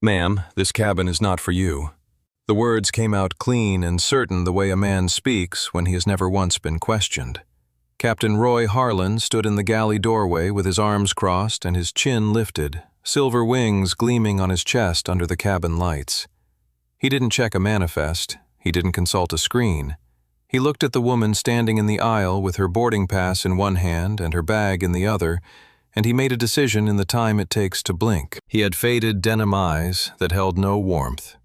"Ma'am, this cabin is not for you." The words came out clean and certain, the way a man speaks when he has never once been questioned. Captain Roy Harlan stood in the galley doorway with his arms crossed and his chin lifted, silver wings gleaming on his chest under the cabin lights. He didn't check a manifest. He didn't consult a screen. He looked at the woman standing in the aisle with her boarding pass in one hand and her bag in the other, and he made a decision in the time it takes to blink. He had faded denim eyes that held no warmth,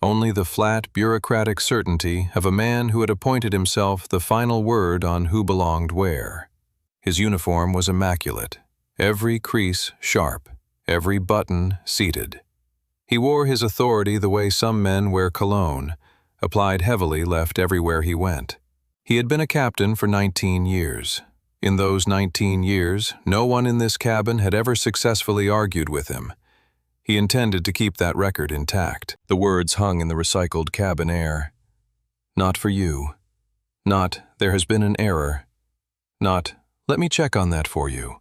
only the flat, bureaucratic certainty of a man who had appointed himself the final word on who belonged where. His uniform was immaculate, every crease sharp, every button seated. He wore his authority the way some men wear cologne, applied heavily left everywhere he went. He had been a captain for 19 years. In those 19 years, no one in this cabin had ever successfully argued with him. He intended to keep that record intact. The words hung in the recycled cabin air. "Not for you." Not, "There has been an error." Not, "Let me check on that for you."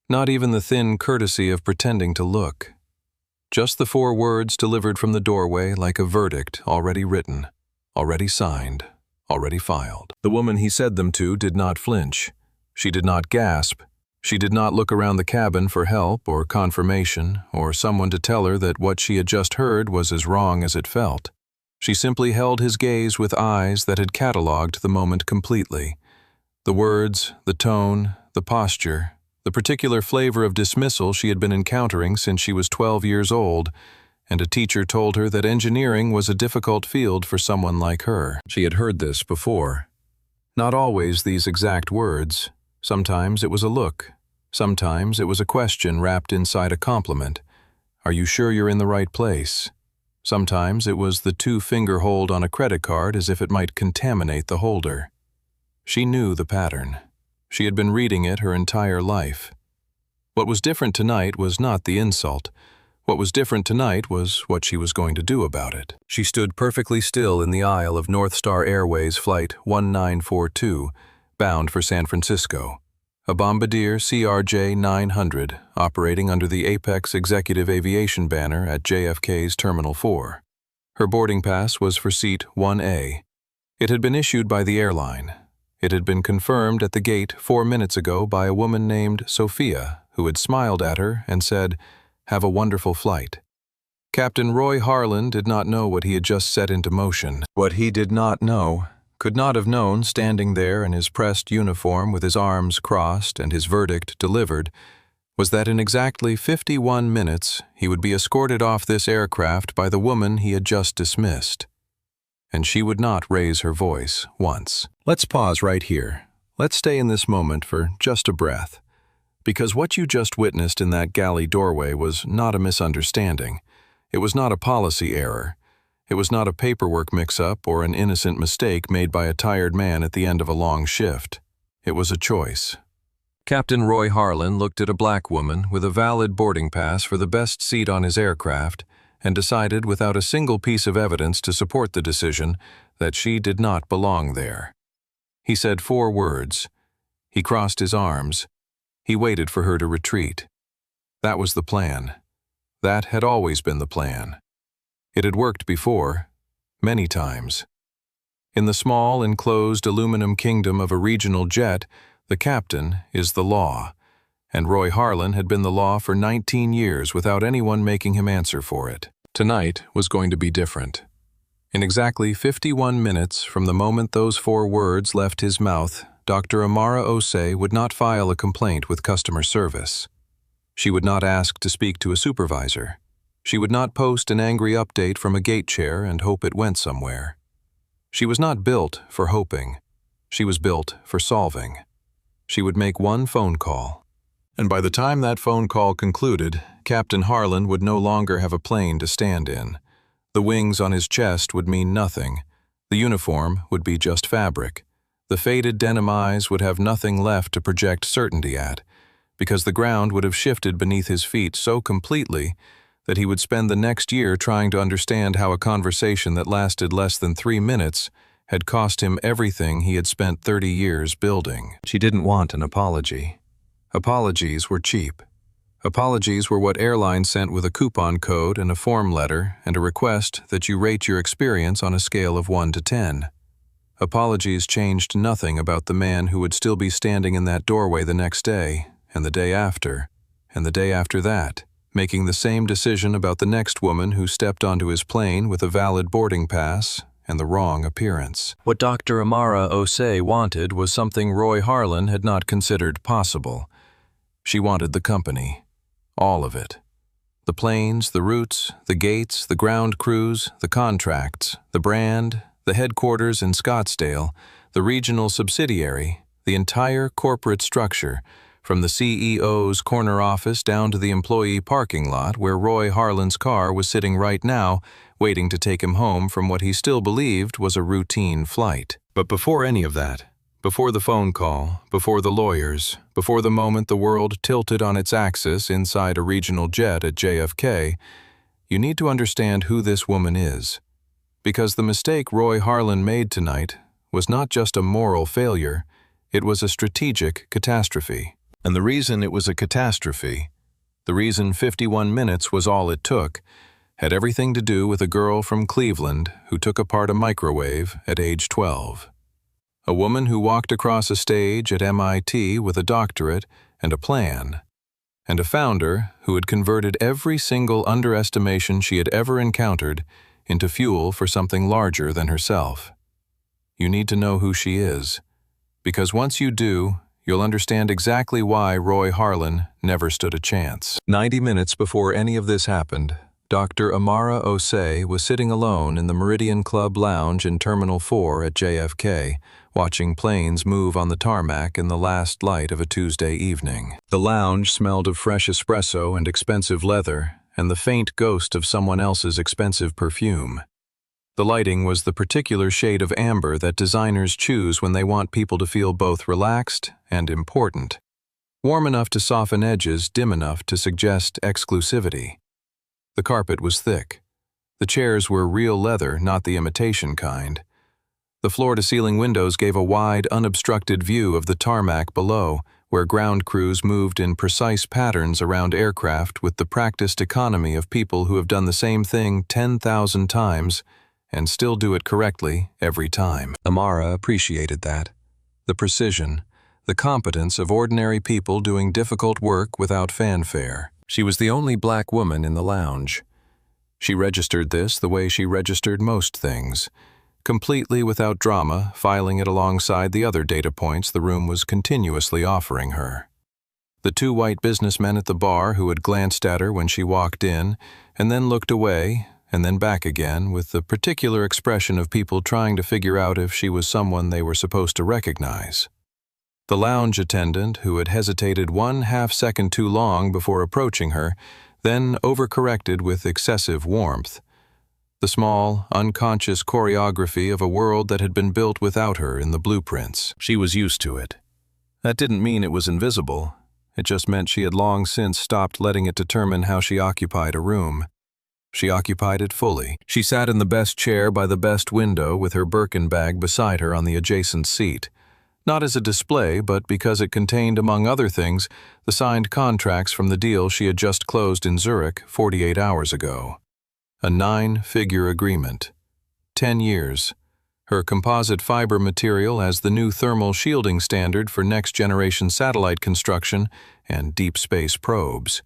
Not even the thin courtesy of pretending to look. Just the 4 words delivered from the doorway like a verdict already written, already signed, already filed. The woman he said them to did not flinch. She did not gasp. She did not look around the cabin for help or confirmation or someone to tell her that what she had just heard was as wrong as it felt. She simply held his gaze with eyes that had catalogued the moment completely. The words, the tone, the posture, the particular flavor of dismissal she had been encountering since she was 12 years old, and a teacher told her that engineering was a difficult field for someone like her. She had heard this before. Not always these exact words. Sometimes it was a look. Sometimes it was a question wrapped inside a compliment. "Are you sure you're in the right place?" Sometimes it was the 2-finger hold on a credit card as if it might contaminate the holder. She knew the pattern. She had been reading it her entire life. What was different tonight was not the insult. What was different tonight was what she was going to do about it. She stood perfectly still in the aisle of North Star Airways Flight 1942, bound for San Francisco, a Bombardier CRJ-900 operating under the Apex Executive Aviation banner at JFK's Terminal 4. Her boarding pass was for seat 1A. It had been issued by the airline. It had been confirmed at the gate 4 minutes ago by a woman named Sophia, who had smiled at her and said, "Have a wonderful flight." Captain Roy Harlan did not know what he had just set into motion. What he did not know, could not have known standing there in his pressed uniform with his arms crossed and his verdict delivered, was that in exactly 51 minutes he would be escorted off this aircraft by the woman he had just dismissed. And she would not raise her voice once. Let's pause right here. Let's stay in this moment for just a breath. Because what you just witnessed in that galley doorway was not a misunderstanding. It was not a policy error. It was not a paperwork mix-up or an innocent mistake made by a tired man at the end of a long shift. It was a choice. Captain Roy Harlan looked at a black woman with a valid boarding pass for the best seat on his aircraft and decided without a single piece of evidence to support the decision that she did not belong there. He said 4 words. He crossed his arms. He waited for her to retreat. That was the plan. That had always been the plan. It had worked before, many times. In the small, enclosed aluminum kingdom of a regional jet, the captain is the law, and Roy Harlan had been the law for 19 years without anyone making him answer for it. Tonight was going to be different. In exactly 51 minutes from the moment those 4 words left his mouth, Dr. Amara Osei would not file a complaint with customer service. She would not ask to speak to a supervisor. She would not post an angry update from a gate chair and hope it went somewhere. She was not built for hoping. She was built for solving. She would make one phone call. And by the time that phone call concluded, Captain Harlan would no longer have a plane to stand in. The wings on his chest would mean nothing. The uniform would be just fabric. The faded denim eyes would have nothing left to project certainty at, because the ground would have shifted beneath his feet so completely that he would spend the next year trying to understand how a conversation that lasted less than 3 minutes had cost him everything he had spent 30 years building. She didn't want an apology. Apologies were cheap. Apologies were what Airline sent with a coupon code and a form letter and a request that you rate your experience on a scale of 1 to 10. Apologies changed nothing about the man who would still be standing in that doorway the next day, and the day after, and the day after that, making the same decision about the next woman who stepped onto his plane with a valid boarding pass and the wrong appearance. What Dr. Amara Osei wanted was something Roy Harlan had not considered possible. She wanted the company. All of it. The planes, the routes, the gates, the ground crews, the contracts, the brand, the headquarters in Scottsdale, the regional subsidiary, the entire corporate structure, from the CEO's corner office down to the employee parking lot where Roy Harlan's car was sitting right now, waiting to take him home from what he still believed was a routine flight. But before any of that, before the phone call, before the lawyers, before the moment the world tilted on its axis inside a regional jet at JFK, you need to understand who this woman is. Because the mistake Roy Harlan made tonight was not just a moral failure, it was a strategic catastrophe. And the reason it was a catastrophe, the reason 51 minutes was all it took, had everything to do with a girl from Cleveland who took apart a microwave at age 12. A woman who walked across a stage at MIT with a doctorate and a plan, and a founder who had converted every single underestimation she had ever encountered into fuel for something larger than herself. You need to know who she is, because once you do, you'll understand exactly why Roy Harlan never stood a chance. 90 minutes before any of this happened, Dr. Amara Osei was sitting alone in the Meridian Club Lounge in Terminal 4 at JFK, watching planes move on the tarmac in the last light of a Tuesday evening. The lounge smelled of fresh espresso and expensive leather, and the faint ghost of someone else's expensive perfume. The lighting was the particular shade of amber that designers choose when they want people to feel both relaxed and important. Warm enough to soften edges, dim enough to suggest exclusivity. The carpet was thick. The chairs were real leather, not the imitation kind. The floor-to-ceiling windows gave a wide, unobstructed view of the tarmac below, where ground crews moved in precise patterns around aircraft with the practiced economy of people who have done the same thing 10,000 times and still do it correctly every time. Amara appreciated that. The precision, the competence of ordinary people doing difficult work without fanfare. She was the only black woman in the lounge. She registered this the way she registered most things, completely without drama, filing it alongside the other data points the room was continuously offering her. The two white businessmen at the bar who had glanced at her when she walked in, and then looked away, and then back again, with the particular expression of people trying to figure out if she was someone they were supposed to recognize. The lounge attendant, who had hesitated 1/2 second too long before approaching her, then overcorrected with excessive warmth. The small, unconscious choreography of a world that had been built without her in the blueprints. She was used to it. That didn't mean it was invisible. It just meant she had long since stopped letting it determine how she occupied a room. She occupied it fully. She sat in the best chair by the best window with her Birkin bag beside her on the adjacent seat. Not as a display, but because it contained, among other things, the signed contracts from the deal she had just closed in Zurich 48 hours ago. A 9-figure agreement. 10 years. Her composite fiber material as the new thermal shielding standard for next-generation satellite construction and deep space probes.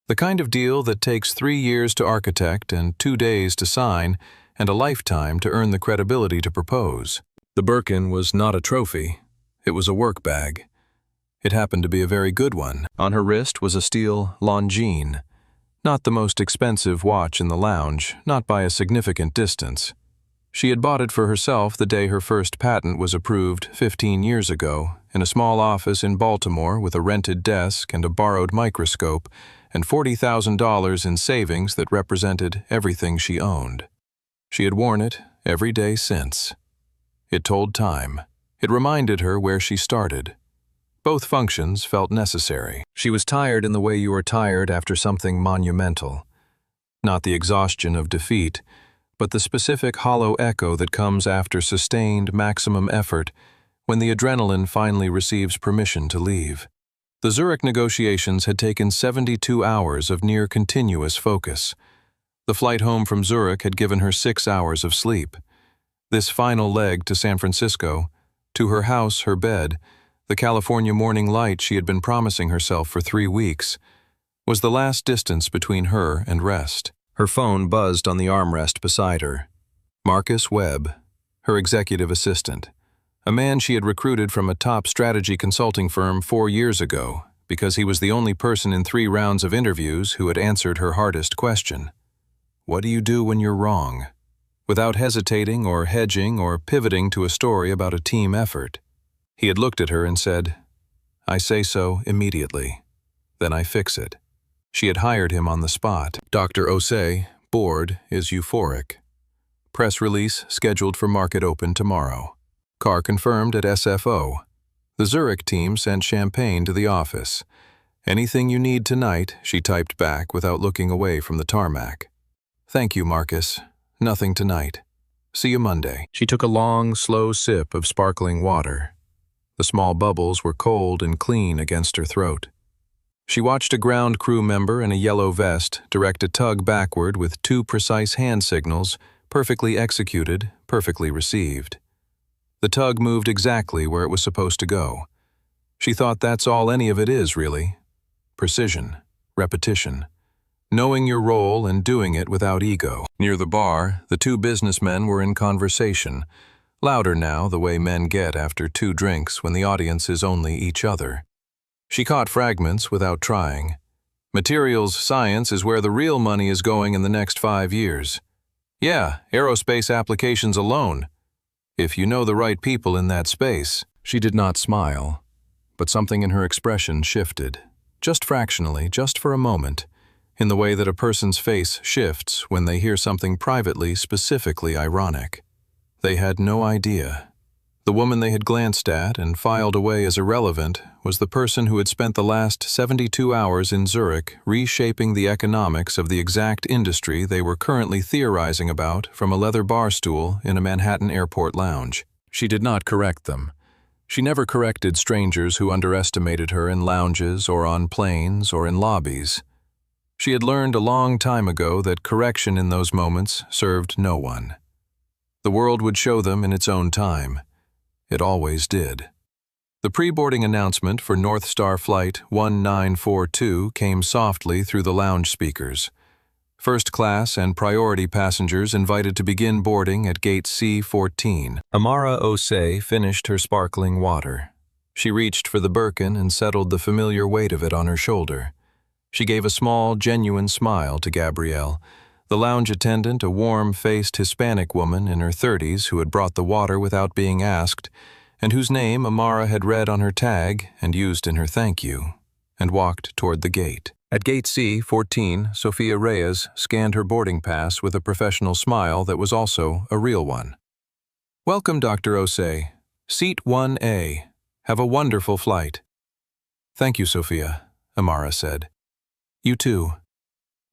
The kind of deal that takes 3 years to architect and 2 days to sign and a lifetime to earn the credibility to propose. The Birkin was not a trophy. It was a work bag. It happened to be a very good one. On her wrist was a steel Longines. Not the most expensive watch in the lounge, not by a significant distance. She had bought it for herself the day her first patent was approved 15 years ago, in a small office in Baltimore with a rented desk and a borrowed microscope, and $40,000 in savings that represented everything she owned. She had worn it every day since. It told time. It reminded her where she started. Both functions felt necessary. She was tired in the way you are tired after something monumental. Not the exhaustion of defeat, but the specific hollow echo that comes after sustained maximum effort when the adrenaline finally receives permission to leave. The Zurich negotiations had taken 72 hours of near-continuous focus. The flight home from Zurich had given her 6 hours of sleep. This final leg to San Francisco, to her house, her bed, the California morning light she had been promising herself for 3 weeks, was the last distance between her and rest. Her phone buzzed on the armrest beside her. Marcus Webb, her executive assistant, a man she had recruited from a top strategy consulting firm 4 years ago because he was the only person in 3 rounds of interviews who had answered her hardest question. What do you do when you're wrong? Without hesitating or hedging or pivoting to a story about a team effort. He had looked at her and said, I say so immediately. Then I fix it. She had hired him on the spot. Dr. Osei, board, is euphoric. Press release scheduled for market open tomorrow. Car confirmed at SFO. The Zurich team sent champagne to the office. Anything you need tonight, she typed back without looking away from the tarmac. Thank you, Marcus. Nothing tonight. See you Monday. She took a long, slow sip of sparkling water. The small bubbles were cold and clean against her throat. She watched a ground crew member in a yellow vest direct a tug backward with 2 precise hand signals, perfectly executed, perfectly received. The tug moved exactly where it was supposed to go. She thought that's all any of it is, really. Precision, repetition, knowing your role and doing it without ego. Near the bar, the 2 businessmen were in conversation, louder now the way men get after 2 drinks when the audience is only each other. She caught fragments without trying. Materials science is where the real money is going in the next 5 years. Yeah, aerospace applications alone. If you know the right people in that space. She did not smile, but something in her expression shifted, just fractionally, just for a moment, in the way that a person's face shifts when they hear something privately, specifically ironic. They had no idea. The woman they had glanced at and filed away as irrelevant was the person who had spent the last 72 hours in Zurich reshaping the economics of the exact industry they were currently theorizing about from a leather bar stool in a Manhattan airport lounge. She did not correct them. She never corrected strangers who underestimated her in lounges or on planes or in lobbies. She had learned a long time ago that correction in those moments served no one. The world would show them in its own time. It always did. The pre-boarding announcement for North Star Flight 1942 came softly through the lounge speakers. First class and priority passengers invited to begin boarding at gate C14. Amara Osei finished her sparkling water. She reached for the Birkin and settled the familiar weight of it on her shoulder. She gave a small, genuine smile to Gabrielle, the lounge attendant, a warm-faced Hispanic woman in her 30s who had brought the water without being asked, and whose name Amara had read on her tag and used in her thank you, and walked toward the gate. At gate C14, Sophia Reyes scanned her boarding pass with a professional smile that was also a real one. Welcome, Dr. Osei. Seat 1A. Have a wonderful flight. Thank you, Sophia, Amara said. You too.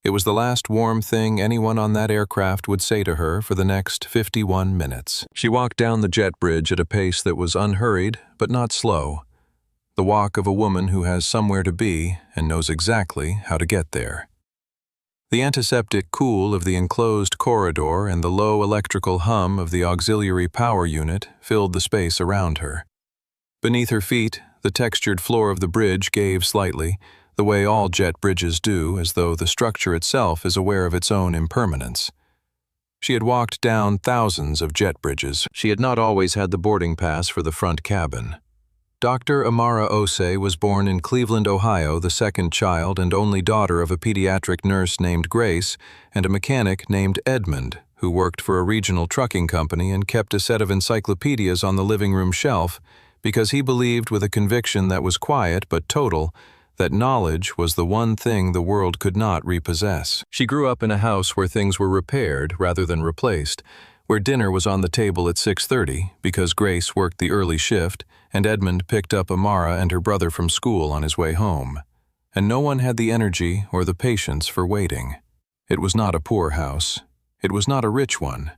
It was the last warm thing anyone on that aircraft would say to her for the next 51 minutes. She walked down the jet bridge at a pace that was unhurried but not slow. The walk of a woman who has somewhere to be and knows exactly how to get there. The antiseptic cool of the enclosed corridor and the low electrical hum of the auxiliary power unit filled the space around her. Beneath her feet, the textured floor of the bridge gave slightly, the way all jet bridges do, as though the structure itself is aware of its own impermanence. She had walked down thousands of jet bridges. She had not always had the boarding pass for the front cabin. Dr. Amara Osei was born in Cleveland, Ohio, the second child and only daughter of a pediatric nurse named Grace and a mechanic named Edmund, who worked for a regional trucking company and kept a set of encyclopedias on the living room shelf because he believed with a conviction that was quiet but total that knowledge was the one thing the world could not repossess. She grew up in a house where things were repaired rather than replaced, where dinner was on the table at 6:30 because Grace worked the early shift and Edmund picked up Amara and her brother from school on his way home. And no one had the energy or the patience for waiting. It was not a poor house. It was not a rich one.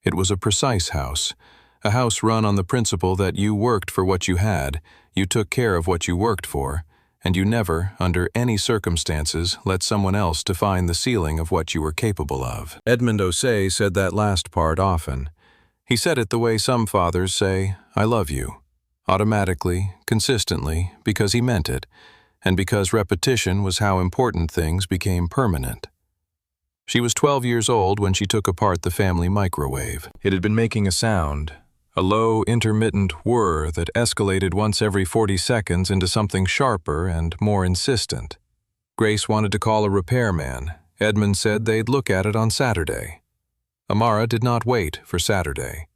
It was a precise house, a house run on the principle that you worked for what you had, you took care of what you worked for, and you never, under any circumstances, let someone else define the ceiling of what you were capable of. Edmund Osei said that last part often. He said it the way some fathers say, "I love you," automatically, consistently, because he meant it, and because repetition was how important things became permanent. She was 12 years old when she took apart the family microwave. It had been making a sound, a low, intermittent whir that escalated once every 40 seconds into something sharper and more insistent. Grace wanted to call a repairman. Edmund said they'd look at it on Saturday. Amara did not wait for Saturday.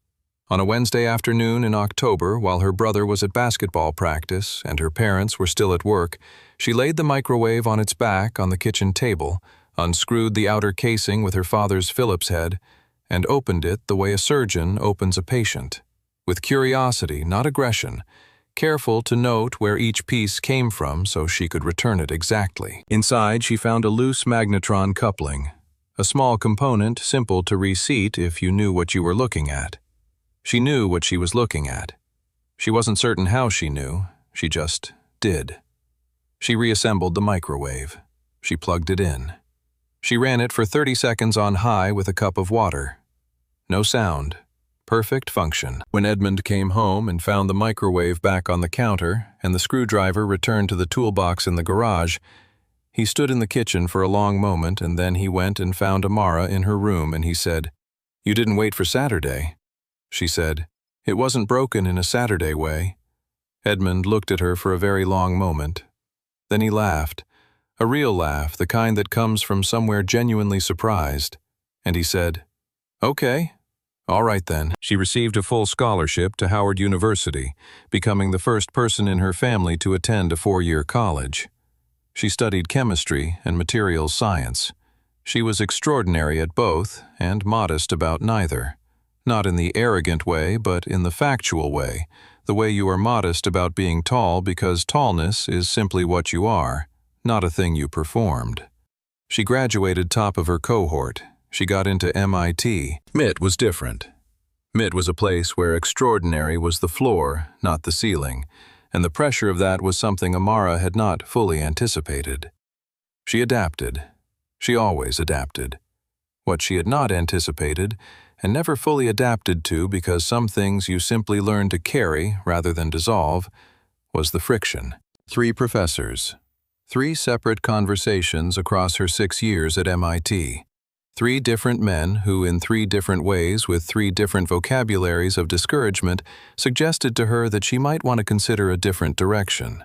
On a Wednesday afternoon in October, while her brother was at basketball practice and her parents were still at work, she laid the microwave on its back on the kitchen table, unscrewed the outer casing with her father's Phillips head, and opened it the way a surgeon opens a patient, with curiosity, not aggression, careful to note where each piece came from so she could return it exactly. Inside, she found a loose magnetron coupling, a small component simple to reseat if you knew what you were looking at. She knew what she was looking at. She wasn't certain how she knew, she just did. She reassembled the microwave. She plugged it in. She ran it for 30 seconds on high with a cup of water. No sound. Perfect function. When Edmund came home and found the microwave back on the counter and the screwdriver returned to the toolbox in the garage, he stood in the kitchen for a long moment, and then he went and found Amara in her room and he said, "You didn't wait for Saturday." She said, "It wasn't broken in a Saturday way." Edmund looked at her for a very long moment. Then he laughed, a real laugh, the kind that comes from somewhere genuinely surprised, and he said, "Okay, all right then." She received a full scholarship to Howard University, becoming the first person in her family to attend a 4-year college. She studied chemistry and materials science. She was extraordinary at both and modest about neither. Not in the arrogant way, but in the factual way, the way you are modest about being tall because tallness is simply what you are, not a thing you performed. She graduated top of her cohort. She got into MIT. MIT was different. MIT was a place where extraordinary was the floor, not the ceiling, and the pressure of that was something Amara had not fully anticipated. She adapted. She always adapted. What she had not anticipated, and never fully adapted to because some things you simply learn to carry rather than dissolve, was the friction. 3 professors. 3 separate conversations across her 6 years at MIT. 3 different men who, in 3 different ways with 3 different vocabularies of discouragement, suggested to her that she might want to consider a different direction.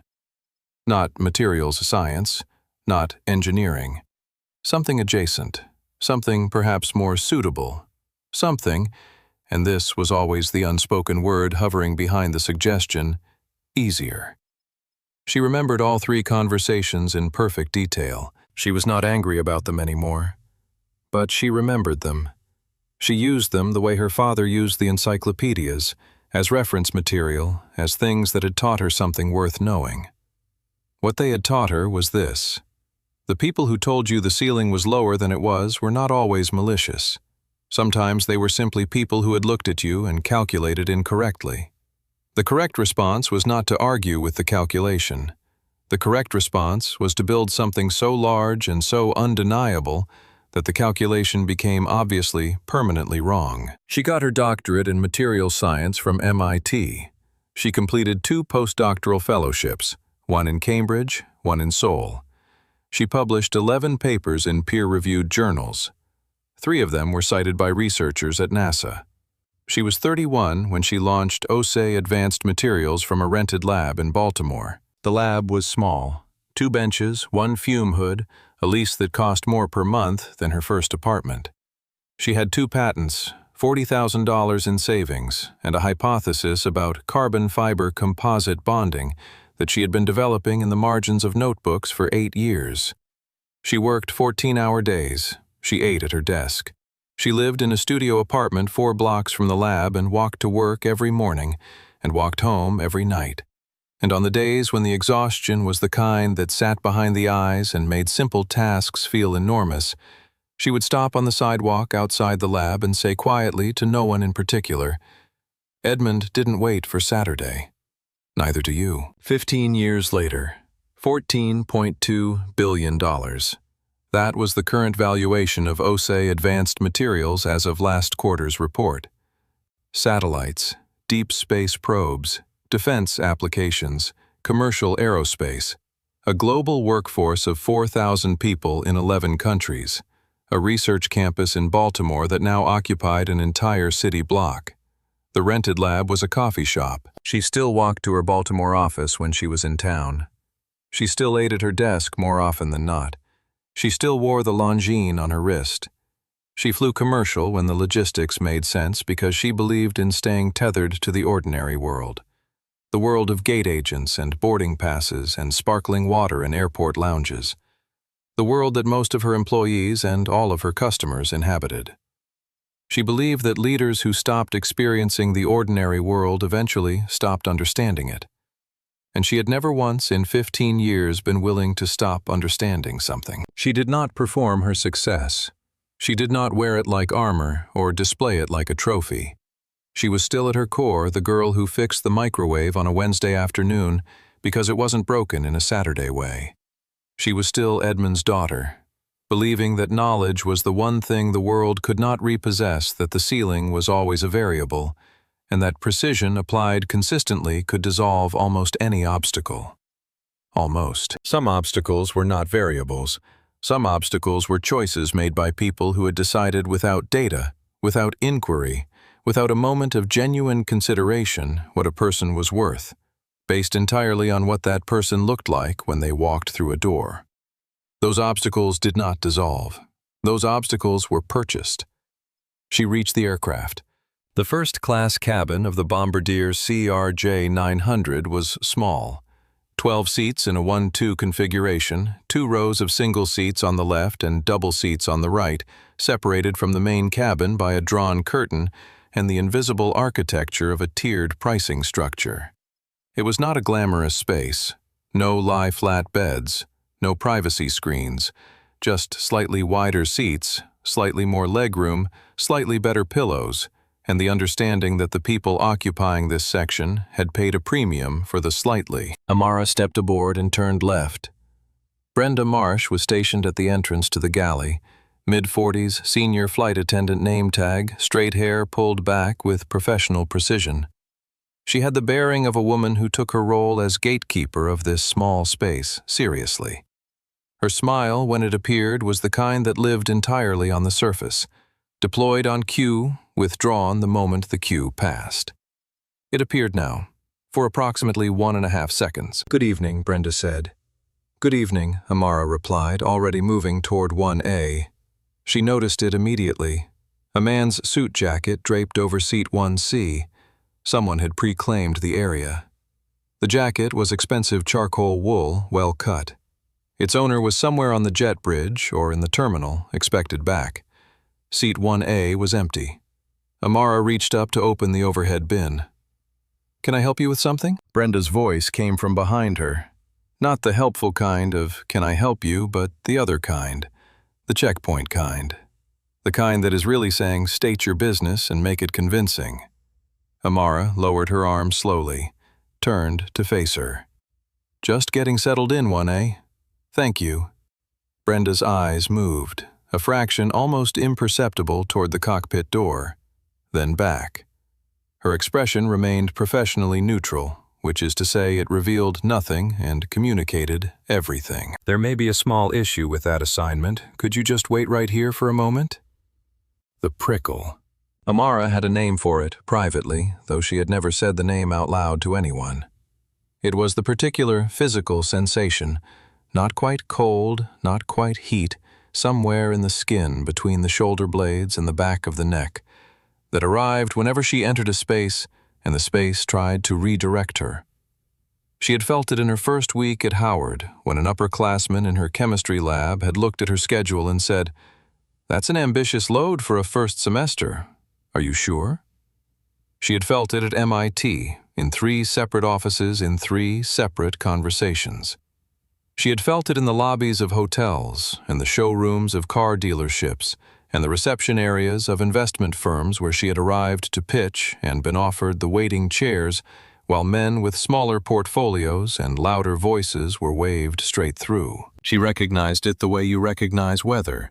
Not materials science, not engineering. Something adjacent, something perhaps more suitable. Something, and this was always the unspoken word hovering behind the suggestion, easier. She remembered all 3 conversations in perfect detail. She was not angry about them anymore. But she remembered them. She used them the way her father used the encyclopedias, as reference material, as things that had taught her something worth knowing. What they had taught her was this. The people who told you the ceiling was lower than it was were not always malicious. Sometimes they were simply people who had looked at you and calculated incorrectly. The correct response was not to argue with the calculation. The correct response was to build something so large and so undeniable that the calculation became obviously permanently wrong. She got her doctorate in materials science from MIT. She completed 2 postdoctoral fellowships, one in Cambridge, one in Seoul. She published 11 papers in peer-reviewed journals. 3 of them were cited by researchers at NASA. She was 31 when she launched Osei Advanced Materials from a rented lab in Baltimore. The lab was small. 2 benches, 1 fume hood, a lease that cost more per month than her first apartment. She had 2 patents, $40,000 in savings, and a hypothesis about carbon fiber composite bonding that she had been developing in the margins of notebooks for 8 years. She worked 14-hour days. She ate at her desk. She lived in a studio apartment 4 blocks from the lab and walked to work every morning and walked home every night. And on the days when the exhaustion was the kind that sat behind the eyes and made simple tasks feel enormous, she would stop on the sidewalk outside the lab and say quietly to no one in particular, "Edmund didn't wait for Saturday. Neither do you." 15 years later, $14.2 billion. That was the current valuation of OSE Advanced Materials as of last quarter's report. Satellites, deep space probes, defense applications, commercial aerospace, a global workforce of 4,000 people in 11 countries, a research campus in Baltimore that now occupied an entire city block. The rented lab was a coffee shop. She still walked to her Baltimore office when she was in town. She still ate at her desk more often than not. She still wore the Longines on her wrist. She flew commercial when the logistics made sense because she believed in staying tethered to the ordinary world. The world of gate agents and boarding passes and sparkling water in airport lounges. The world that most of her employees and all of her customers inhabited. She believed that leaders who stopped experiencing the ordinary world eventually stopped understanding it. And she had never once in 15 years been willing to stop understanding something. She did not perform her success. She did not wear it like armor or display it like a trophy. She was still at her core the girl who fixed the microwave on a Wednesday afternoon because it wasn't broken in a Saturday way. She was still Edmund's daughter, believing that knowledge was the one thing the world could not repossess, that the ceiling was always a variable, and that precision applied consistently could dissolve almost any obstacle. Almost. Some obstacles were not variables. Some obstacles were choices made by people who had decided without data, without inquiry, without a moment of genuine consideration what a person was worth, based entirely on what that person looked like when they walked through a door. Those obstacles did not dissolve. Those obstacles were purchased. She reached the aircraft. The first-class cabin of the Bombardier CRJ-900 was small. 12 seats in a 1-2 configuration, 2 rows of single seats on the left and double seats on the right, separated from the main cabin by a drawn curtain and the invisible architecture of a tiered pricing structure. It was not a glamorous space. No lie-flat beds, no privacy screens, just slightly wider seats, slightly more legroom, slightly better pillows, and the understanding that the people occupying this section had paid a premium for the slightly. Amara stepped aboard and turned left. Brenda Marsh was stationed at the entrance to the galley, mid-40s, senior flight attendant name tag, straight hair pulled back with professional precision. She had the bearing of a woman who took her role as gatekeeper of this small space seriously. Her smile, when it appeared, was the kind that lived entirely on the surface, deployed on cue, withdrawn the moment the cue passed. It appeared now, for approximately 1.5 seconds. "Good evening," Brenda said. "Good evening," Amara replied, already moving toward 1A. She noticed it immediately. A man's suit jacket draped over seat 1C. Someone had pre-claimed the area. The jacket was expensive charcoal wool, well cut. Its owner was somewhere on the jet bridge or in the terminal, expected back. Seat 1A was empty. Amara reached up to open the overhead bin. "Can I help you with something?" Brenda's voice came from behind her. Not the helpful kind of, "Can I help you?" but the other kind. The checkpoint kind. The kind that is really saying, "State your business and make it convincing." Amara lowered her arm slowly, turned to face her. "Just getting settled in, 1A. Thank you." Brenda's eyes moved, a fraction almost imperceptible toward the cockpit door, then back. Her expression remained professionally neutral, which is to say it revealed nothing and communicated everything. "There may be a small issue with that assignment. Could you just wait right here for a moment?" The prickle. Amara had a name for it, privately, though she had never said the name out loud to anyone. It was the particular physical sensation, not quite cold, not quite heat, somewhere in the skin between the shoulder blades and the back of the neck, that arrived whenever she entered a space and the space tried to redirect her. She had felt it in her first week at Howard, when an upperclassman in her chemistry lab had looked at her schedule and said, "That's an ambitious load for a first semester. Are you sure?" She had felt it at MIT, in 3 separate offices in 3 separate conversations. She had felt it in the lobbies of hotels, and the showrooms of car dealerships, and the reception areas of investment firms where she had arrived to pitch and been offered the waiting chairs while men with smaller portfolios and louder voices were waved straight through. She recognized it the way you recognize weather,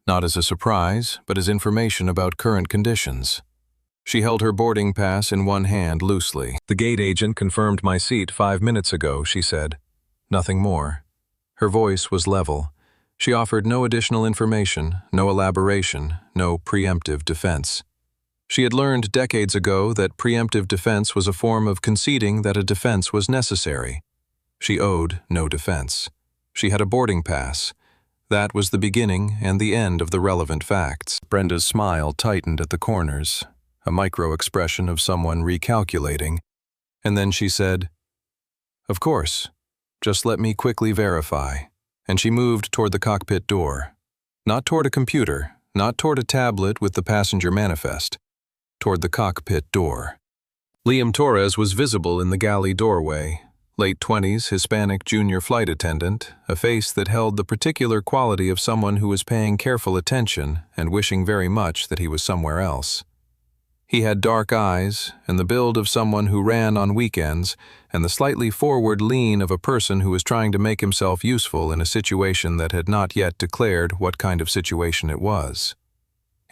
not as a surprise, but as information about current conditions. She held her boarding pass in one hand loosely. "The gate agent confirmed my seat 5 minutes ago," she said. Nothing more. Her voice was level. She offered no additional information, no elaboration, no preemptive defense. She had learned decades ago that preemptive defense was a form of conceding that a defense was necessary. She owed no defense. She had a boarding pass. That was the beginning and the end of the relevant facts. Brenda's smile tightened at the corners, a micro-expression of someone recalculating, and then she said, "Of course. Just let me quickly verify." And she moved toward the cockpit door. Not toward a computer, not toward a tablet with the passenger manifest. Toward the cockpit door. Liam Torres was visible in the galley doorway, late 20s, Hispanic junior flight attendant, a face that held the particular quality of someone who was paying careful attention and wishing very much that he was somewhere else. He had dark eyes and the build of someone who ran on weekends and the slightly forward lean of a person who was trying to make himself useful in a situation that had not yet declared what kind of situation it was.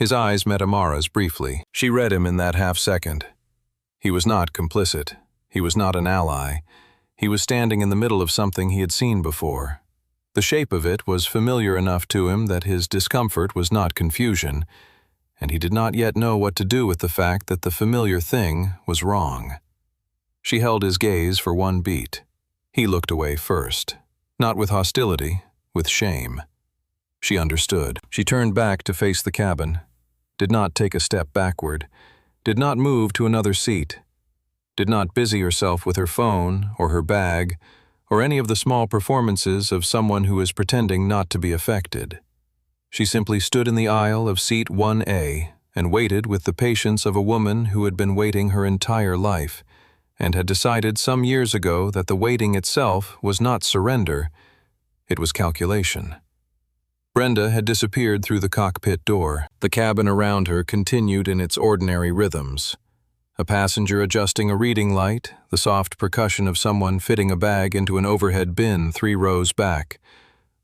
His eyes met Amara's briefly. She read him in that half-second. He was not complicit. He was not an ally. He was standing in the middle of something he had seen before. The shape of it was familiar enough to him that his discomfort was not confusion, and he did not yet know what to do with the fact that the familiar thing was wrong. She held his gaze for one beat. He looked away first, not with hostility, with shame. She understood. She turned back to face the cabin, did not take a step backward, did not move to another seat, did not busy herself with her phone or her bag or any of the small performances of someone who is pretending not to be affected. She simply stood in the aisle of seat 1A and waited with the patience of a woman who had been waiting her entire life and had decided some years ago that the waiting itself was not surrender, it was calculation. Brenda had disappeared through the cockpit door. The cabin around her continued in its ordinary rhythms. A passenger adjusting a reading light, the soft percussion of someone fitting a bag into an overhead bin 3 rows back,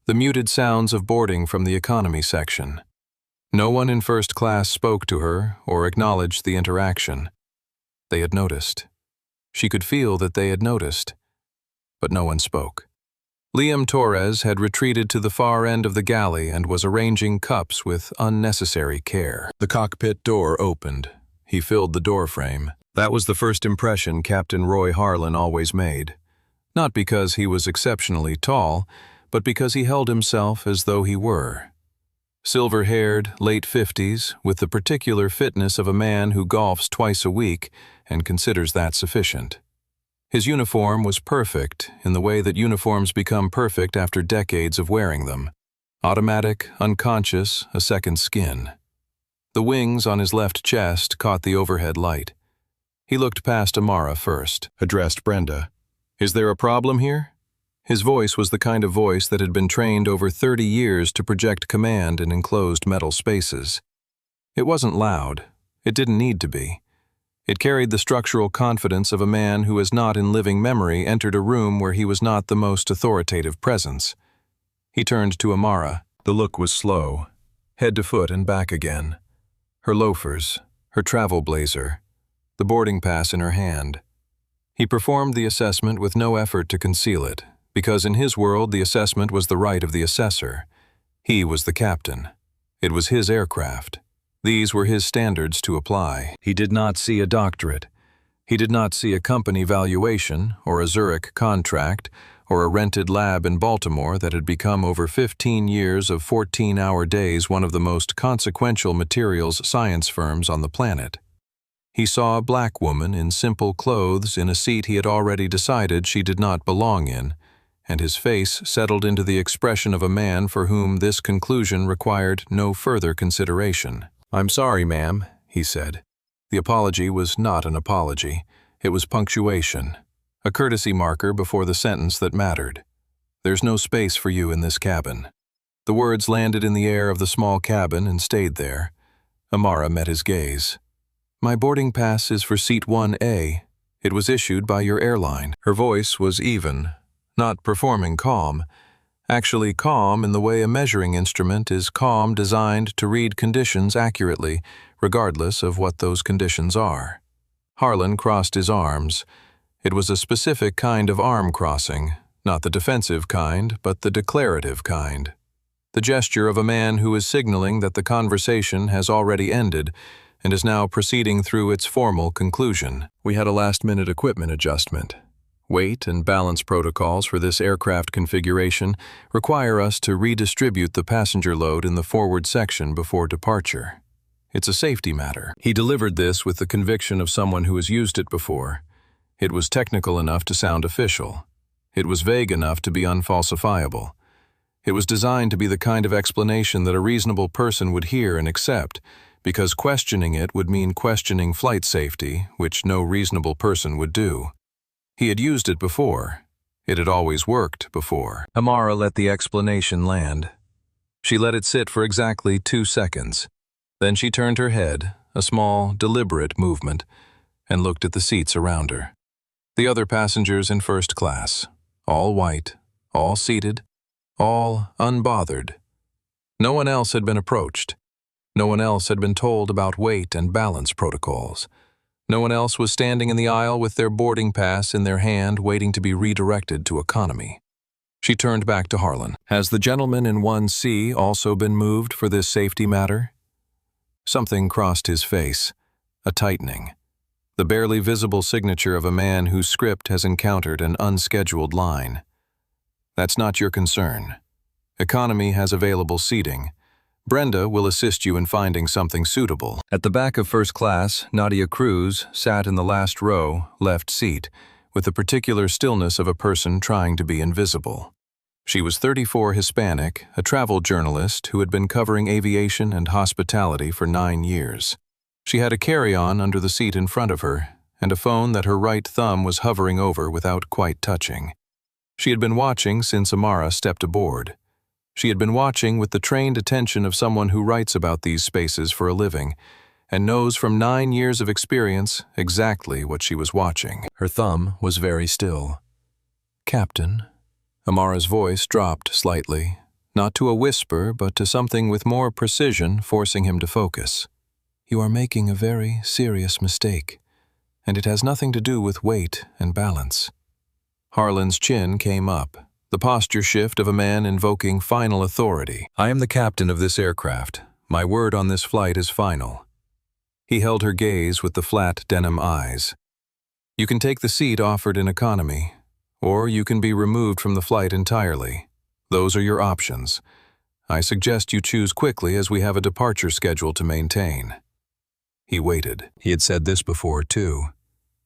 the muted sounds of boarding from the economy section. No one in first class spoke to her or acknowledged the interaction. They had noticed. She could feel that they had noticed, but no one spoke. Liam Torres had retreated to the far end of the galley and was arranging cups with unnecessary care. The cockpit door opened. He filled the doorframe. That was the first impression Captain Roy Harlan always made. Not because he was exceptionally tall, but because he held himself as though he were. Silver-haired, late 50s, with the particular fitness of a man who golfs twice a week and considers that sufficient. His uniform was perfect in the way that uniforms become perfect after decades of wearing them. Automatic, unconscious, a second skin. The wings on his left chest caught the overhead light. He looked past Amara first, addressed Brenda. "Is there a problem here?" His voice was the kind of voice that had been trained over 30 years to project command in enclosed metal spaces. It wasn't loud. It didn't need to be. It carried the structural confidence of a man who has not in living memory entered a room where he was not the most authoritative presence. He turned to Amara. The look was slow, head to foot and back again. Her loafers, her travel blazer, the boarding pass in her hand. He performed the assessment with no effort to conceal it, because in his world the assessment was the right of the assessor. He was the captain. It was his aircraft. These were his standards to apply. He did not see a doctorate. He did not see a company valuation or a Zurich contract or a rented lab in Baltimore that had become over 15 years of 14-hour days one of the most consequential materials science firms on the planet. He saw a black woman in simple clothes in a seat he had already decided she did not belong in, and his face settled into the expression of a man for whom this conclusion required no further consideration. "I'm sorry, ma'am," he said. The apology was not an apology. It was punctuation, a courtesy marker before the sentence that mattered. "There's no space for you in this cabin." The words landed in the air of the small cabin and stayed there. Amara met his gaze. "My boarding pass is for seat 1A. It was issued by your airline. Her voice was even, not performing calm. Actually calm in the way a measuring instrument is calm, designed to read conditions accurately, regardless of what those conditions are. Harlan crossed his arms. It was a specific kind of arm crossing, not the defensive kind, but the declarative kind. The gesture of a man who is signaling that the conversation has already ended and is now proceeding through its formal conclusion. We had a last-minute equipment adjustment. Weight and balance protocols for this aircraft configuration require us to redistribute the passenger load in the forward section before departure. It's a safety matter. He delivered this with the conviction of someone who has used it before. It was technical enough to sound official. It was vague enough to be unfalsifiable. It was designed to be the kind of explanation that a reasonable person would hear and accept, because questioning it would mean questioning flight safety, which no reasonable person would do. He had used it before. It had always worked before. Amara let the explanation land. She let it sit for exactly 2 seconds. Then she turned her head, a small, deliberate movement, and looked at the seats around her. The other passengers in first class, all white, all seated, all unbothered. No one else had been approached. No one else had been told about weight and balance protocols. No one else was standing in the aisle with their boarding pass in their hand waiting to be redirected to economy. She turned back to Harlan. Has the gentleman in 1C also been moved for this safety matter? Something crossed his face, a tightening. The barely visible signature of a man whose script has encountered an unscheduled line. That's not your concern. Economy has available seating. Brenda will assist you in finding something suitable. At the back of first class, Nadia Cruz sat in the last row, left seat, with the particular stillness of a person trying to be invisible. She was 34, Hispanic, a travel journalist who had been covering aviation and hospitality for 9 years. She had a carry-on under the seat in front of her, and a phone that her right thumb was hovering over without quite touching. She had been watching since Amara stepped aboard. She had been watching with the trained attention of someone who writes about these spaces for a living, and knows from 9 years of experience exactly what she was watching. Her thumb was very still. "Captain." Amara's voice dropped slightly, not to a whisper, but to something with more precision, forcing him to focus. "You are making a very serious mistake, and it has nothing to do with weight and balance." Harlan's chin came up, the posture shift of a man invoking final authority. "I am the captain of this aircraft. My word on this flight is final." He held her gaze with the flat denim eyes. "You can take the seat offered in economy, or you can be removed from the flight entirely. Those are your options. I suggest you choose quickly as we have a departure schedule to maintain." He waited. He had said this before, too.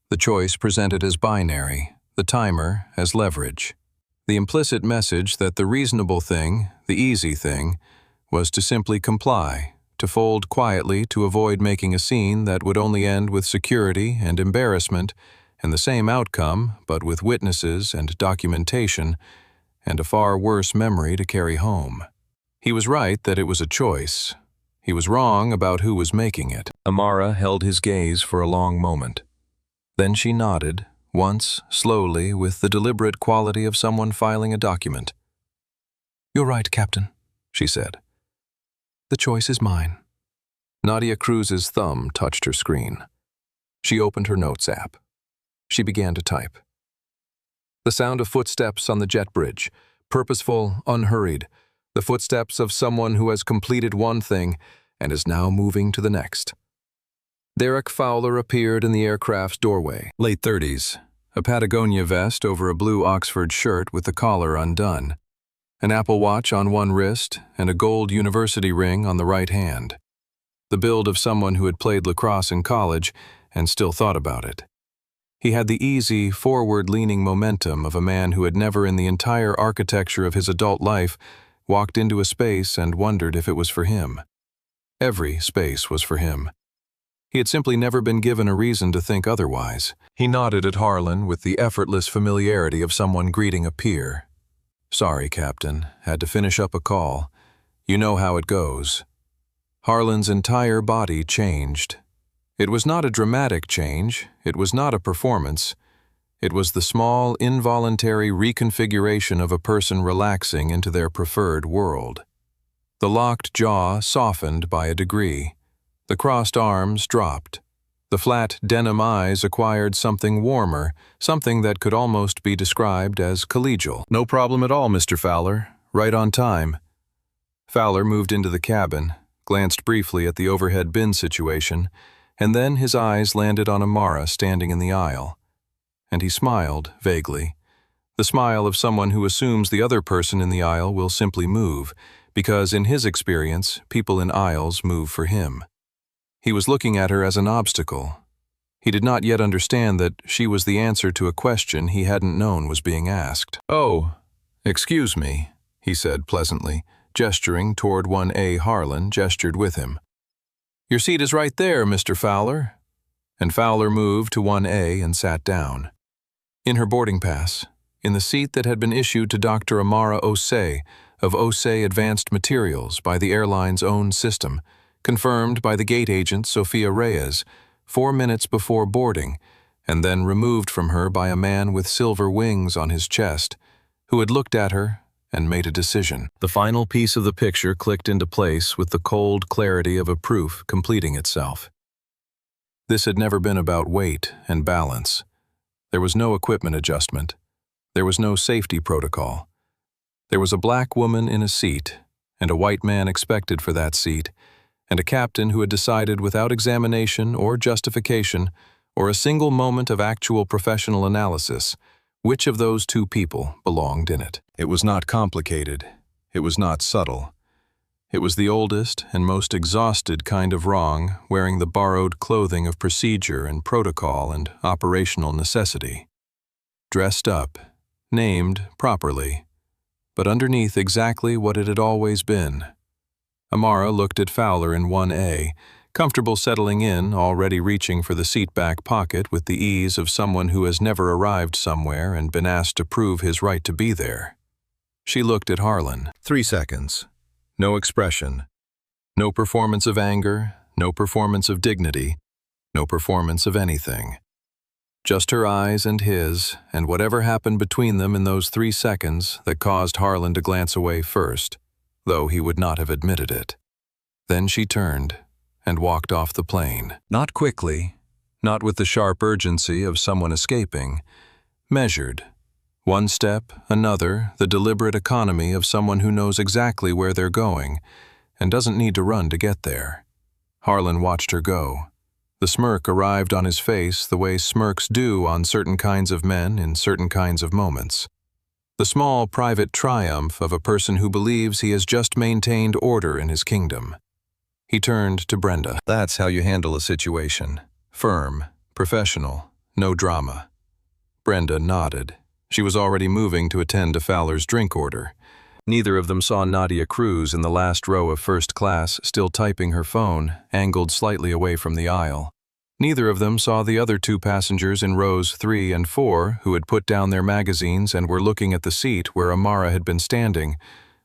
The choice presented as binary, the timer as leverage. The implicit message that the reasonable thing, the easy thing, was to simply comply, to fold quietly to avoid making a scene that would only end with security and embarrassment, and the same outcome, but with witnesses and documentation, and a far worse memory to carry home. He was right that it was a choice. He was wrong about who was making it. Amara held his gaze for a long moment. Then she nodded, once, slowly, with the deliberate quality of someone filing a document. "You're right, Captain," she said. "The choice is mine." Nadia Cruz's thumb touched her screen. She opened her notes app. She began to type. The sound of footsteps on the jet bridge, purposeful, unhurried, the footsteps of someone who has completed one thing and is now moving to the next. Derek Fowler appeared in the aircraft's doorway, late 30s, a Patagonia vest over a blue Oxford shirt with the collar undone, an Apple Watch on one wrist and a gold university ring on the right hand. The build of someone who had played lacrosse in college and still thought about it. He had the easy, forward-leaning momentum of a man who had never in the entire architecture of his adult life walked into a space and wondered if it was for him. Every space was for him. He had simply never been given a reason to think otherwise. He nodded at Harlan with the effortless familiarity of someone greeting a peer. "Sorry, Captain. Had to finish up a call. You know how it goes." Harlan's entire body changed. It was not a dramatic change, it was not a performance. It was the small, involuntary reconfiguration of a person relaxing into their preferred world. The locked jaw softened by a degree. The crossed arms dropped. The flat denim eyes acquired something warmer, something that could almost be described as collegial. "No problem at all, Mr. Fowler. Right on time." Fowler moved into the cabin, glanced briefly at the overhead bin situation, and then his eyes landed on Amara standing in the aisle. And he smiled, vaguely. The smile of someone who assumes the other person in the aisle will simply move, because in his experience, people in aisles move for him. He was looking at her as an obstacle. He did not yet understand that she was the answer to a question he hadn't known was being asked. "Oh, excuse me," he said pleasantly, gesturing toward 1A. Harlan gestured with him. "Your seat is right there, Mr. Fowler." And Fowler moved to 1A and sat down. In her boarding pass, in the seat that had been issued to Dr. Amara Osei of Osei Advanced Materials by the airline's own system, confirmed by the gate agent Sophia Reyes 4 minutes before boarding, and then removed from her by a man with silver wings on his chest, who had looked at her and made a decision. The final piece of the picture clicked into place with the cold clarity of a proof completing itself. This had never been about weight and balance. There was no equipment adjustment. There was no safety protocol. There was a black woman in a seat, and a white man expected for that seat, and a captain who had decided without examination or justification, or a single moment of actual professional analysis, which of those two people belonged in it. It was not complicated. It was not subtle. It was the oldest and most exhausted kind of wrong, wearing the borrowed clothing of procedure and protocol and operational necessity. Dressed up, named properly, but underneath exactly what it had always been. Amara looked at Fowler in 1A, comfortable settling in, already reaching for the seat back pocket with the ease of someone who has never arrived somewhere and been asked to prove his right to be there. She looked at Harlan. 3 seconds. No expression. No performance of anger, no performance of dignity, no performance of anything. Just her eyes and his, and whatever happened between them in those 3 seconds that caused Harlan to glance away first, though he would not have admitted it. Then she turned and walked off the plane. Not quickly, not with the sharp urgency of someone escaping. Measured. One step, another, the deliberate economy of someone who knows exactly where they're going and doesn't need to run to get there. Harlan watched her go. The smirk arrived on his face the way smirks do on certain kinds of men in certain kinds of moments. The small private triumph of a person who believes he has just maintained order in his kingdom. He turned to Brenda. "That's how you handle a situation. Firm, professional, no drama." Brenda nodded. She was already moving to attend to Fowler's drink order. Neither of them saw Nadia Cruz in the last row of first class, still typing her phone, angled slightly away from the aisle. Neither of them saw the other 2 passengers in rows 3 and 4 who had put down their magazines and were looking at the seat where Amara had been standing,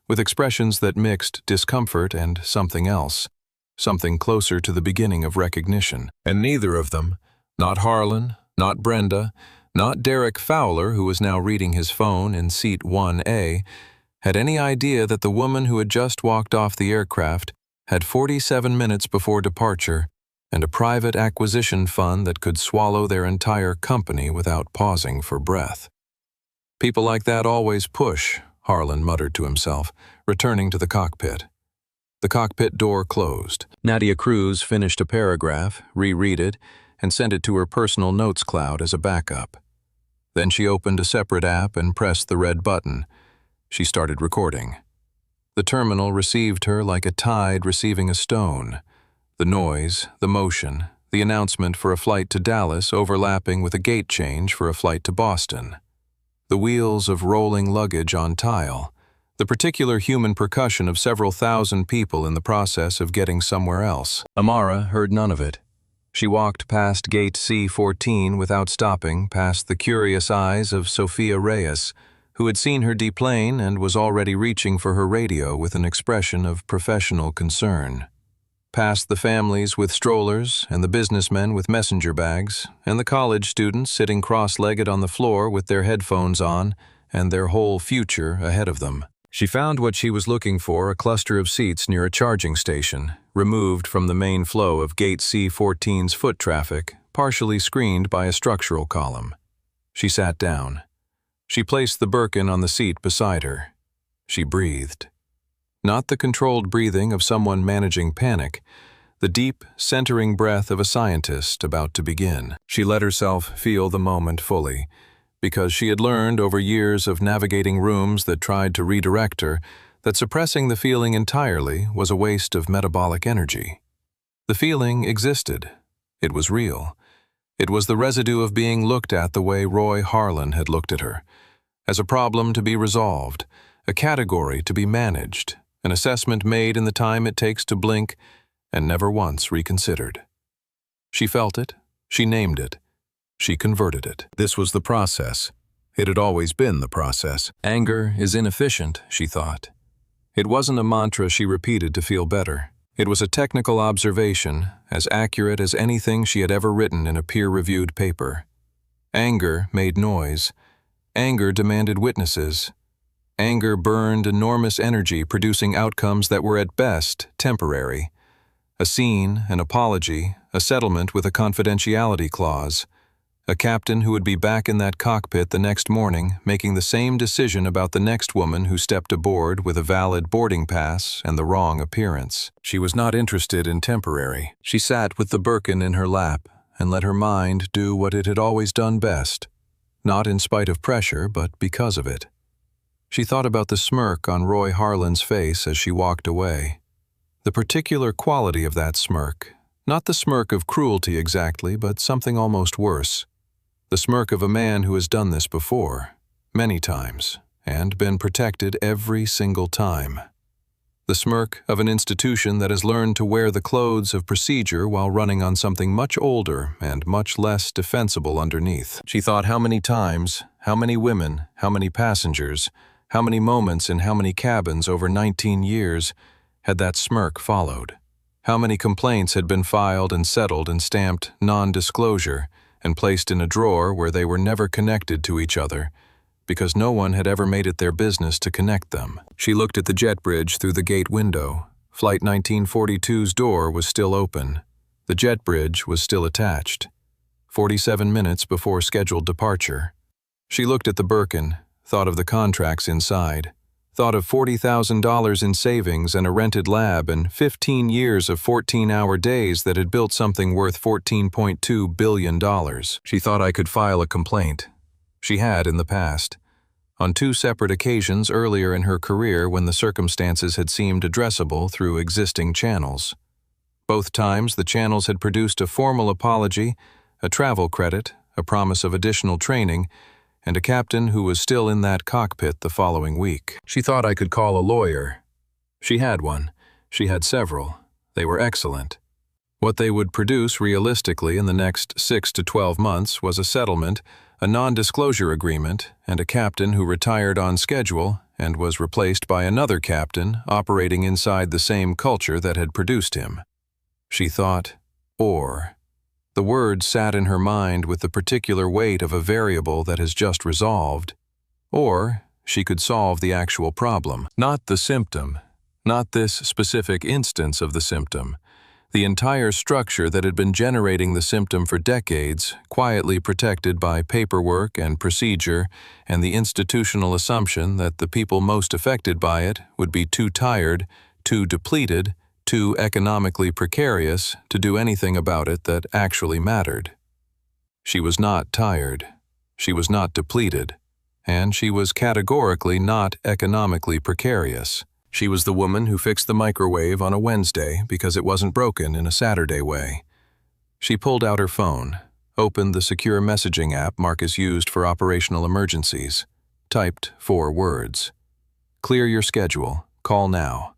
with expressions that mixed discomfort and something else, something closer to the beginning of recognition. And neither of them, not Harlan, not Brenda, not Derek Fowler, who was now reading his phone in seat 1A, had any idea that the woman who had just walked off the aircraft had 47 minutes before departure and a private acquisition fund that could swallow their entire company without pausing for breath. People like that always push, Harlan muttered to himself, returning to the cockpit. The cockpit door closed. Nadia Cruz finished a paragraph, reread it, and sent it to her personal notes cloud as a backup. Then she opened a separate app and pressed the red button. She started recording. The terminal received her like a tide receiving a stone. The noise, the motion, the announcement for a flight to Dallas overlapping with a gate change for a flight to Boston. The wheels of rolling luggage on tile. The particular human percussion of several thousand people in the process of getting somewhere else. Amara heard none of it. She walked past gate C-14 without stopping, past the curious eyes of Sophia Reyes, who had seen her deplane and was already reaching for her radio with an expression of professional concern. past the families with strollers and the businessmen with messenger bags and the college students sitting cross-legged on the floor with their headphones on and their whole future ahead of them. She found what she was looking for, a cluster of seats near a charging station, removed from the main flow of Gate C14's foot traffic, partially screened by a structural column. She sat down. She placed the Birkin on the seat beside her. She breathed. Not the controlled breathing of someone managing panic, the deep, centering breath of a scientist about to begin. She let herself feel the moment fully, because she had learned over years of navigating rooms that tried to redirect her that suppressing the feeling entirely was a waste of metabolic energy. The feeling existed. It was real. It was the residue of being looked at the way Roy Harlan had looked at her, as a problem to be resolved, a category to be managed, an assessment made in the time it takes to blink and never once reconsidered. She felt it. She named it. She converted it. This was the process. It had always been the process. Anger is inefficient, she thought. It wasn't a mantra she repeated to feel better. It was a technical observation, as accurate as anything she had ever written in a peer-reviewed paper. Anger made noise. Anger demanded witnesses. Anger burned enormous energy, producing outcomes that were at best temporary. A scene, an apology, a settlement with a confidentiality clause. A captain who would be back in that cockpit the next morning, making the same decision about the next woman who stepped aboard with a valid boarding pass and the wrong appearance. She was not interested in temporary. She sat with the Birkin in her lap and let her mind do what it had always done best, not in spite of pressure, but because of it. She thought about the smirk on Roy Harlan's face as she walked away. The particular quality of that smirk, not the smirk of cruelty exactly, but something almost worse. The smirk of a man who has done this before, many times, and been protected every single time. The smirk of an institution that has learned to wear the clothes of procedure while running on something much older and much less defensible underneath. She thought how many times, how many women, how many passengers, how many moments in how many cabins over 19 years had that smirk followed. How many complaints had been filed and settled and stamped non-disclosure and placed in a drawer where they were never connected to each other, because no one had ever made it their business to connect them. She looked at the jet bridge through the gate window. Flight 1942's door was still open. The jet bridge was still attached. 47 minutes before scheduled departure. She looked at the Birkin, thought of the contracts inside, thought of $40,000 in savings and a rented lab and 15 years of 14-hour days that had built something worth $14.2 billion. She thought I could file a complaint. She had in the past, on 2 separate occasions earlier in her career when the circumstances had seemed addressable through existing channels. Both times the channels had produced a formal apology, a travel credit, a promise of additional training, and a captain who was still in that cockpit the following week. She thought I could call a lawyer. She had one. She had several. They were excellent. What they would produce realistically in the next 6 to 12 months was a settlement, a non-disclosure agreement, and a captain who retired on schedule and was replaced by another captain operating inside the same culture that had produced him. She thought, or. The word sat in her mind with the particular weight of a variable that has just resolved. Or she could solve the actual problem, not the symptom, not this specific instance of the symptom. The entire structure that had been generating the symptom for decades, quietly protected by paperwork and procedure and the institutional assumption that the people most affected by it would be too tired, too depleted, too economically precarious to do anything about it that actually mattered. She was not tired. She was not depleted. And she was categorically not economically precarious. She was the woman who fixed the microwave on a Wednesday because it wasn't broken in a Saturday way. She pulled out her phone, opened the secure messaging app Marcus used for operational emergencies, typed 4 words. Clear your schedule. Call now.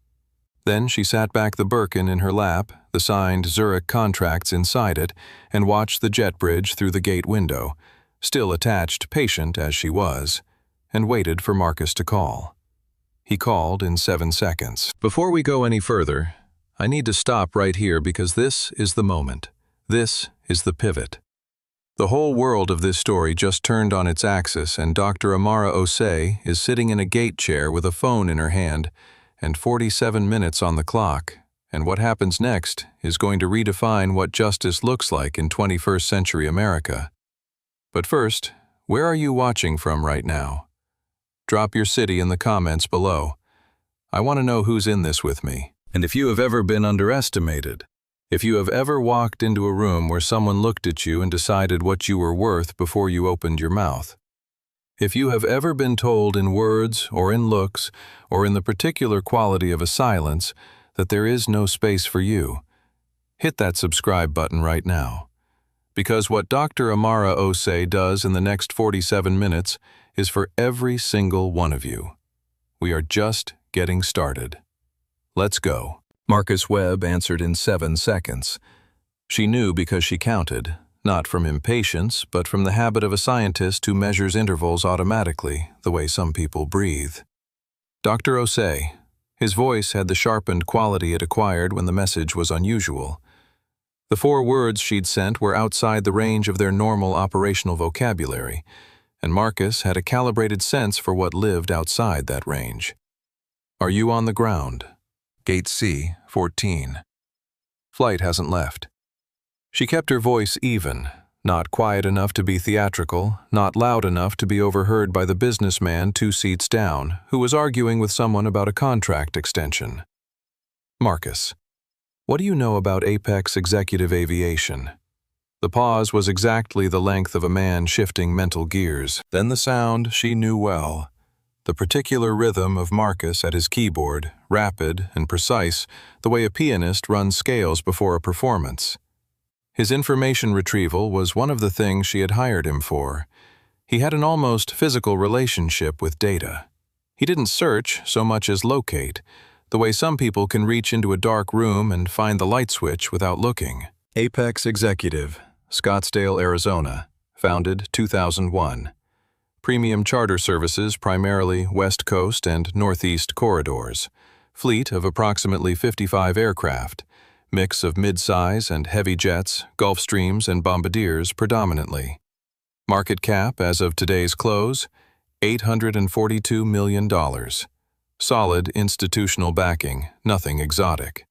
Then she sat back the Birkin in her lap, the signed Zurich contracts inside it, and watched the jet bridge through the gate window, still attached, patient as she was, and waited for Marcus to call. He called in 7 seconds. Before we go any further, I need to stop right here because this is the moment. This is the pivot. The whole world of this story just turned on its axis, and Dr. Amara Osei is sitting in a gate chair with a phone in her hand and 47 minutes on the clock. And what happens next is going to redefine what justice looks like in 21st century America. But first, where are you watching from right now? Drop your city in the comments below. I want to know who's in this with me. And if you have ever been underestimated, if you have ever walked into a room where someone looked at you and decided what you were worth before you opened your mouth, if you have ever been told in words or in looks or in the particular quality of a silence that there is no space for you, hit that subscribe button right now. Because what Dr. Amara Osei does in the next 47 minutes is for every single one of you. We are just getting started. Let's go. Marcus Webb answered in 7 seconds. She knew because she counted, not from impatience, but from the habit of a scientist who measures intervals automatically, the way some people breathe. Dr. Osei. His voice had the sharpened quality it acquired when the message was unusual. The 4 words she'd sent were outside the range of their normal operational vocabulary, and Marcus had a calibrated sense for what lived outside that range. Are you on the ground? Gate C, 14. Flight hasn't left. She kept her voice even, not quiet enough to be theatrical, not loud enough to be overheard by the businessman 2 seats down, who was arguing with someone about a contract extension. Marcus, what do you know about Apex Executive Aviation? The pause was exactly the length of a man shifting mental gears. Then the sound she knew well. The particular rhythm of Marcus at his keyboard, rapid and precise, the way a pianist runs scales before a performance. His information retrieval was one of the things she had hired him for. He had an almost physical relationship with data. He didn't search so much as locate, the way some people can reach into a dark room and find the light switch without looking. Apex Executive, Scottsdale, Arizona, founded 2001. Premium charter services primarily West Coast and Northeast corridors. Fleet of approximately 55 aircraft. Mix of mid-size and heavy jets, Gulfstreams and Bombardiers predominantly. Market cap as of today's close, $842 million. Solid institutional backing, nothing exotic.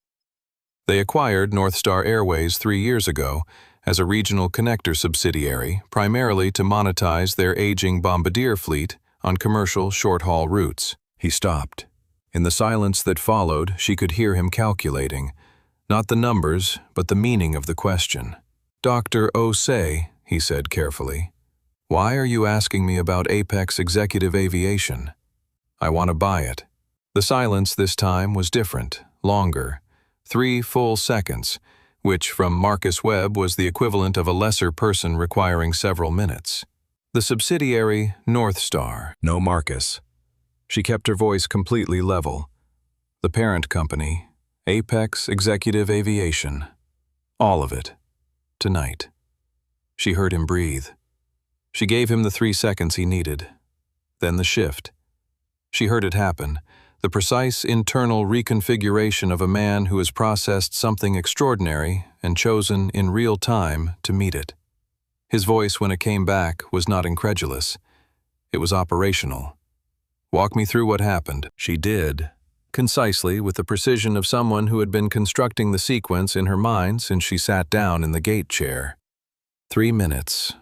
They acquired North Star Airways 3 years ago as a regional connector subsidiary, primarily to monetize their aging Bombardier fleet on commercial short-haul routes. He stopped. In the silence that followed, she could hear him calculating, not the numbers, but the meaning of the question. Dr. Osei, he said carefully, why are you asking me about Apex Executive Aviation? I want to buy it. The silence this time was different, longer, 3 full seconds, which from Marcus Webb was the equivalent of a lesser person requiring several minutes. The subsidiary, North Star. No Marcus. She kept her voice completely level. The parent company, Apex Executive Aviation. All of it. Tonight. She heard him breathe. She gave him the 3 seconds he needed. Then the shift. She heard it happen. The precise internal reconfiguration of a man who has processed something extraordinary and chosen in real time to meet it. His voice, when it came back, was not incredulous. It was operational. Walk me through what happened. She did, concisely, with the precision of someone who had been constructing the sequence in her mind since she sat down in the gate chair. 3 minutes.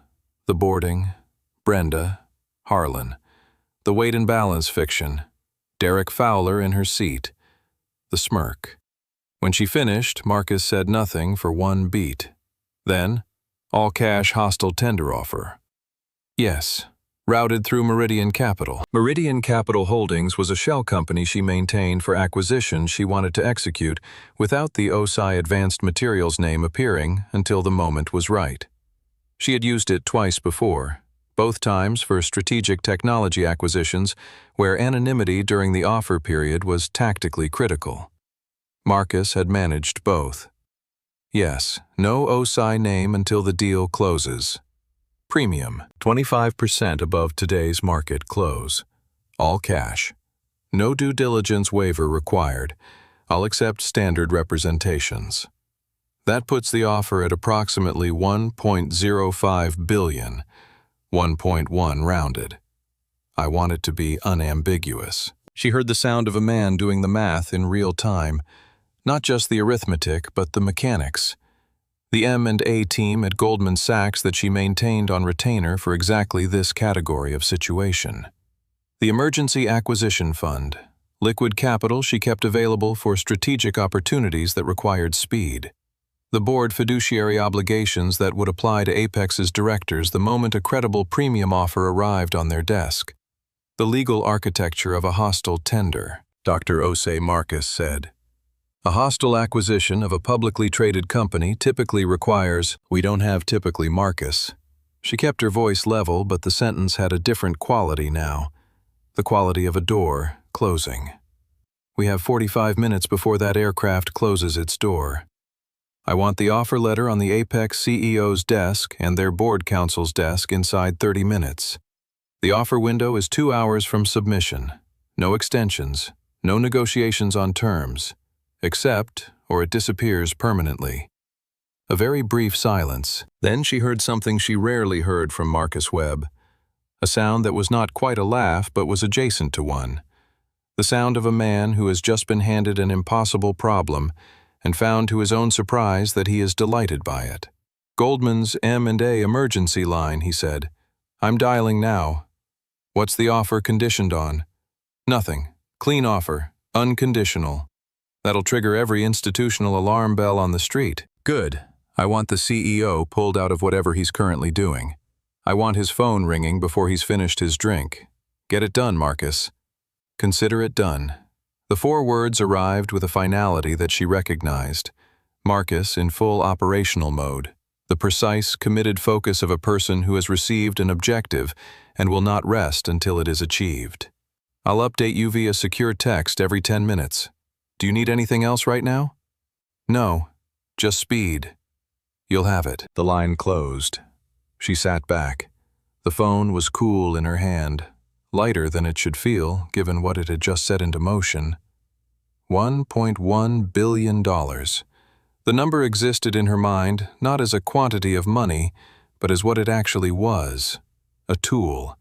The boarding. Brenda. Harlan. The weight and balance fiction. Derek Fowler in her seat. The smirk. When she finished, Marcus said nothing for 1 beat. Then, all-cash hostile tender offer. Yes. Routed through Meridian Capital. Meridian Capital Holdings was a shell company she maintained for acquisitions she wanted to execute without the Osei Advanced Materials name appearing until the moment was right. She had used it twice before, both times for strategic technology acquisitions where anonymity during the offer period was tactically critical. Marcus had managed both. Yes, no Osei name until the deal closes. Premium, 25% above today's market close. All cash. No due diligence waiver required. I'll accept standard representations. That puts the offer at approximately 1.05 billion, 1.1 rounded. I want it to be unambiguous. She heard the sound of a man doing the math in real time, not just the arithmetic, but the mechanics. The M&A team at Goldman Sachs that she maintained on retainer for exactly this category of situation. The Emergency Acquisition Fund, liquid capital she kept available for strategic opportunities that required speed. The board fiduciary obligations that would apply to Apex's directors the moment a credible premium offer arrived on their desk. The legal architecture of a hostile tender, Dr. Ose Marcus said. A hostile acquisition of a publicly traded company typically requires, we don't have typically Marcus. She kept her voice level, but the sentence had a different quality now. The quality of a door closing. We have 45 minutes before that aircraft closes its door. I want the offer letter on the Apex CEO's desk and their board counsel's desk inside 30 minutes. The offer window is 2 hours from submission. No extensions, no negotiations on terms. Accept, or it disappears permanently. A very brief silence. Then she heard something she rarely heard from Marcus Webb. A sound that was not quite a laugh, but was adjacent to one. The sound of a man who has just been handed an impossible problem and found to his own surprise that he is delighted by it. Goldman's M&A emergency line, he said. I'm dialing now. What's the offer conditioned on? Nothing. Clean offer. Unconditional. That'll trigger every institutional alarm bell on the street. Good. I want the CEO pulled out of whatever he's currently doing. I want his phone ringing before he's finished his drink. Get it done, Marcus. Consider it done. The 4 words arrived with a finality that she recognized. Marcus in full operational mode. The precise, committed focus of a person who has received an objective and will not rest until it is achieved. I'll update you via secure text every 10 minutes. Do you need anything else right now? No, just speed. You'll have it. The line closed. She sat back. The phone was cool in her hand, lighter than it should feel given what it had just set into motion. $1.1 billion. The number existed in her mind not as a quantity of money, but as what it actually was. A tool,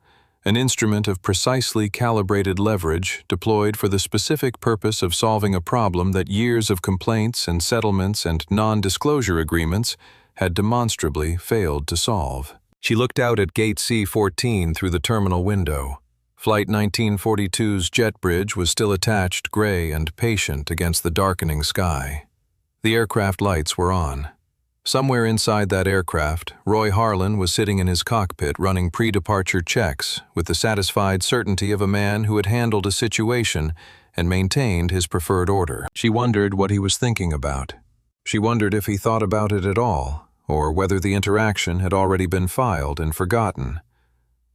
an instrument of precisely calibrated leverage deployed for the specific purpose of solving a problem that years of complaints and settlements and non-disclosure agreements had demonstrably failed to solve. She looked out at Gate C-14 through the terminal window. Flight 1942's jet bridge was still attached gray and patient against the darkening sky. The aircraft lights were on. Somewhere inside that aircraft, Roy Harlan was sitting in his cockpit running pre-departure checks with the satisfied certainty of a man who had handled a situation and maintained his preferred order. She wondered what he was thinking about. She wondered if he thought about it at all, or whether the interaction had already been filed and forgotten.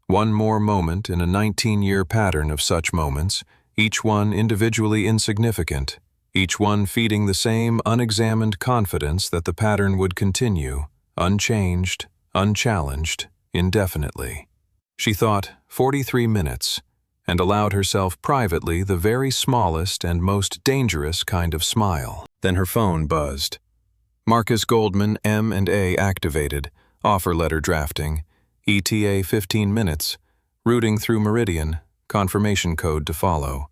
One more moment in a 19-year pattern of such moments, each one individually insignificant, each one feeding the same unexamined confidence that the pattern would continue, unchanged, unchallenged, indefinitely. She thought 43 minutes, and allowed herself privately the very smallest and most dangerous kind of smile. Then her phone buzzed. Marcus Goldman, M&A activated, offer letter drafting, ETA 15 minutes, routing through Meridian, confirmation code to follow.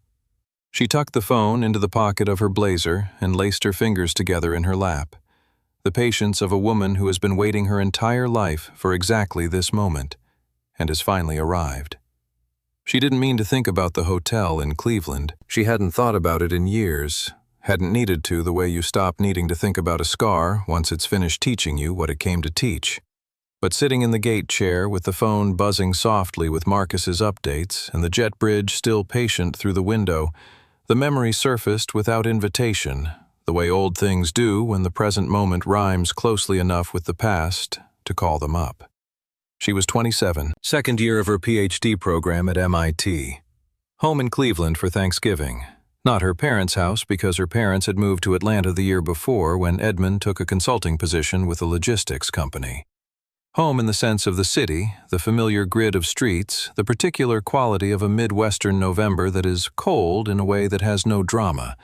She tucked the phone into the pocket of her blazer and laced her fingers together in her lap. The patience of a woman who has been waiting her entire life for exactly this moment, and has finally arrived. She didn't mean to think about the hotel in Cleveland. She hadn't thought about it in years, hadn't needed to the way you stop needing to think about a scar once it's finished teaching you what it came to teach. But sitting in the gate chair with the phone buzzing softly with Marcus's updates and the jet bridge still patient through the window, the memory surfaced without invitation, the way old things do when the present moment rhymes closely enough with the past to call them up. She was 27, second year of her PhD program at MIT. Home in Cleveland for Thanksgiving. Not her parents' house because her parents had moved to Atlanta the year before when Edmund took a consulting position with a logistics company. Home in the sense of the city, the familiar grid of streets, the particular quality of a Midwestern November that is cold in a way that has no drama,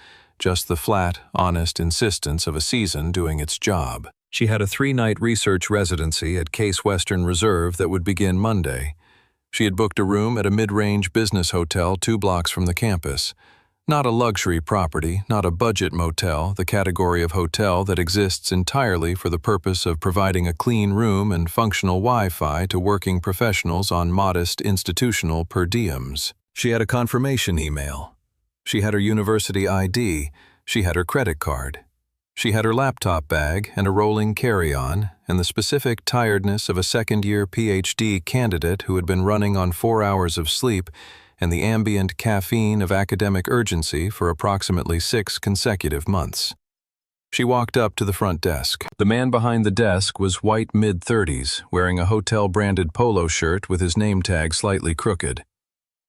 just the flat, honest insistence of a season doing its job. She had a 3-night research residency at Case Western Reserve that would begin Monday. She had booked a room at a mid-range business hotel 2 blocks from the campus. Not a luxury property, not a budget motel, the category of hotel that exists entirely for the purpose of providing a clean room and functional Wi-Fi to working professionals on modest institutional per diems. She had a confirmation email. She had her university ID. She had her credit card. She had her laptop bag and a rolling carry-on, and the specific tiredness of a second-year PhD candidate who had been running on 4 hours of sleep and the ambient caffeine of academic urgency for approximately 6 consecutive months. She walked up to the front desk. The man behind the desk was white mid-30s, wearing a hotel-branded polo shirt with his name tag slightly crooked.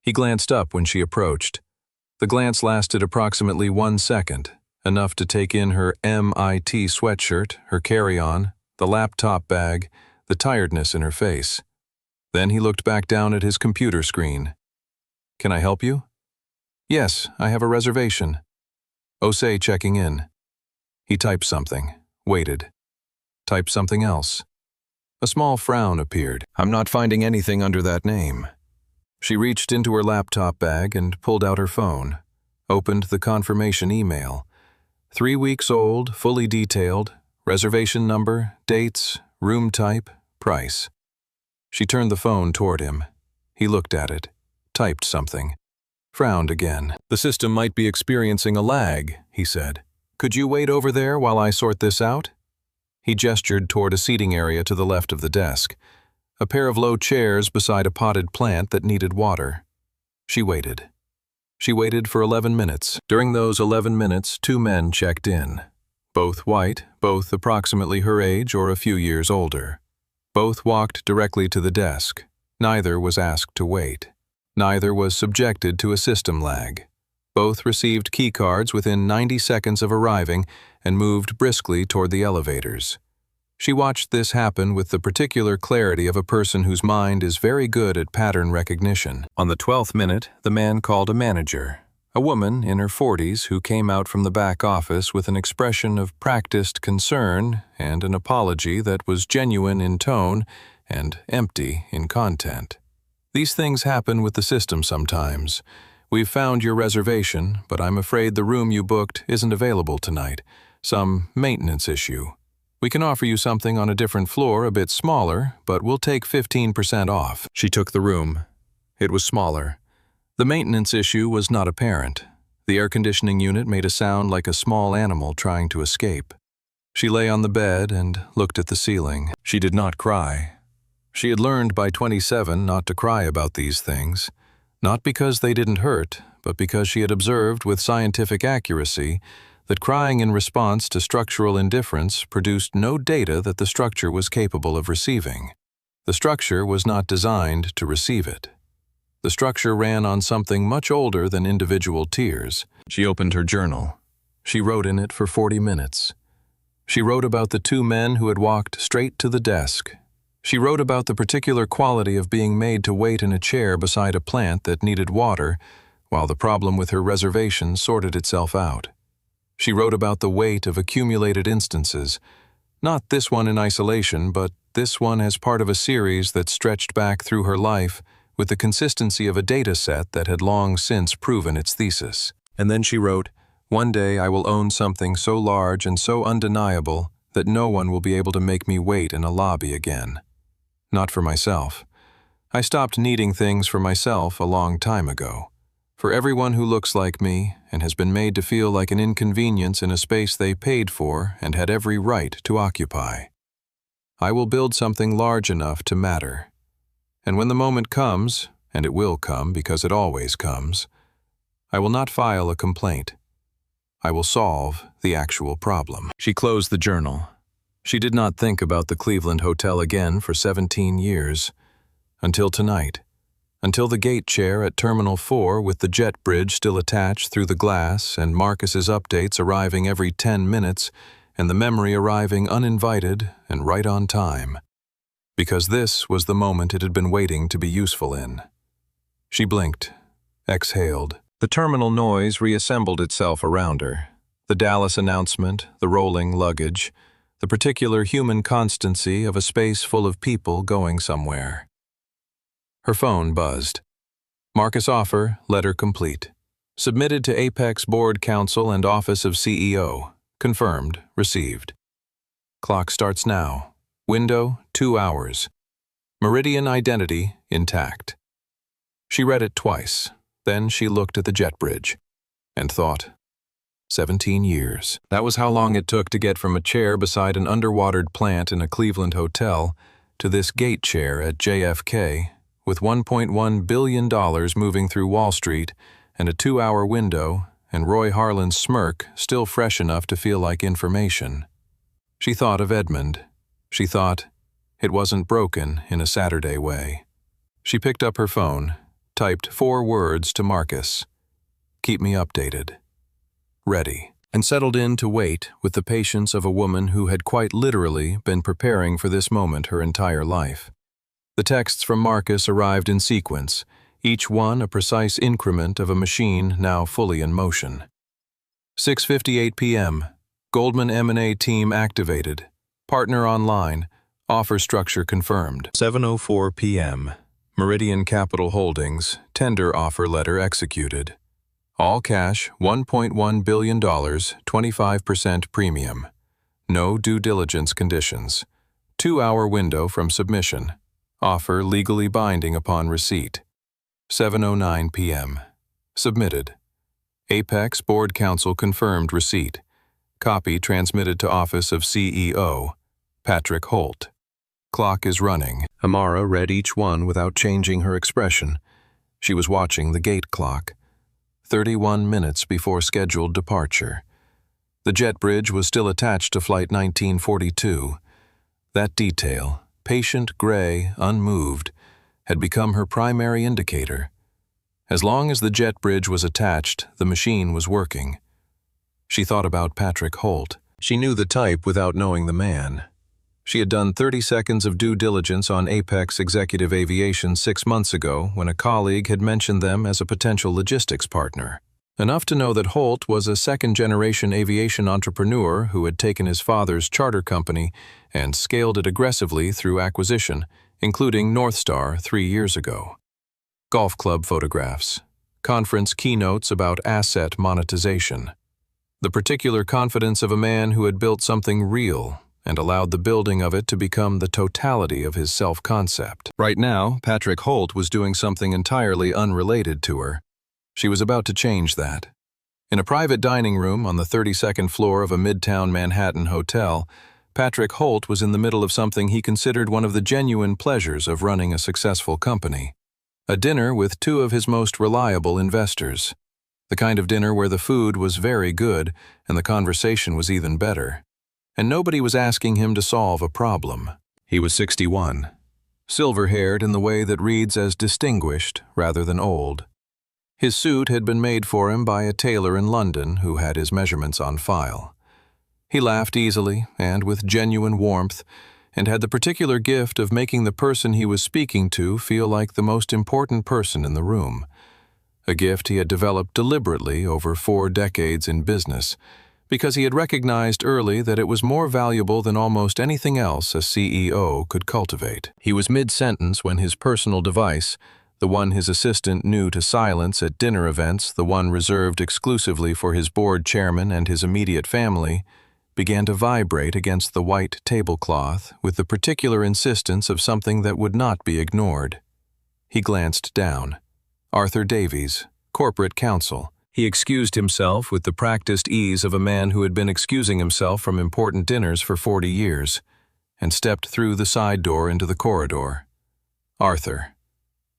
He glanced up when she approached. The glance lasted approximately 1 second, enough to take in her MIT sweatshirt, her carry-on, the laptop bag, the tiredness in her face. Then he looked back down at his computer screen. "Can I help you?" "Yes, I have a reservation." Osei checking in. He typed something, waited. Typed something else. A small frown appeared. "I'm not finding anything under that name." She reached into her laptop bag and pulled out her phone, opened the confirmation email. 3 weeks old, fully detailed, reservation number, dates, room type, price. She turned the phone toward him. He looked at it, typed something, frowned again. "The system might be experiencing a lag," he said. "Could you wait over there while I sort this out?" He gestured toward a seating area to the left of the desk, a pair of low chairs beside a potted plant that needed water. She waited. She waited for 11 minutes. During those 11 minutes, 2 men checked in. Both white, both approximately her age or a few years older. Both walked directly to the desk. Neither was asked to wait. Neither was subjected to a system lag. Both received keycards within 90 seconds of arriving and moved briskly toward the elevators. She watched this happen with the particular clarity of a person whose mind is very good at pattern recognition. On the 12th minute, the man called a manager, a woman in her 40s who came out from the back office with an expression of practiced concern and an apology that was genuine in tone and empty in content. "These things happen with the system sometimes. We've found your reservation, but I'm afraid the room you booked isn't available tonight. Some maintenance issue. We can offer you something on a different floor, a bit smaller, but we'll take 15% off." She took the room. It was smaller. The maintenance issue was not apparent. The air conditioning unit made a sound like a small animal trying to escape. She lay on the bed and looked at the ceiling. She did not cry. She had learned by 27 not to cry about these things, not because they didn't hurt, but because she had observed with scientific accuracy that crying in response to structural indifference produced no data that the structure was capable of receiving. The structure was not designed to receive it. The structure ran on something much older than individual tears. She opened her journal. She wrote in it for 40 minutes. She wrote about the 2 men who had walked straight to the desk. She wrote about the particular quality of being made to wait in a chair beside a plant that needed water while the problem with her reservation sorted itself out. She wrote about the weight of accumulated instances, not this one in isolation, but this one as part of a series that stretched back through her life with the consistency of a data set that had long since proven its thesis. And then she wrote, "One day I will own something so large and so undeniable that no one will be able to make me wait in a lobby again. Not for myself. I stopped needing things for myself a long time ago. For everyone who looks like me and has been made to feel like an inconvenience in a space they paid for and had every right to occupy. I will build something large enough to matter. And when the moment comes, and it will come because it always comes, I will not file a complaint. I will solve the actual problem." She closed the journal. She did not think about the Cleveland Hotel again for 17 years. Until tonight. Until the gate chair at Terminal 4 with the jet bridge still attached through the glass and Marcus's updates arriving every 10 minutes and the memory arriving uninvited and right on time. Because this was the moment it had been waiting to be useful in. She blinked, exhaled. The terminal noise reassembled itself around her. The Dallas announcement, the rolling luggage, the particular human constancy of a space full of people going somewhere. Her phone buzzed. Marcus offer, letter complete. Submitted to Apex Board Counsel and Office of CEO. Confirmed, received. Clock starts now. Window, 2 hours. Meridian identity, intact. She read it twice. Then she looked at the jet bridge and thought, 17 years. That was how long it took to get from a chair beside an underwatered plant in a Cleveland hotel to this gate chair at JFK, with $1.1 billion moving through Wall Street and a 2-hour window, and Roy Harlan's smirk still fresh enough to feel like information. She thought of Edmund. She thought it wasn't broken in a Saturday way. She picked up her phone, typed 4 words to Marcus. Keep me updated. Ready. And settled in to wait with the patience of a woman who had quite literally been preparing for this moment her entire life. The texts from Marcus arrived in sequence, each one a precise increment of a machine now fully in motion. 6:58 p.m. Goldman M&A team activated. Partner online. Offer structure confirmed. 7:04 p.m. Meridian Capital Holdings. Tender offer letter executed. All cash, $1.1 billion, 25% premium. No due diligence conditions. 2-hour window from submission. Offer legally binding upon receipt. 7:09 p.m. Submitted. Apex Board Counsel confirmed receipt. Copy transmitted to Office of CEO. Patrick Holt. Clock is running. Amara read each one without changing her expression. She was watching the gate clock. 31 minutes before scheduled departure. The jet bridge was still attached to Flight 1942. That detail, patient gray, unmoved, had become her primary indicator. As long as the jet bridge was attached, the machine was working. She thought about Patrick Holt. She knew the type without knowing the man. She had done 30 seconds of due diligence on Apex Executive Aviation 6 months ago when a colleague had mentioned them as a potential logistics partner. Enough to know that Holt was a second-generation aviation entrepreneur who had taken his father's charter company and scaled it aggressively through acquisition, including North Star 3 years ago. Golf club photographs. Conference keynotes about asset monetization. The particular confidence of a man who had built something real and allowed the building of it to become the totality of his self-concept. Right now, Patrick Holt was doing something entirely unrelated to her. She was about to change that. In a private dining room on the 32nd floor of a midtown Manhattan hotel, Patrick Holt was in the middle of something he considered one of the genuine pleasures of running a successful company. A dinner with 2 of his most reliable investors. The kind of dinner where the food was very good and the conversation was even better. And nobody was asking him to solve a problem. He was 61, silver-haired in the way that reads as distinguished rather than old. His suit had been made for him by a tailor in London who had his measurements on file. He laughed easily and with genuine warmth, and had the particular gift of making the person he was speaking to feel like the most important person in the room. A gift he had developed deliberately over 4 decades in business, because he had recognized early that it was more valuable than almost anything else a CEO could cultivate. He was mid-sentence when his personal device, the one his assistant knew to silence at dinner events, the one reserved exclusively for his board chairman and his immediate family, began to vibrate against the white tablecloth with the particular insistence of something that would not be ignored. He glanced down. Arthur Davies, corporate counsel. He excused himself with the practiced ease of a man who had been excusing himself from important dinners for 40 years, and stepped through the side door into the corridor. Arthur.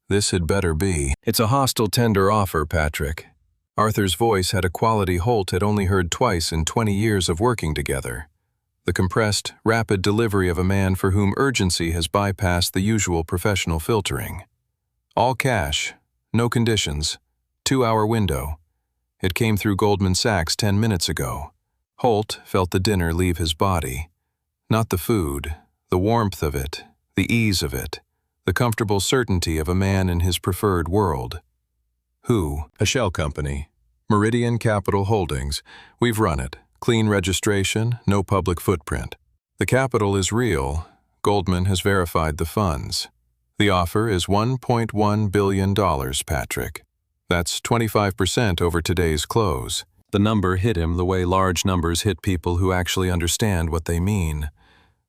This had better be. It's a hostile tender offer, Patrick. Arthur's voice had a quality Holt had only heard twice in 20 years of working together. The compressed, rapid delivery of a man for whom urgency has bypassed the usual professional filtering. All cash, no conditions, 2-hour window. It came through Goldman Sachs 10 minutes ago. Holt felt the dinner leave his body. Not the food, the warmth of it, the ease of it, the comfortable certainty of a man in his preferred world. Who? A shell company. Meridian Capital Holdings. We've run it. Clean registration, no public footprint. The capital is real. Goldman has verified the funds. The offer is $1.1 billion, Patrick. That's 25% over today's close. The number hit him the way large numbers hit people who actually understand what they mean.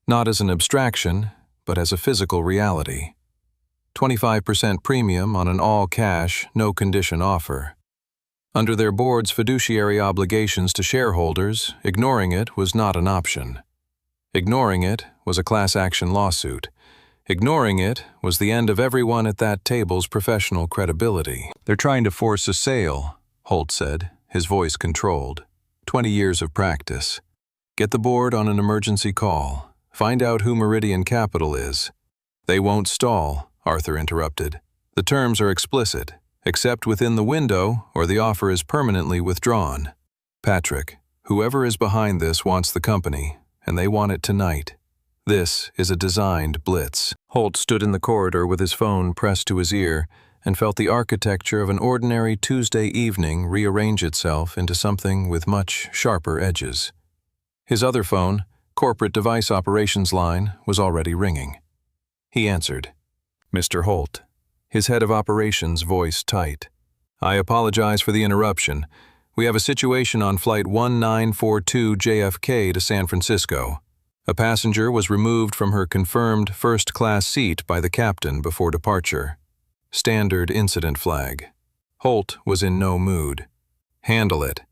Not as an abstraction, but as a physical reality. 25% premium on an all-cash, no-condition offer. Under their board's fiduciary obligations to shareholders, ignoring it was not an option. Ignoring it was a class action lawsuit. Ignoring it was the end of everyone at that table's professional credibility. They're trying to force a sale, Holt said, his voice controlled. 20 years of practice. Get the board on an emergency call. Find out who Meridian Capital is. They won't stall, Arthur interrupted. The terms are explicit. Accept within the window or the offer is permanently withdrawn. Patrick, whoever is behind this wants the company, and they want it tonight. This is a designed blitz. Holt stood in the corridor with his phone pressed to his ear and felt the architecture of an ordinary Tuesday evening rearrange itself into something with much sharper edges. His other phone, corporate device operations line, was already ringing. He answered. Mr. Holt. His head of operations voice tight. I apologize for the interruption. We have a situation on Flight 1942 JFK to San Francisco. A passenger was removed from her confirmed first-class seat by the captain before departure. Standard incident flag. Holt was in no mood. Handle it.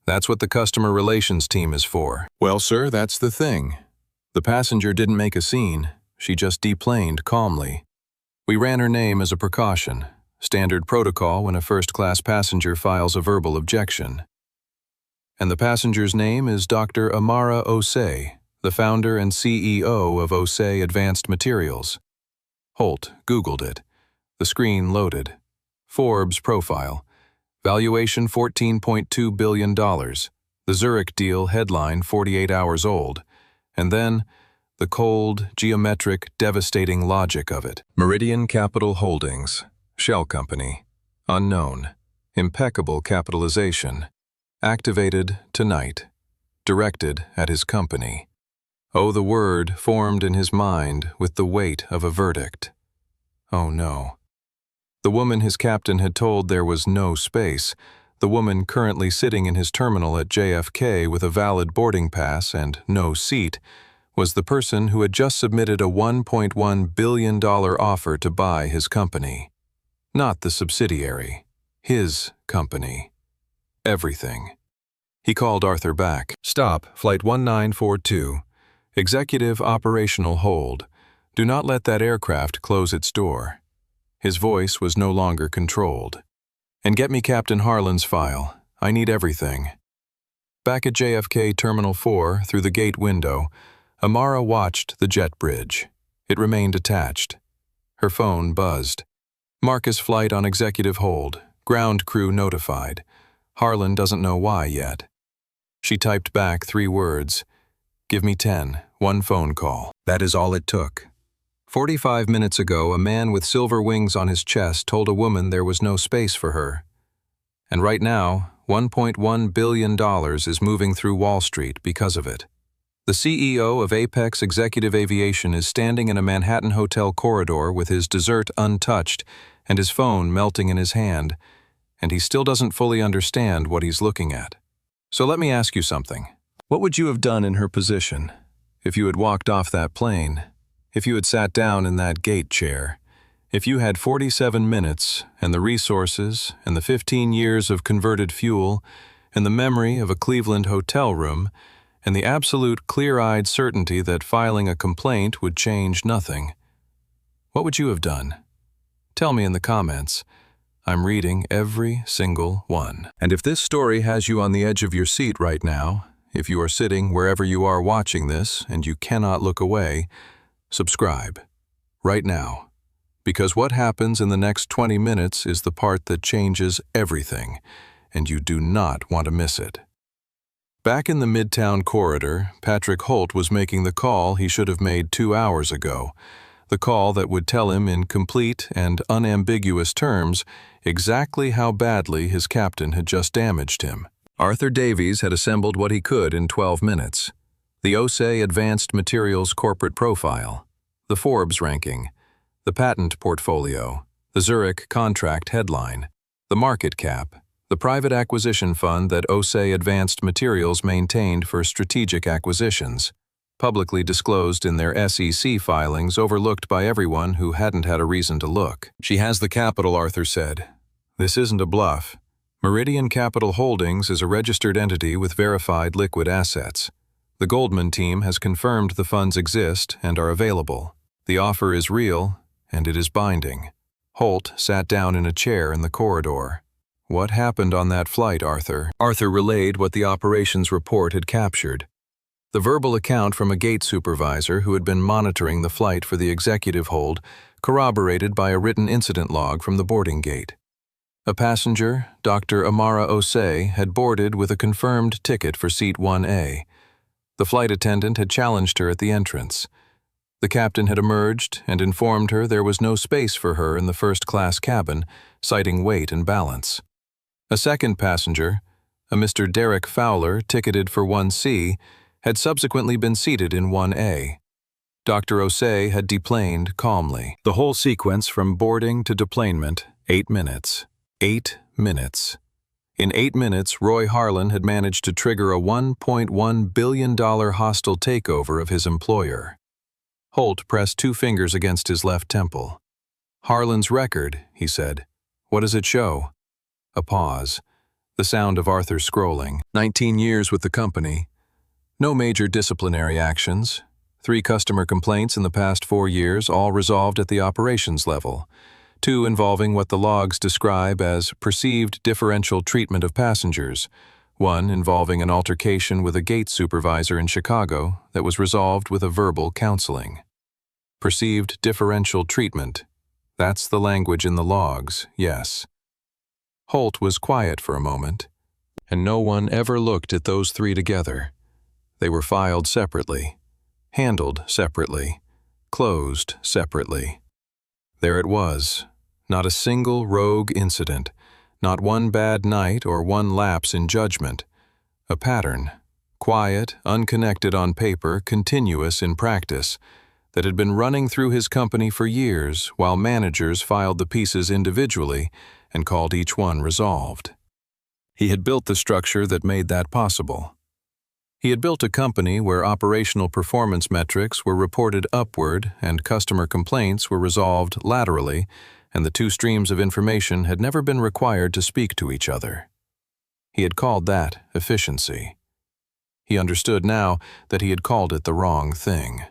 That's what the customer relations team is for. Well, sir, that's the thing. The passenger didn't make a scene. She just deplaned calmly. We ran her name as a precaution, standard protocol when a first-class passenger files a verbal objection. And the passenger's name is Dr. Amara Osei, the founder and CEO of Osei Advanced Materials. Holt Googled it. The screen loaded. Forbes profile. Valuation $14.2 billion. The Zurich deal headline 48 hours old. And then the cold, geometric, devastating logic of it. Meridian Capital Holdings, Shell Company, unknown, impeccable capitalization, activated tonight, directed at his company. Oh, the word formed in his mind with the weight of a verdict. Oh no. The woman his captain had told there was no space, the woman currently sitting in his terminal at JFK with a valid boarding pass and no seat, was the person who had just submitted a $1.1 billion offer to buy his company. Not the subsidiary. His company. Everything. He called Arthur back. Stop, Flight 1942. Executive operational hold. Do not let that aircraft close its door. His voice was no longer controlled. And get me Captain Harlan's file. I need everything. Back at JFK Terminal 4, through the gate window, Amara watched the jet bridge. It remained attached. Her phone buzzed. Marcus flight on executive hold. Ground crew notified. Harlan doesn't know why yet. She typed back 3 words. Give me 10, 1 phone call. That is all it took. 45 minutes ago, a man with silver wings on his chest told a woman there was no space for her. And right now, $1.1 billion is moving through Wall Street because of it. The CEO of Apex Executive Aviation is standing in a Manhattan hotel corridor with his dessert untouched and his phone melting in his hand, and he still doesn't fully understand what he's looking at. So let me ask you something. What would you have done in her position? If you had walked off that plane? If you had sat down in that gate chair? If you had 47 minutes and the resources and the 15 years of converted fuel and the memory of a Cleveland hotel room and the absolute clear-eyed certainty that filing a complaint would change nothing, what would you have done? Tell me in the comments. I'm reading every single one. And if this story has you on the edge of your seat right now, if you are sitting wherever you are watching this and you cannot look away, subscribe. Right now. Because what happens in the next 20 minutes is the part that changes everything, and you do not want to miss it. Back in the Midtown corridor, Patrick Holt was making the call he should have made 2 hours ago. The call that would tell him in complete and unambiguous terms exactly how badly his captain had just damaged him. Arthur Davies had assembled what he could in 12 minutes. The OSE Advanced Materials Corporate Profile, the Forbes ranking, the patent portfolio, the Zurich contract headline, the market cap, the private acquisition fund that OSE Advanced Materials maintained for strategic acquisitions, publicly disclosed in their SEC filings, overlooked by everyone who hadn't had a reason to look. "She has the capital," Arthur said. "This isn't a bluff. Meridian Capital Holdings is a registered entity with verified liquid assets. The Goldman team has confirmed the funds exist and are available. The offer is real, and it is binding." Holt sat down in a chair in the corridor. "What happened on that flight, Arthur?" Arthur relayed what the operations report had captured. The verbal account from a gate supervisor who had been monitoring the flight for the executive hold, corroborated by a written incident log from the boarding gate. A passenger, Dr. Amara Osei, had boarded with a confirmed ticket for seat 1A. The flight attendant had challenged her at the entrance. The captain had emerged and informed her there was no space for her in the first-class cabin, citing weight and balance. A second passenger, a Mr. Derek Fowler, ticketed for 1C, had subsequently been seated in 1A. Dr. Osei had deplaned calmly. The whole sequence from boarding to deplanement, 8 minutes. 8 minutes. In 8 minutes, Roy Harlan had managed to trigger a $1.1 billion hostile takeover of his employer. Holt pressed 2 fingers against his left temple. "Harlan's record," he said. "What does it show?" A pause. The sound of Arthur scrolling. 19 years with the company. No major disciplinary actions. 3 customer complaints in the past 4 years, all resolved at the operations level. 2 involving what the logs describe as perceived differential treatment of passengers. 1 involving an altercation with a gate supervisor in Chicago that was resolved with a verbal counseling. Perceived differential treatment. That's the language in the logs, yes. Holt was quiet for a moment, and no one ever looked at those 3 together. They were filed separately, handled separately, closed separately. There it was, not a single rogue incident, not one bad night or one lapse in judgment. A pattern, quiet, unconnected on paper, continuous in practice, that had been running through his company for years while managers filed the pieces individually and called each one resolved. He had built the structure that made that possible. He had built a company where operational performance metrics were reported upward and customer complaints were resolved laterally, and the 2 streams of information had never been required to speak to each other. He had called that efficiency. He understood now that he had called it the wrong thing.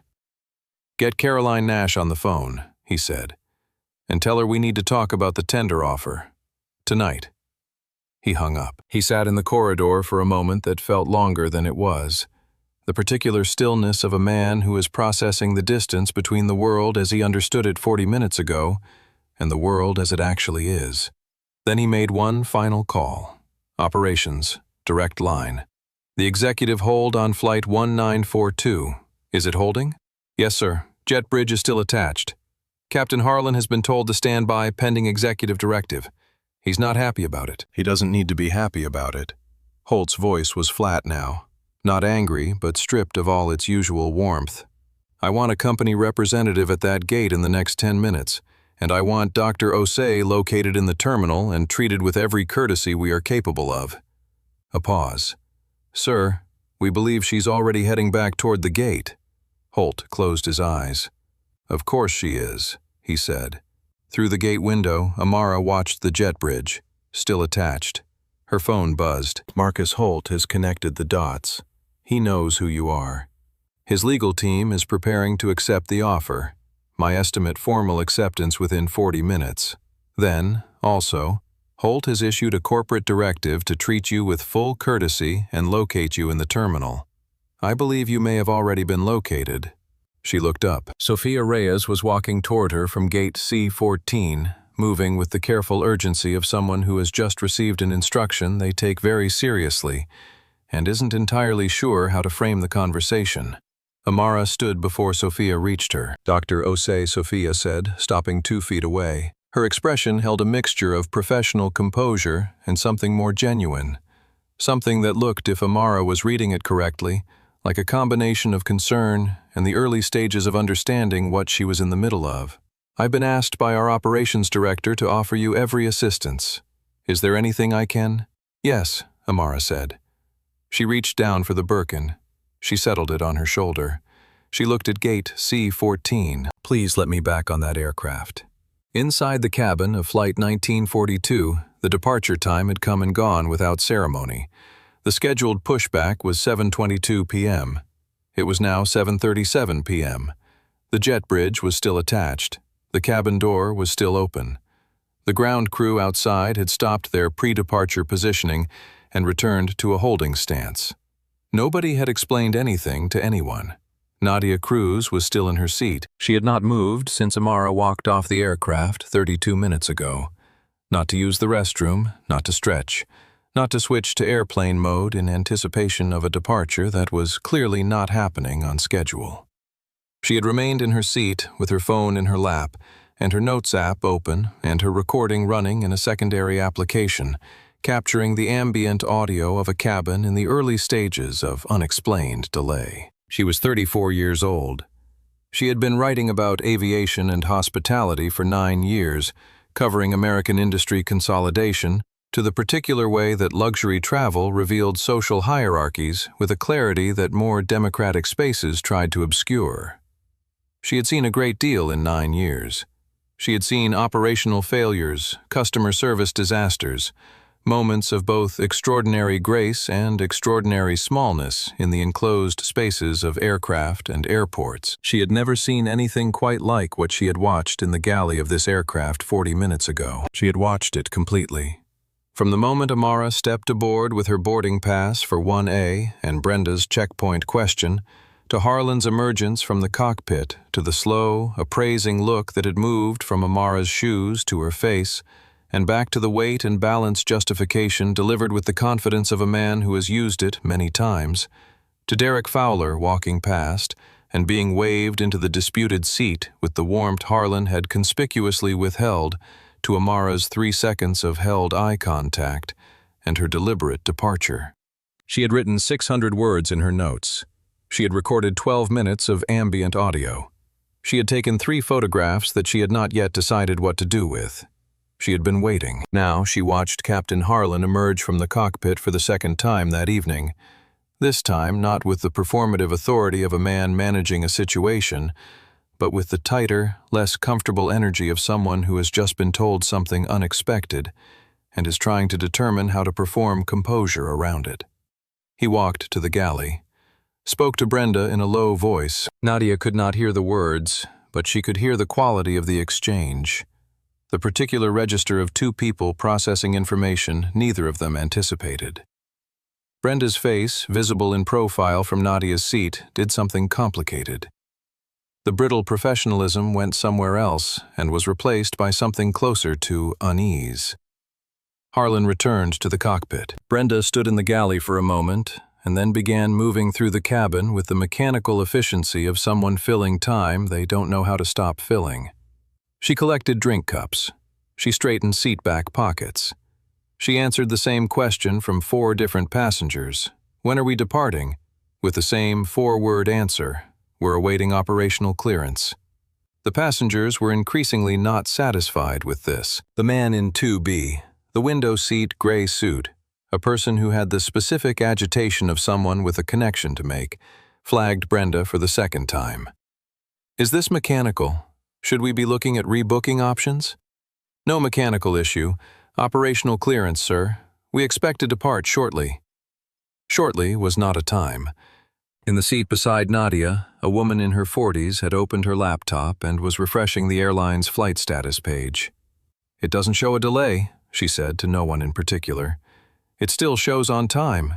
"Get Caroline Nash on the phone," he said, "and tell her we need to talk about the tender offer. Tonight." He hung up. He sat in the corridor for a moment that felt longer than it was. The particular stillness of a man who is processing the distance between the world as he understood it 40 minutes ago and the world as it actually is. Then he made one final call. Operations, direct line. "The executive hold on flight 1942. Is it holding?" "Yes, sir. Jet bridge is still attached. Captain Harlan has been told to stand by pending executive directive. He's not happy about it." "He doesn't need to be happy about it." Holt's voice was flat now. Not angry, but stripped of all its usual warmth. "I want a company representative at that gate in the next 10 minutes, and I want Dr. Osei located in the terminal and treated with every courtesy we are capable of." A pause. "Sir, we believe she's already heading back toward the gate." Holt closed his eyes. "Of course she is," he said. Through the gate window, Amara watched the jet bridge, still attached. Her phone buzzed. "Marcus Holt has connected the dots. He knows who you are. His legal team is preparing to accept the offer. My estimate formal acceptance within 40 minutes. Then, also, Holt has issued a corporate directive to treat you with full courtesy and locate you in the terminal. I believe you may have already been located." She looked up. Sophia Reyes was walking toward her from gate C14, moving with the careful urgency of someone who has just received an instruction they take very seriously and isn't entirely sure how to frame the conversation. Amara stood before Sophia reached her. Dr. Osei, Sophia said, stopping 2 feet away. Her expression held a mixture of professional composure and something more genuine. Something that looked, if Amara was reading it correctly, like a combination of concern and the early stages of understanding what she was in the middle of. I've been asked by our operations director to offer you every assistance. Is there anything I can? Yes, Amara said. She reached down for the Birkin. She settled it on her shoulder. She looked at gate C-14. Please let me back on that aircraft. Inside the cabin of Flight 1942, the departure time had come and gone without ceremony. The scheduled pushback was 7:22 p.m. It was now 7:37 p.m. The jet bridge was still attached. The cabin door was still open. The ground crew outside had stopped their pre-departure positioning and returned to a holding stance. Nobody had explained anything to anyone. Nadia Cruz was still in her seat. She had not moved since Amara walked off the aircraft 32 minutes ago. Not to use the restroom, not to stretch, not to switch to airplane mode in anticipation of a departure that was clearly not happening on schedule. She had remained in her seat with her phone in her lap and her notes app open and her recording running in a secondary application, capturing the ambient audio of a cabin in the early stages of unexplained delay. She was 34 years old. She had been writing about aviation and hospitality for 9 years, covering American industry consolidation to the particular way that luxury travel revealed social hierarchies with a clarity that more democratic spaces tried to obscure. She had seen a great deal in 9 years. She had seen operational failures, customer service disasters, moments of both extraordinary grace and extraordinary smallness in the enclosed spaces of aircraft and airports. She had never seen anything quite like what she had watched in the galley of this aircraft 40 minutes ago. She had watched it completely. From the moment Amara stepped aboard with her boarding pass for 1A and Brenda's checkpoint question, to Harlan's emergence from the cockpit, to the slow, appraising look that had moved from Amara's shoes to her face, and back to the weight and balance justification delivered with the confidence of a man who has used it many times, to Derek Fowler walking past and being waved into the disputed seat with the warmth Harlan had conspicuously withheld, to Amara's 3 seconds of held eye contact and her deliberate departure. She had written 600 words in her notes. She had recorded 12 minutes of ambient audio. She had taken 3 photographs that she had not yet decided what to do with. She had been waiting. Now she watched Captain Harlan emerge from the cockpit for the second time that evening, this time not with the performative authority of a man managing a situation, but with the tighter, less comfortable energy of someone who has just been told something unexpected and is trying to determine how to perform composure around it. He walked to the galley, spoke to Brenda in a low voice. Nadia could not hear the words, but she could hear the quality of the exchange. The particular register of 2 people processing information neither of them anticipated. Brenda's face, visible in profile from Nadia's seat, did something complicated. The brittle professionalism went somewhere else and was replaced by something closer to unease. Harlan returned to the cockpit. Brenda stood in the galley for a moment and then began moving through the cabin with the mechanical efficiency of someone filling time they don't know how to stop filling. She collected drink cups. She straightened seat back pockets. She answered the same question from 4 different passengers. When are we departing? With the same 4-word answer. We're awaiting operational clearance. The passengers were increasingly not satisfied with this. The man in 2B, the window seat gray suit, a person who had the specific agitation of someone with a connection to make, flagged Brenda for the second time. Is this mechanical? Should we be looking at rebooking options? No mechanical issue. Operational clearance, sir. We expect to depart shortly. Shortly was not a time. In the seat beside Nadia, a woman in her 40s had opened her laptop and was refreshing the airline's flight status page. It doesn't show a delay, she said to no one in particular. It still shows on time.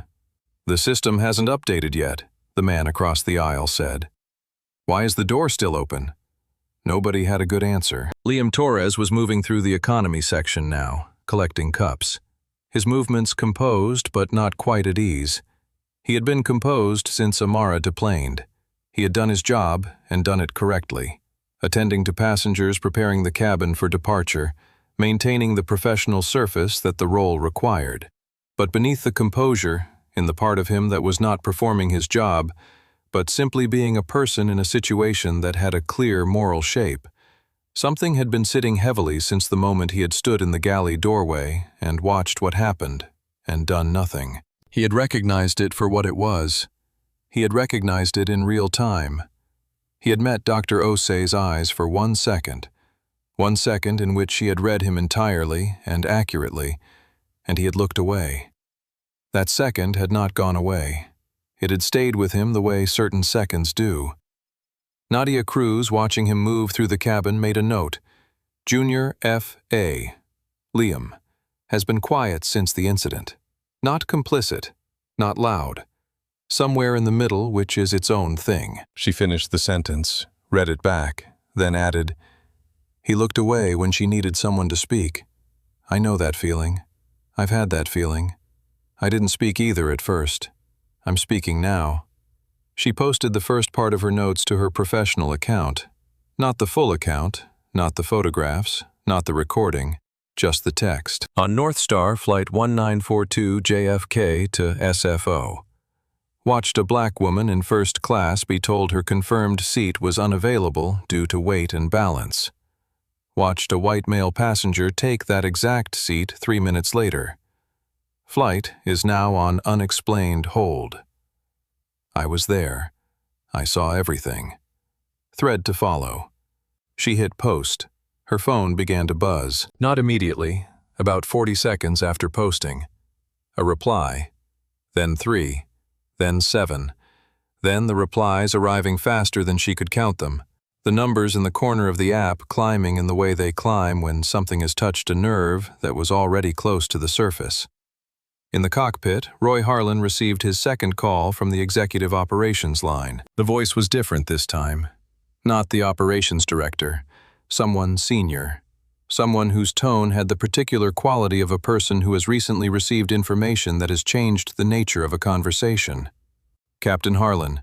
The system hasn't updated yet, the man across the aisle said. Why is the door still open? Nobody had a good answer. Liam Torres was moving through the economy section now, collecting cups. His movements composed but not quite at ease. He had been composed since Amara deplaned. He had done his job and done it correctly, attending to passengers, preparing the cabin for departure, maintaining the professional surface that the role required. But beneath the composure, in the part of him that was not performing his job, but simply being a person in a situation that had a clear moral shape, something had been sitting heavily since the moment he had stood in the galley doorway and watched what happened, and done nothing. He had recognized it for what it was. He had recognized it in real time. He had met Dr. Osei's eyes for 1 second, 1 second in which she had read him entirely and accurately, and he had looked away. That second had not gone away. It had stayed with him the way certain seconds do. Nadia Cruz, watching him move through the cabin, made a note. Junior F.A. Liam has been quiet since the incident. Not complicit, not loud. Somewhere in the middle, which is its own thing. She finished the sentence, read it back, then added, He looked away when she needed someone to speak. I know that feeling. I've had that feeling. I didn't speak either at first. I'm speaking now. She posted the first part of her notes to her professional account. Not the full account, not the photographs, not the recording, just the text. On North Star Flight 1942 JFK to SFO. Watched a black woman in first class be told her confirmed seat was unavailable due to weight and balance. Watched a white male passenger take that exact seat 3 minutes later. Flight is now on unexplained hold. I was there. I saw everything. Thread to follow. She hit post. Her phone began to buzz. Not immediately, about 40 seconds after posting. A reply. Then 3. Then 7. Then the replies arriving faster than she could count them. The numbers in the corner of the app climbing in the way they climb when something has touched a nerve that was already close to the surface. In the cockpit, Roy Harlan received his second call from the executive operations line. The voice was different this time. Not the operations director. Someone senior. Someone whose tone had the particular quality of a person who has recently received information that has changed the nature of a conversation. Captain Harlan,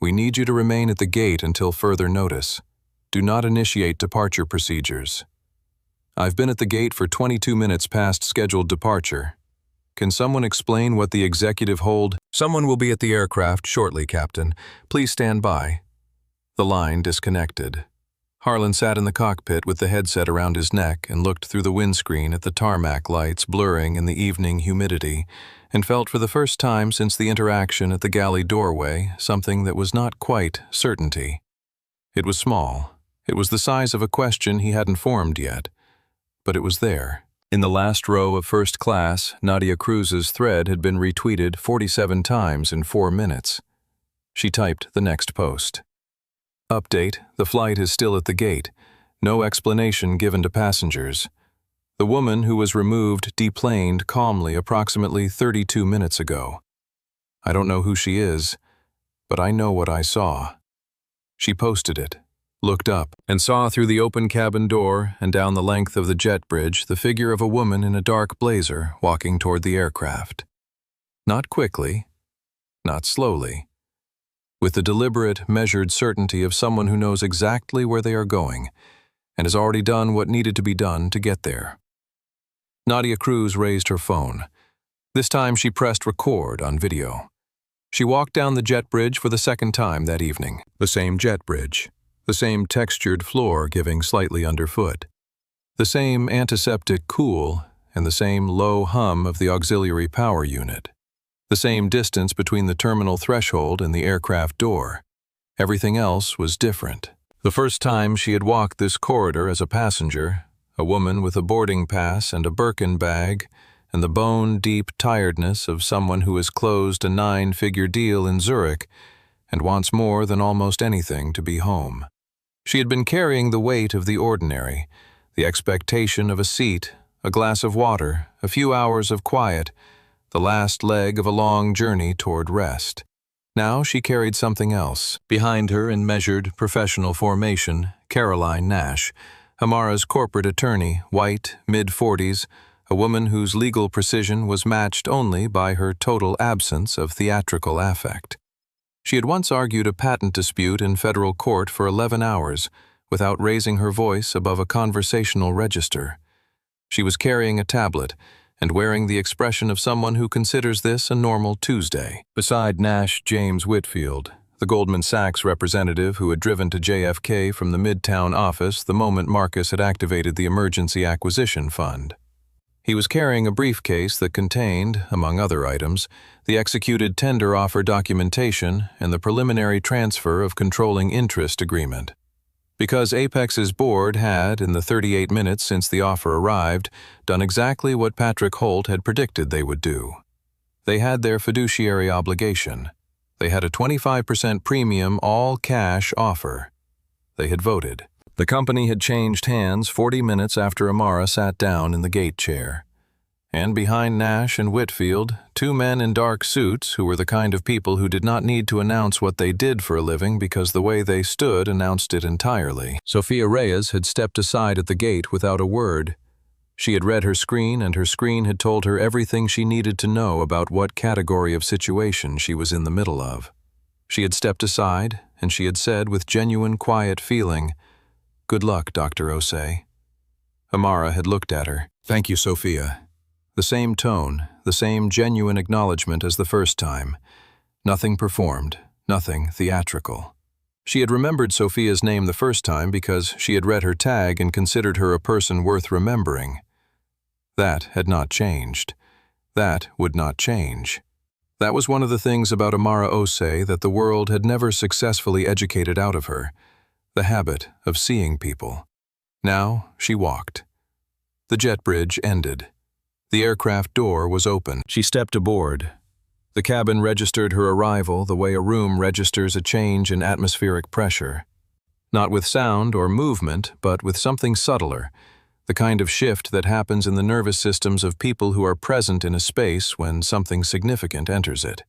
we need you to remain at the gate until further notice. Do not initiate departure procedures. I've been at the gate for 22 minutes past scheduled departure. Can someone explain what the executive hold? Someone will be at the aircraft shortly, Captain. Please stand by. The line disconnected. Harlan sat in the cockpit with the headset around his neck and looked through the windscreen at the tarmac lights blurring in the evening humidity, and felt for the first time since the interaction at the galley doorway something that was not quite certainty. It was small. It was the size of a question he hadn't formed yet. But it was there. In the last row of first class, Nadia Cruz's thread had been retweeted 47 times in 4 minutes. She typed the next post. Update, the flight is still at the gate. No explanation given to passengers. The woman who was removed deplaned calmly approximately 32 minutes ago. I don't know who she is, but I know what I saw. She posted it, looked up, and saw through the open cabin door and down the length of the jet bridge the figure of a woman in a dark blazer walking toward the aircraft. Not quickly, not slowly. With the deliberate, measured certainty of someone who knows exactly where they are going and has already done what needed to be done to get there. Nadia Cruz raised her phone. This time she pressed record on video. She walked down the jet bridge for the second time that evening. The same jet bridge. The same textured floor giving slightly underfoot. The same antiseptic cool and the same low hum of the auxiliary power unit. The same distance between the terminal threshold and the aircraft door. Everything else was different. The first time she had walked this corridor as a passenger, a woman with a boarding pass and a Birkin bag, and the bone-deep tiredness of someone who has closed a 9-figure deal in Zurich and wants more than almost anything to be home. She had been carrying the weight of the ordinary, the expectation of a seat, a glass of water, a few hours of quiet, the last leg of a long journey toward rest. Now she carried something else. Behind her in measured, professional formation, Caroline Nash, Amara's corporate attorney, white, mid-40s, a woman whose legal precision was matched only by her total absence of theatrical affect. She had once argued a patent dispute in federal court for 11 hours without raising her voice above a conversational register. She was carrying a tablet and wearing the expression of someone who considers this a normal Tuesday. Beside Nash James Whitfield, the Goldman Sachs representative who had driven to JFK from the Midtown office the moment Marcus had activated the Emergency Acquisition Fund. He was carrying a briefcase that contained, among other items, the executed tender offer documentation and the preliminary transfer of controlling interest agreement. Because Apex's board had, in the 38 minutes since the offer arrived, done exactly what Patrick Holt had predicted they would do. They had their fiduciary obligation. They had a 25% premium all-cash offer. They had voted. The company had changed hands 40 minutes after Amara sat down in the gate chair. And behind Nash and Whitfield, two men in dark suits who were the kind of people who did not need to announce what they did for a living because the way they stood announced it entirely. Sophia Reyes had stepped aside at the gate without a word. She had read her screen, and her screen had told her everything she needed to know about what category of situation she was in the middle of. She had stepped aside, and she had said with genuine quiet feeling, "Good luck, Dr. Osei." Amara had looked at her. "Thank you, Sophia." The same tone, the same genuine acknowledgement as the first time. Nothing performed, nothing theatrical. She had remembered Sophia's name the first time because she had read her tag and considered her a person worth remembering. That had not changed. That would not change. That was one of the things about Amara Osei that the world had never successfully educated out of her, the habit of seeing people. Now she walked. The jet bridge ended. The aircraft door was open. She stepped aboard. The cabin registered her arrival the way a room registers a change in atmospheric pressure. Not with sound or movement, but with something subtler, the kind of shift that happens in the nervous systems of people who are present in a space when something significant enters it.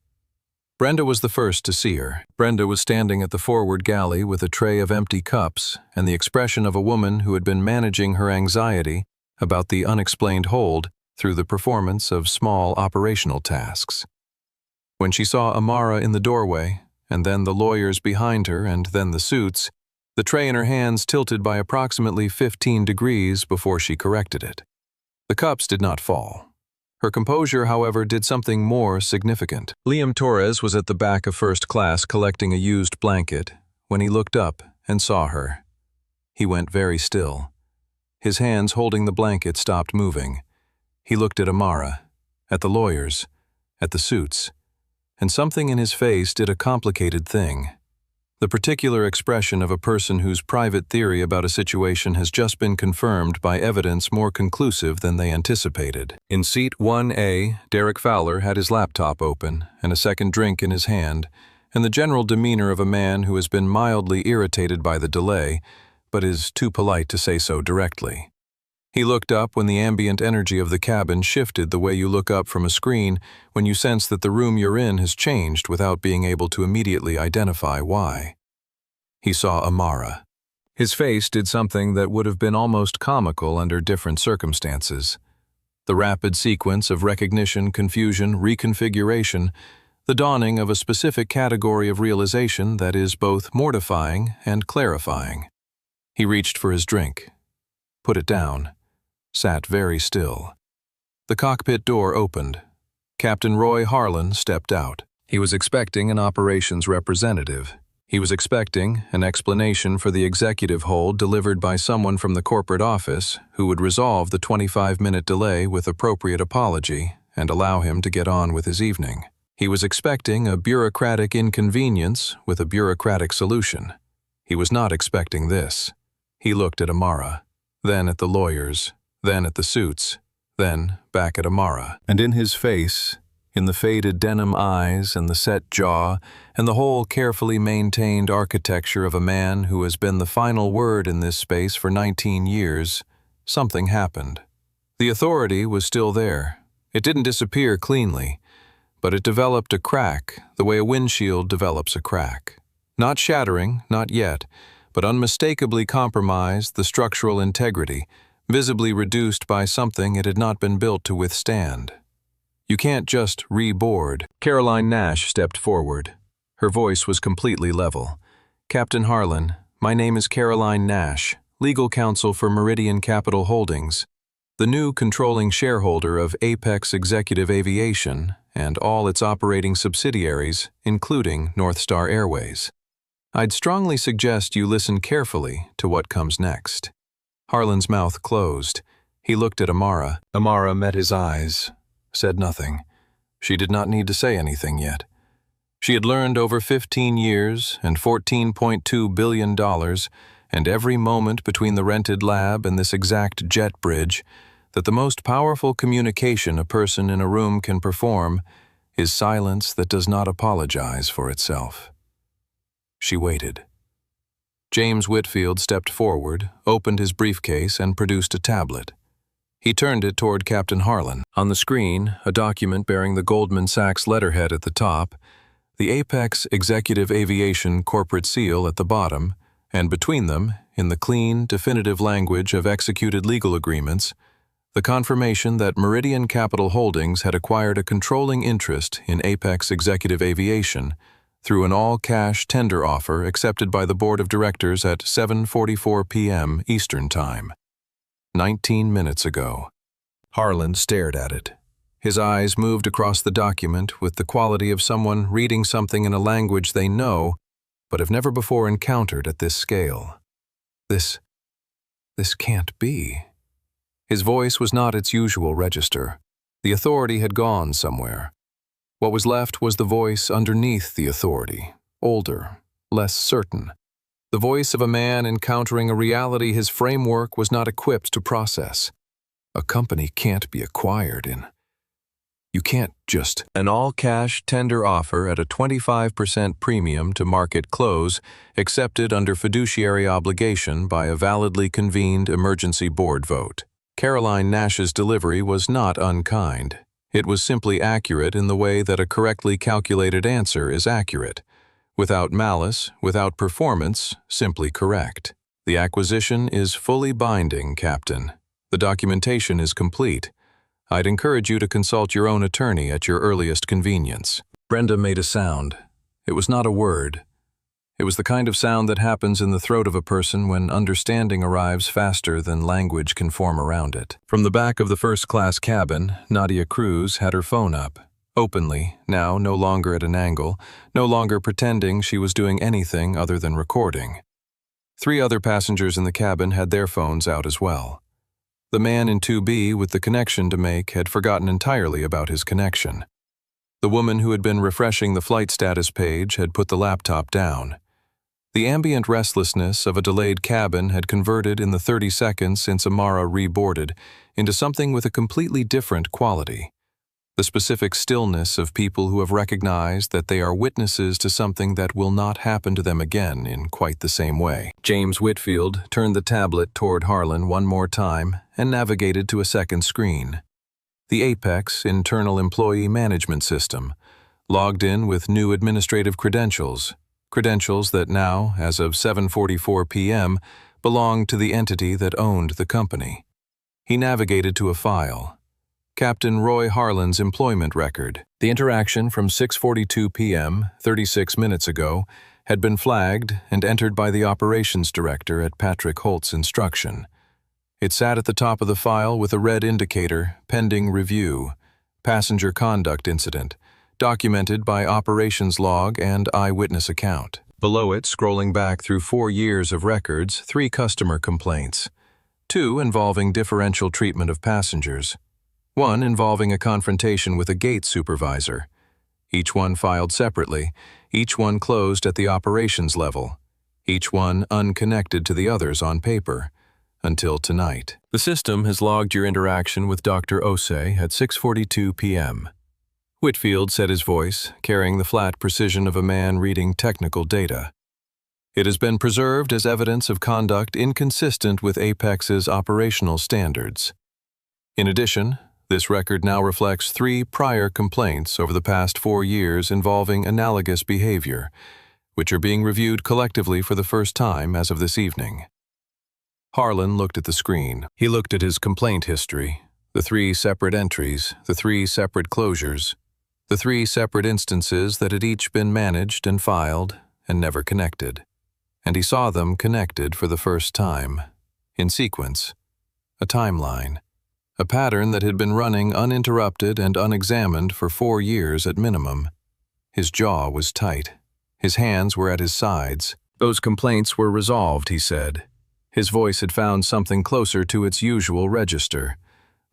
Brenda was the first to see her. Brenda was standing at the forward galley with a tray of empty cups and the expression of a woman who had been managing her anxiety about the unexplained hold through the performance of small operational tasks. When she saw Amara in the doorway, and then the lawyers behind her and then the suits, the tray in her hands tilted by approximately 15 degrees before she corrected it. The cups did not fall. Her composure, however, did something more significant. Liam Torres was at the back of first class collecting a used blanket when he looked up and saw her. He went very still. His hands holding the blanket stopped moving. He looked at Amara, at the lawyers, at the suits, and something in his face did a complicated thing. The particular expression of a person whose private theory about a situation has just been confirmed by evidence more conclusive than they anticipated. In seat 1A, Derek Fowler had his laptop open and a second drink in his hand, and the general demeanor of a man who has been mildly irritated by the delay, but is too polite to say so directly. He looked up when the ambient energy of the cabin shifted the way you look up from a screen when you sense that the room you're in has changed without being able to immediately identify why. He saw Amara. His face did something that would have been almost comical under different circumstances. The rapid sequence of recognition, confusion, reconfiguration, the dawning of a specific category of realization that is both mortifying and clarifying. He reached for his drink, put it down, sat very still. The cockpit door opened. Captain Roy Harlan stepped out. He was expecting an operations representative. He was expecting an explanation for the executive hold delivered by someone from the corporate office who would resolve the 25-minute delay with appropriate apology and allow him to get on with his evening. He was expecting a bureaucratic inconvenience with a bureaucratic solution. He was not expecting this. He looked at Amara, then at the lawyers, then at the suits, then back at Amara. And in his face, in the faded denim eyes and the set jaw and the whole carefully maintained architecture of a man who has been the final word in this space for 19 years, something happened. The authority was still there. It didn't disappear cleanly, but it developed a crack the way a windshield develops a crack. Not shattering, not yet, but unmistakably compromised the structural integrity, visibly reduced by something it had not been built to withstand. You can't just reboard. Caroline Nash stepped forward. Her voice was completely level. "Captain Harlan, my name is Caroline Nash, legal counsel for Meridian Capital Holdings, the new controlling shareholder of Apex Executive Aviation and all its operating subsidiaries, including North Star Airways. I'd strongly suggest you listen carefully to what comes next." Harlan's mouth closed. He looked at Amara. Amara met his eyes, said nothing. She did not need to say anything yet. She had learned over 15 years and $14.2 billion, and every moment between the rented lab and this exact jet bridge, that the most powerful communication a person in a room can perform is silence that does not apologize for itself. She waited. James Whitfield stepped forward, opened his briefcase, and produced a tablet. He turned it toward Captain Harlan. On the screen, a document bearing the Goldman Sachs letterhead at the top, the Apex Executive Aviation corporate seal at the bottom, and between them, in the clean, definitive language of executed legal agreements, the confirmation that Meridian Capital Holdings had acquired a controlling interest in Apex Executive Aviation through an all-cash tender offer accepted by the board of directors at 7:44 p.m. Eastern Time. 19 minutes ago. Harlan stared at it. His eyes moved across the document with the quality of someone reading something in a language they know, but have never before encountered at this scale. This can't be. His voice was not its usual register. The authority had gone somewhere. What was left was the voice underneath the authority, older, less certain. The voice of a man encountering a reality his framework was not equipped to process. A company can't be acquired in. You can't just... An all-cash tender offer at a 25% premium to market close, accepted under fiduciary obligation by a validly convened emergency board vote. Caroline Nash's delivery was not unkind. It was simply accurate in the way that a correctly calculated answer is accurate. Without malice, without performance, simply correct. The acquisition is fully binding, Captain. The documentation is complete. I'd encourage you to consult your own attorney at your earliest convenience. Brenda made a sound. It was not a word. It was the kind of sound that happens in the throat of a person when understanding arrives faster than language can form around it. From the back of the first-class cabin, Nadia Cruz had her phone up. Openly, now no longer at an angle, no longer pretending she was doing anything other than recording. 3 other passengers in the cabin had their phones out as well. The man in 2B with the connection to make had forgotten entirely about his connection. The woman who had been refreshing the flight status page had put the laptop down. The ambient restlessness of a delayed cabin had converted in the 30 seconds since Amara reboarded into something with a completely different quality. The specific stillness of people who have recognized that they are witnesses to something that will not happen to them again in quite the same way. James Whitfield turned the tablet toward Harlan one more time and navigated to a second screen. The Apex Internal Employee Management System, logged in with new administrative credentials that now, as of 7:44 p.m., belonged to the entity that owned the company. He navigated to a file. Captain Roy Harlan's employment record. The interaction from 6:42 p.m., 36 minutes ago, had been flagged and entered by the operations director at Patrick Holt's instruction. It sat at the top of the file with a red indicator, pending review, passenger conduct incident, documented by operations log and eyewitness account. Below it, scrolling back through 4 years of records, 3 customer complaints, 2 involving differential treatment of passengers, 1 involving a confrontation with a gate supervisor. Each one filed separately, each one closed at the operations level, each one unconnected to the others on paper, until tonight. The system has logged your interaction with Dr. Osei at 6:42 p.m. Whitfield said, his voice carrying the flat precision of a man reading technical data. It has been preserved as evidence of conduct inconsistent with Apex's operational standards. In addition, this record now reflects 3 prior complaints over the past 4 years involving analogous behavior, which are being reviewed collectively for the first time as of this evening. Harlan looked at the screen. He looked at his complaint history, the 3 separate entries, the 3 separate closures. The 3 separate instances that had each been managed and filed and never connected. And he saw them connected for the first time, in sequence, a timeline, a pattern that had been running uninterrupted and unexamined for 4 years at minimum. His jaw was tight. His hands were at his sides. Those complaints were resolved, he said. His voice had found something closer to its usual register,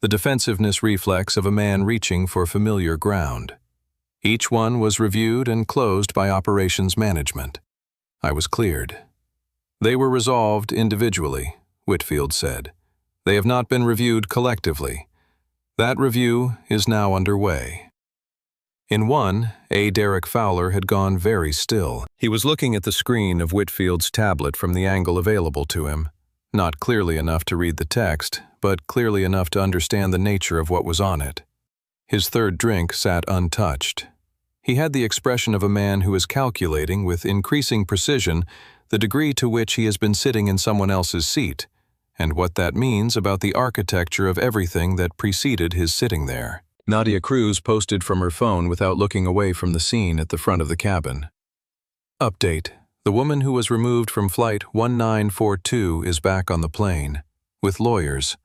the defensiveness reflex of a man reaching for familiar ground. Each one was reviewed and closed by operations management. I was cleared. They were resolved individually, Whitfield said. They have not been reviewed collectively. That review is now underway. In one, A. Derek Fowler had gone very still. He was looking at the screen of Whitfield's tablet from the angle available to him, not clearly enough to read the text, but clearly enough to understand the nature of what was on it. His third drink sat untouched. He had the expression of a man who is calculating with increasing precision the degree to which he has been sitting in someone else's seat, and what that means about the architecture of everything that preceded his sitting there. Nadia Cruz posted from her phone without looking away from the scene at the front of the cabin. Update. The woman who was removed from Flight 1942 is back on the plane, with lawyers.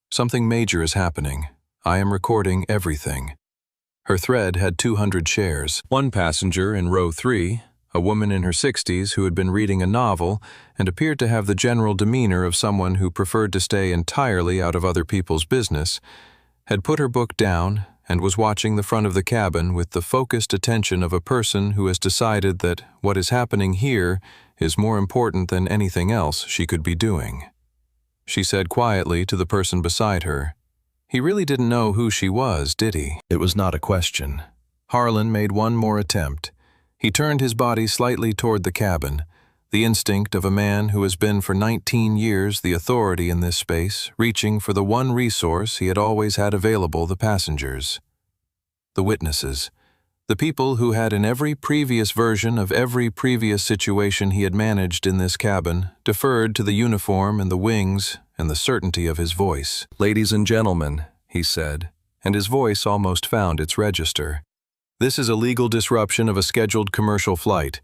Something major is happening. I am recording everything. Her thread had 200 shares. One passenger in row 3, a woman in her 60s who had been reading a novel and appeared to have the general demeanor of someone who preferred to stay entirely out of other people's business, had put her book down and was watching the front of the cabin with the focused attention of a person who has decided that what is happening here is more important than anything else she could be doing. She said quietly to the person beside her, "He really didn't know who she was, did he?" It was not a question. Harlan made one more attempt. He turned his body slightly toward the cabin, the instinct of a man who has been for 19 years the authority in this space, reaching for the one resource he had always had available: the passengers. The witnesses. The people who had in every previous version of every previous situation he had managed in this cabin deferred to the uniform and the wings and the certainty of his voice. "Ladies and gentlemen," he said, and his voice almost found its register. "This is a legal disruption of a scheduled commercial flight.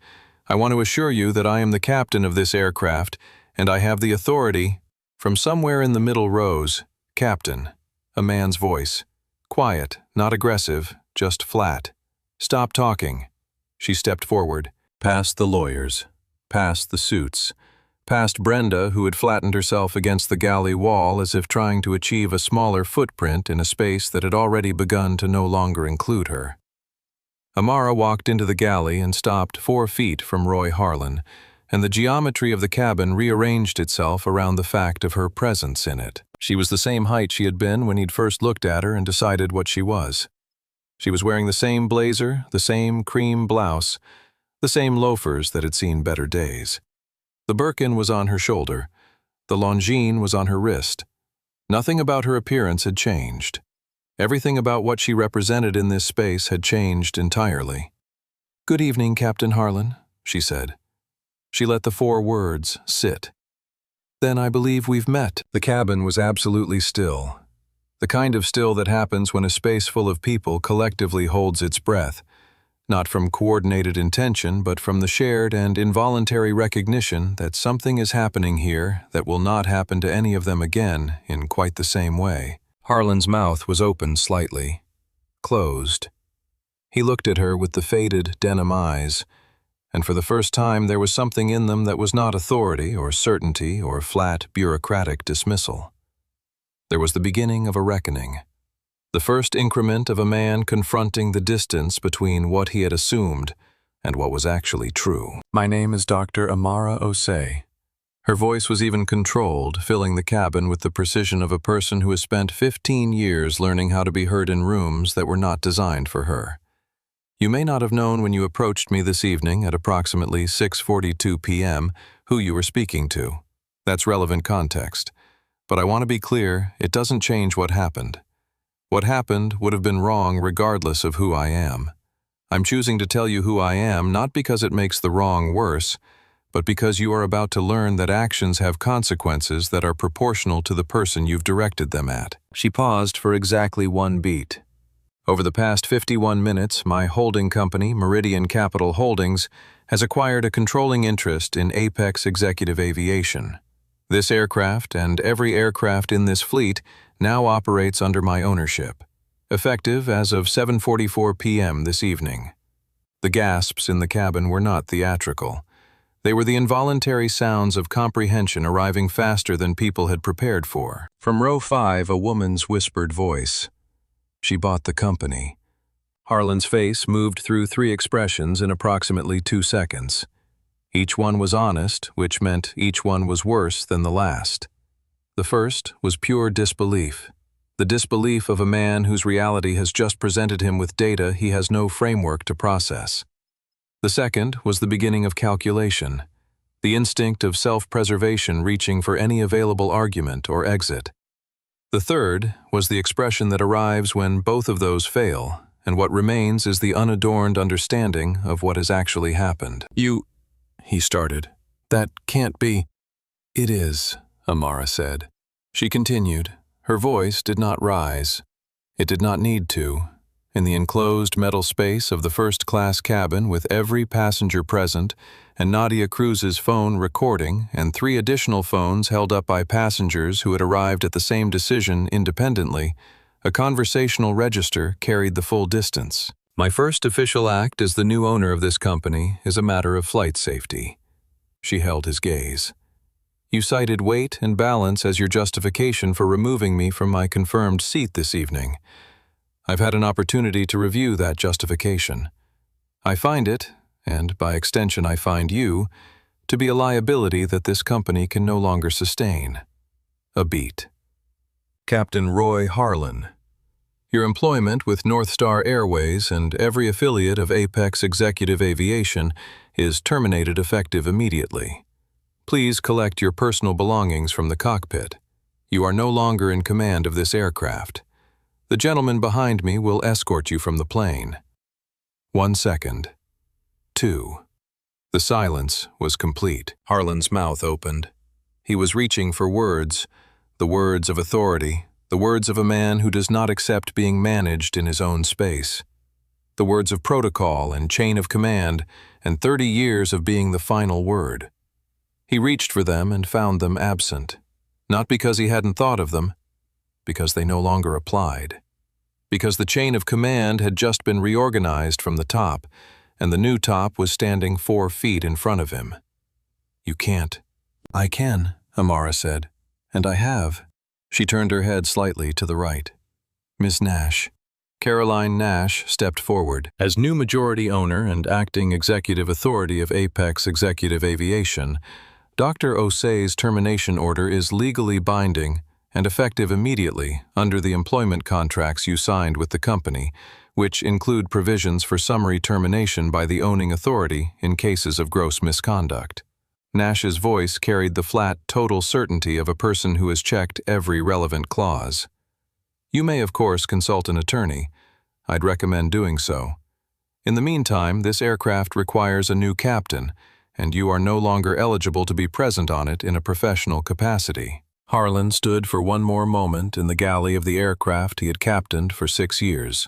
I want to assure you that I am the captain of this aircraft, and I have the authority." From somewhere in the middle rows, "Captain," a man's voice. Quiet, not aggressive, just flat. "Stop talking." She stepped forward, past the lawyers, past the suits, past Brenda, who had flattened herself against the galley wall as if trying to achieve a smaller footprint in a space that had already begun to no longer include her. Amara walked into the galley and stopped 4 feet from Roy Harlan, and the geometry of the cabin rearranged itself around the fact of her presence in it. She was the same height she had been when he'd first looked at her and decided what she was. She was wearing the same blazer, the same cream blouse, the same loafers that had seen better days. The Birkin was on her shoulder. The Longines was on her wrist. Nothing about her appearance had changed. Everything about what she represented in this space had changed entirely. "Good evening, Captain Harlan," she said. She let the 4 words sit. "Then I believe we've met." The cabin was absolutely still. The kind of still that happens when a space full of people collectively holds its breath, not from coordinated intention, but from the shared and involuntary recognition that something is happening here that will not happen to any of them again in quite the same way. Harlan's mouth was open slightly, closed. He looked at her with the faded denim eyes, and for the first time there was something in them that was not authority or certainty or flat bureaucratic dismissal. There was the beginning of a reckoning, the first increment of a man confronting the distance between what he had assumed and what was actually true. "My name is Dr. Amara Osei." Her voice was even controlled, filling the cabin with the precision of a person who has spent 15 years learning how to be heard in rooms that were not designed for her. "You may not have known when you approached me this evening at approximately 6:42 p.m. who you were speaking to. That's relevant context. But I want to be clear, it doesn't change what happened. What happened would have been wrong regardless of who I am. I'm choosing to tell you who I am not because it makes the wrong worse, but because you are about to learn that actions have consequences that are proportional to the person you've directed them at." She paused for exactly 1 beat. Over the past 51 minutes, my holding company, Meridian Capital Holdings, has acquired a controlling interest in Apex Executive Aviation. This aircraft and every aircraft in this fleet now operates under my ownership, effective as of 7:44 p.m. this evening. The gasps in the cabin were not theatrical. They were the involuntary sounds of comprehension arriving faster than people had prepared for. From row 5, a woman's whispered voice. She bought the company. Harlan's face moved through 3 expressions in approximately 2 seconds. Each one was honest, which meant each one was worse than the last. The first was pure disbelief. The disbelief of a man whose reality has just presented him with data he has no framework to process. The second was the beginning of calculation, the instinct of self-preservation reaching for any available argument or exit. The third was the expression that arrives when both of those fail, and what remains is the unadorned understanding of what has actually happened. He started. That can't be. It is, Amara said. She continued. Her voice did not rise. It did not need to. In the enclosed metal space of the first-class cabin with every passenger present and Nadia Cruz's phone recording and 3 additional phones held up by passengers who had arrived at the same decision independently, a conversational register carried the full distance. My first official act as the new owner of this company is a matter of flight safety. She held his gaze. You cited weight and balance as your justification for removing me from my confirmed seat this evening. I've had an opportunity to review that justification. I find it, and by extension I find you, to be a liability that this company can no longer sustain. A beat. Captain Roy Harlan. Your employment with North Star Airways and every affiliate of Apex Executive Aviation is terminated effective immediately. Please collect your personal belongings from the cockpit. You are no longer in command of this aircraft. The gentleman behind me will escort you from the plane. 1 second. 2. The silence was complete. Harlan's mouth opened. He was reaching for words, the words of authority, the words of a man who does not accept being managed in his own space. The words of protocol and chain of command and 30 years of being the final word. He reached for them and found them absent, not because he hadn't thought of them, because they no longer applied. Because the chain of command had just been reorganized from the top, and the new top was standing 4 feet in front of him. You can't. I can, Amara said, and I have. She turned her head slightly to the right. Miss Nash. Caroline Nash stepped forward. As new majority owner and acting executive authority of Apex Executive Aviation, Dr. Osei's termination order is legally binding and effective immediately under the employment contracts you signed with the company, which include provisions for summary termination by the owning authority in cases of gross misconduct. Nash's voice carried the flat, total certainty of a person who has checked every relevant clause. You may, of course, consult an attorney. I'd recommend doing so. In the meantime, this aircraft requires a new captain, and you are no longer eligible to be present on it in a professional capacity. Harlan stood for one more moment in the galley of the aircraft he had captained for 6 years.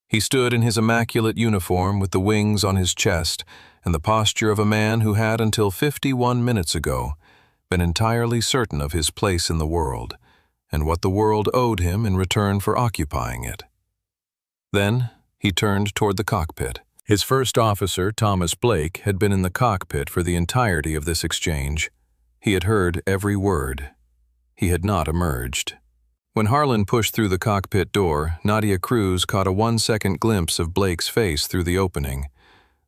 He stood in his immaculate uniform with the wings on his chest and the posture of a man who had until 51 minutes ago been entirely certain of his place in the world and what the world owed him in return for occupying it. Then he turned toward the cockpit. His first officer, Thomas Blake, had been in the cockpit for the entirety of this exchange. He had heard every word. He had not emerged. When Harlan pushed through the cockpit door, Nadia Cruz caught a 1-second glimpse of Blake's face through the opening,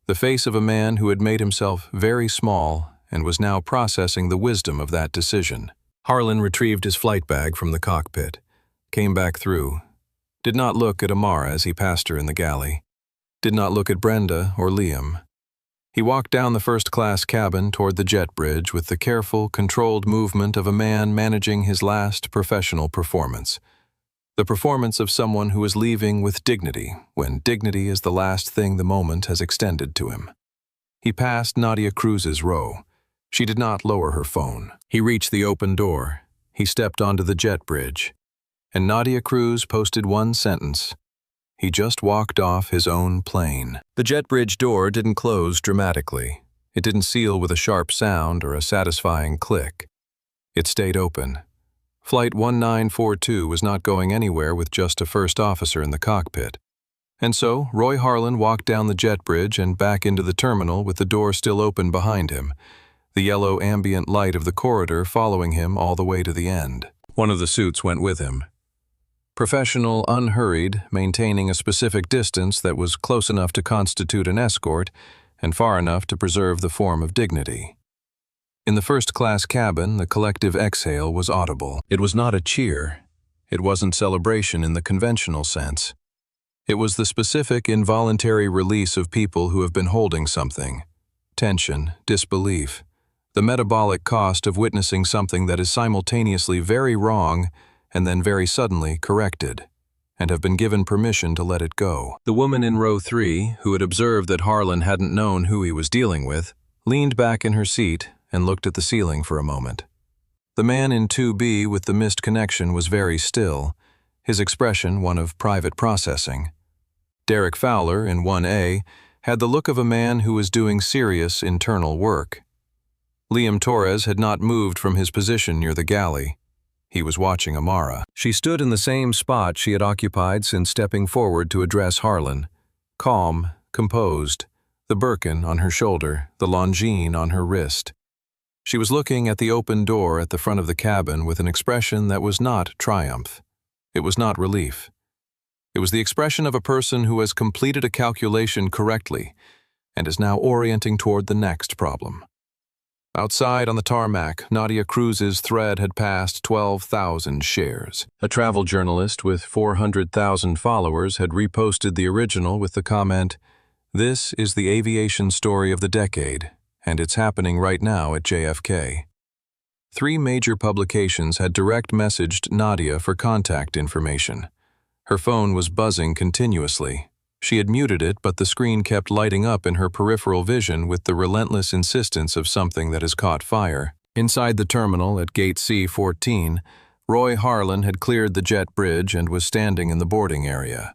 the face of a man who had made himself very small and was now processing the wisdom of that decision. Harlan retrieved his flight bag from the cockpit, came back through, did not look at Amara as he passed her in the galley, did not look at Brenda or Liam. He walked down the first-class cabin toward the jet bridge with the careful, controlled movement of a man managing his last professional performance. The performance of someone who is leaving with dignity, when dignity is the last thing the moment has extended to him. He passed Nadia Cruz's row. She did not lower her phone. He reached the open door. He stepped onto the jet bridge. And Nadia Cruz posted one sentence. He just walked off his own plane. The jet bridge door didn't close dramatically. It didn't seal with a sharp sound or a satisfying click. It stayed open. Flight 1942 was not going anywhere with just a first officer in the cockpit. And so, Roy Harlan walked down the jet bridge and back into the terminal with the door still open behind him, the yellow ambient light of the corridor following him all the way to the end. One of the suits went with him. Professional, unhurried, maintaining a specific distance that was close enough to constitute an escort and far enough to preserve the form of dignity. In the first-class cabin, the collective exhale was audible. It was not a cheer. It wasn't celebration in the conventional sense. It was the specific, involuntary release of people who have been holding something. Tension, disbelief, the metabolic cost of witnessing something that is simultaneously very wrong and then very suddenly corrected, and have been given permission to let it go. The woman in row 3, who had observed that Harlan hadn't known who he was dealing with, leaned back in her seat and looked at the ceiling for a moment. The man in 2B with the missed connection was very still, his expression one of private processing. Derek Fowler, in 1A, had the look of a man who was doing serious internal work. Liam Torres had not moved from his position near the galley. He was watching Amara. She stood in the same spot she had occupied since stepping forward to address Harlan, calm, composed, the Birkin on her shoulder, the Longines on her wrist. She was looking at the open door at the front of the cabin with an expression that was not triumph. It was not relief. It was the expression of a person who has completed a calculation correctly and is now orienting toward the next problem. Outside on the tarmac, Nadia Cruz's thread had passed 12,000 shares. A travel journalist with 400,000 followers had reposted the original with the comment, "This is the aviation story of the decade, and it's happening right now at JFK." 3 major publications had direct messaged Nadia for contact information. Her phone was buzzing continuously. She had muted it, but the screen kept lighting up in her peripheral vision with the relentless insistence of something that has caught fire. Inside the terminal at gate C14, Roy Harlan had cleared the jet bridge and was standing in the boarding area.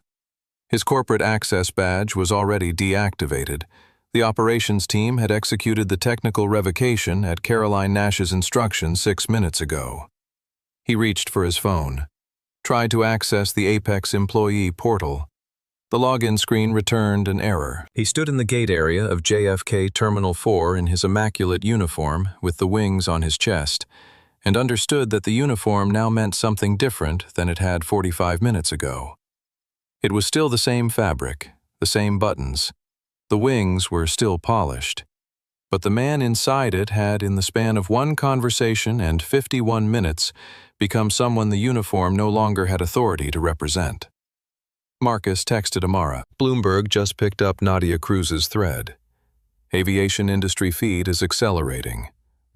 His corporate access badge was already deactivated. The operations team had executed the technical revocation at Caroline Nash's instruction 6 minutes ago. He reached for his phone, tried to access the Apex employee portal. The login screen returned an error. He stood in the gate area of JFK Terminal 4 in his immaculate uniform with the wings on his chest, and understood that the uniform now meant something different than it had 45 minutes ago. It was still the same fabric, the same buttons. The wings were still polished. But the man inside it had, in the span of one conversation and 51 minutes, become someone the uniform no longer had authority to represent. Marcus texted Amara. Bloomberg just picked up Nadia Cruz's thread. Aviation industry feed is accelerating.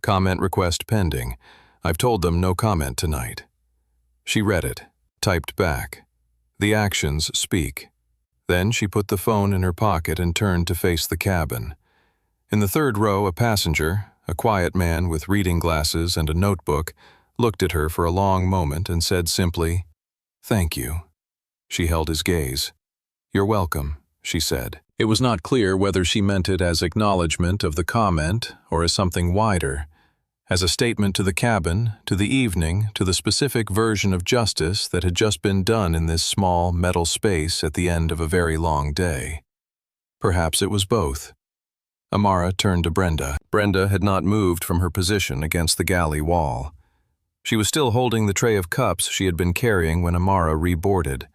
Comment request pending. I've told them no comment tonight. She read it, typed back. The actions speak. Then she put the phone in her pocket and turned to face the cabin. In the third row, a passenger, a quiet man with reading glasses and a notebook, looked at her for a long moment and said simply, "Thank you." She held his gaze. "You're welcome," she said. It was not clear whether she meant it as acknowledgement of the comment or as something wider, as a statement to the cabin, to the evening, to the specific version of justice that had just been done in this small metal space at the end of a very long day. Perhaps it was both. Amara turned to Brenda. Brenda had not moved from her position against the galley wall. She was still holding the tray of cups she had been carrying when Amara reboarded,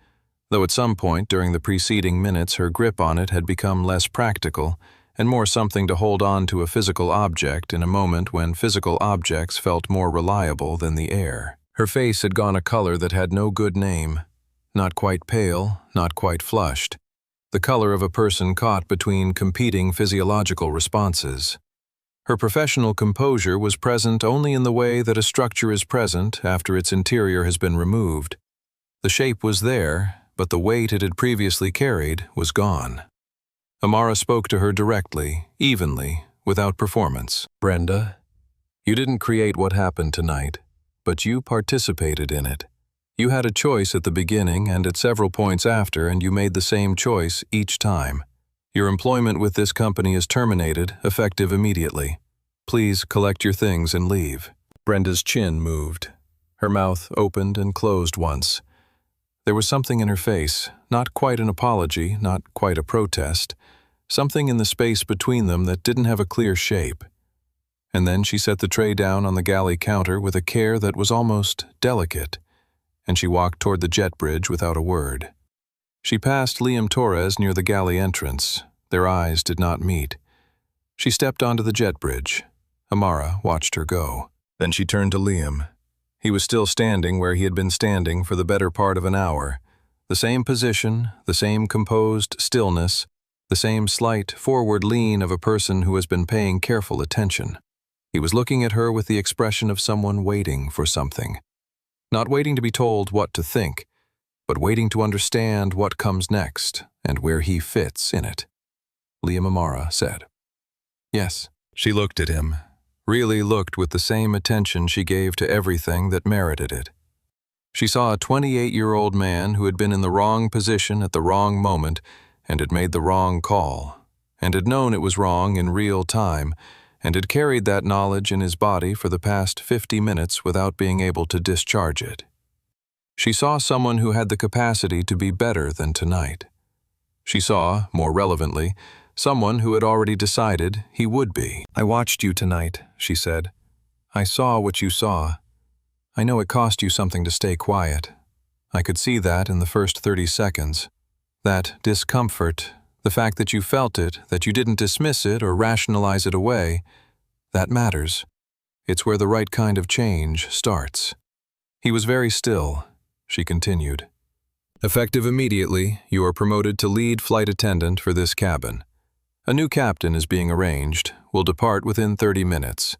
though at some point during the preceding minutes her grip on it had become less practical and more something to hold on to a physical object in a moment when physical objects felt more reliable than the air. Her face had gone a color that had no good name, not quite pale, not quite flushed, the color of a person caught between competing physiological responses. Her professional composure was present only in the way that a structure is present after its interior has been removed. The shape was there, but the weight it had previously carried was gone. Amara spoke to her directly, evenly, without performance. "Brenda, you didn't create what happened tonight, but you participated in it. You had a choice at the beginning and at several points after, and you made the same choice each time. Your employment with this company is terminated, effective immediately. Please collect your things and leave." Brenda's chin moved. Her mouth opened and closed once. There was something in her face, not quite an apology, not quite a protest, something in the space between them that didn't have a clear shape. And then she set the tray down on the galley counter with a care that was almost delicate, and she walked toward the jet bridge without a word. She passed Liam Torres near the galley entrance. Their eyes did not meet. She stepped onto the jet bridge. Amara watched her go. Then she turned to Liam. He was still standing where he had been standing for the better part of an hour. The same position, the same composed stillness, the same slight forward lean of a person who has been paying careful attention. He was looking at her with the expression of someone waiting for something. Not waiting to be told what to think, but waiting to understand what comes next and where he fits in it. Liam Amara said, "Yes." She looked at him, really looked with the same attention she gave to everything that merited it. She saw a 28-year-old man who had been in the wrong position at the wrong moment and had made the wrong call, and had known it was wrong in real time, and had carried that knowledge in his body for the past 50 minutes without being able to discharge it. She saw someone who had the capacity to be better than tonight. She saw, more relevantly, someone who had already decided he would be. "I watched you tonight," she said. "I saw what you saw. I know it cost you something to stay quiet. I could see that in the first 30 seconds. That discomfort, the fact that you felt it, that you didn't dismiss it or rationalize it away, that matters. It's where the right kind of change starts." He was very still. She continued. "Effective immediately, you are promoted to lead flight attendant for this cabin. A new captain is being arranged, will depart within 30 minutes.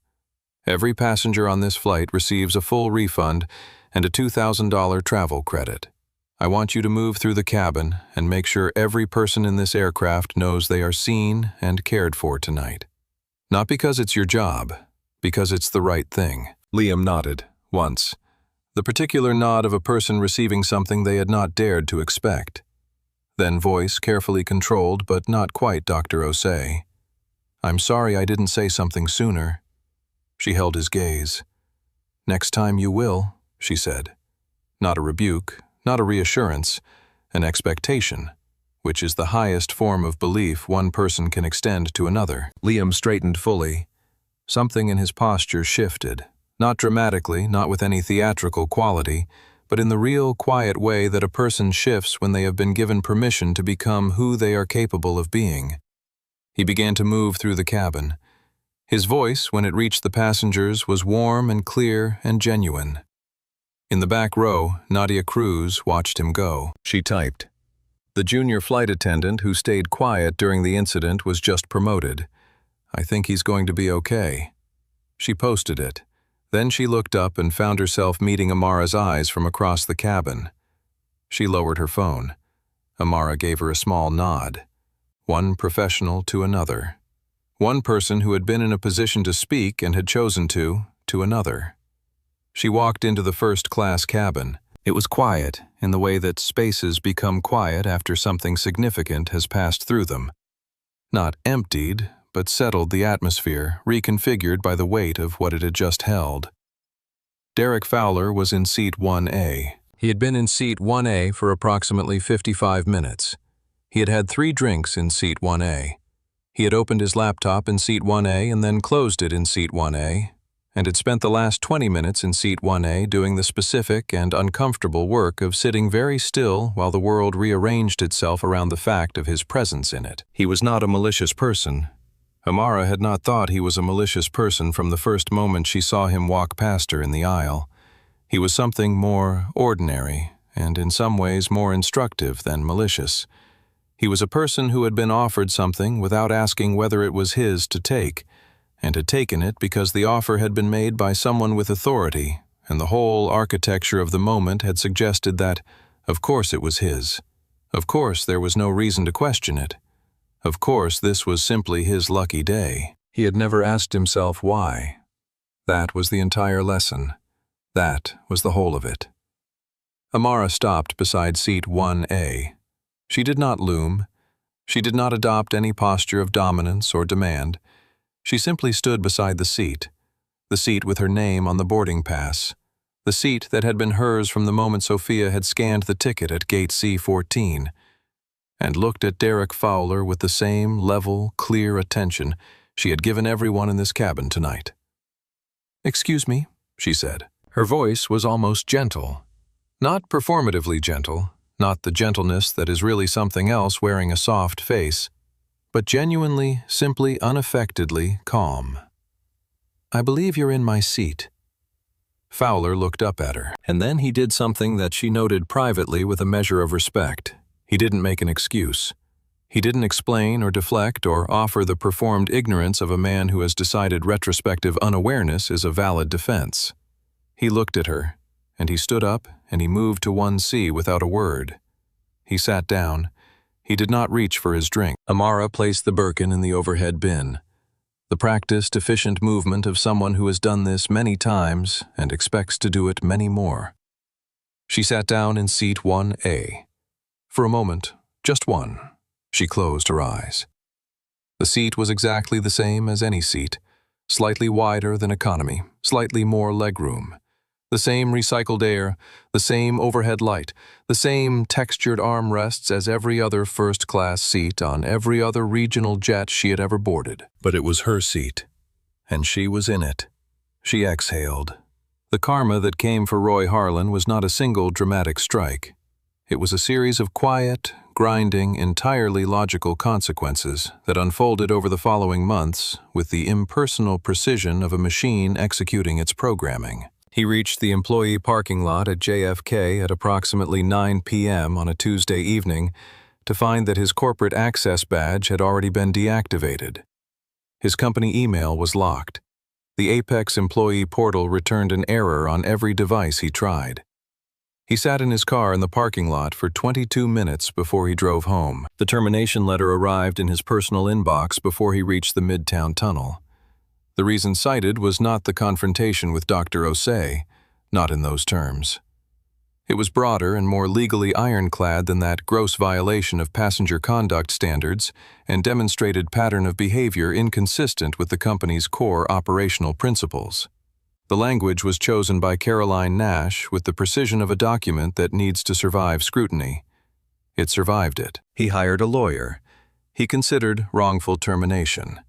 Every passenger on this flight receives a full refund and a $2,000 travel credit. I want you to move through the cabin and make sure every person in this aircraft knows they are seen and cared for tonight. Not because it's your job, because it's the right thing." Liam nodded, once. The particular nod of a person receiving something they had not dared to expect. Then voice carefully controlled, but not quite Dr. Osei. "I'm sorry I didn't say something sooner." She held his gaze. "Next time you will," she said. Not a rebuke, not a reassurance, an expectation, which is the highest form of belief one person can extend to another. Liam straightened fully. Something in his posture shifted, not dramatically, not with any theatrical quality, but in the real, quiet way that a person shifts when they have been given permission to become who they are capable of being. He began to move through the cabin. His voice, when it reached the passengers, was warm and clear and genuine. In the back row, Nadia Cruz watched him go. She typed. The junior flight attendant who stayed quiet during the incident was just promoted. I think he's going to be okay. She posted it. Then she looked up and found herself meeting Amara's eyes from across the cabin. She lowered her phone. Amara gave her a small nod. One professional to another. One person who had been in a position to speak and had chosen to another. She walked into the first-class cabin. It was quiet, in the way that spaces become quiet after something significant has passed through them. Not emptied, but settled the atmosphere, reconfigured by the weight of what it had just held. Derek Fowler was in seat 1A. He had been in seat 1A for approximately 55 minutes. He had had 3 drinks in seat 1A. He had opened his laptop in seat 1A and then closed it in seat 1A, and had spent the last 20 minutes in seat 1A doing the specific and uncomfortable work of sitting very still while the world rearranged itself around the fact of his presence in it. He was not a malicious person. Amara had not thought he was a malicious person from the first moment she saw him walk past her in the aisle. He was something more ordinary, and in some ways more instructive than malicious. He was a person who had been offered something without asking whether it was his to take, and had taken it because the offer had been made by someone with authority, and the whole architecture of the moment had suggested that, of course it was his. Of course there was no reason to question it. Of course this was simply his lucky day. He had never asked himself why. That was the entire lesson. That was the whole of it. Amara stopped beside seat 1A. She did not loom. She did not adopt any posture of dominance or demand. She simply stood beside the seat with her name on the boarding pass, the seat that had been hers from the moment Sophia had scanned the ticket at gate C14, and looked at Derek Fowler with the same level, clear attention she had given everyone in this cabin tonight. "Excuse me," she said. Her voice was almost gentle. Not performatively gentle, not the gentleness that is really something else wearing a soft face, but genuinely, simply, unaffectedly calm. "I believe you're in my seat." Fowler looked up at her, and then he did something that she noted privately with a measure of respect. He didn't make an excuse. He didn't explain or deflect or offer the performed ignorance of a man who has decided retrospective unawareness is a valid defense. He looked at her, and he stood up and he moved to 1C without a word. He sat down. He did not reach for his drink. Amara placed the Birkin in the overhead bin. The practiced, efficient movement of someone who has done this many times and expects to do it many more. She sat down in seat 1A. For a moment, just one, she closed her eyes. The seat was exactly the same as any seat, slightly wider than economy, slightly more legroom. The same recycled air, the same overhead light, the same textured armrests as every other first-class seat on every other regional jet she had ever boarded. But it was her seat, and she was in it. She exhaled. The karma that came for Roy Harlan was not a single dramatic strike. It was a series of quiet, grinding, entirely logical consequences that unfolded over the following months with the impersonal precision of a machine executing its programming. He reached the employee parking lot at JFK at approximately 9 p.m. on a Tuesday evening to find that his corporate access badge had already been deactivated. His company email was locked. The Apex employee portal returned an error on every device he tried. He sat in his car in the parking lot for 22 minutes before he drove home. The termination letter arrived in his personal inbox before he reached the Midtown Tunnel. The reason cited was not the confrontation with Dr. Osei, not in those terms. It was broader and more legally ironclad than that gross violation of passenger conduct standards and demonstrated pattern of behavior inconsistent with the company's core operational principles. The language was chosen by Caroline Nash with the precision of a document that needs to survive scrutiny. It survived it. He hired a lawyer. He considered wrongful termination.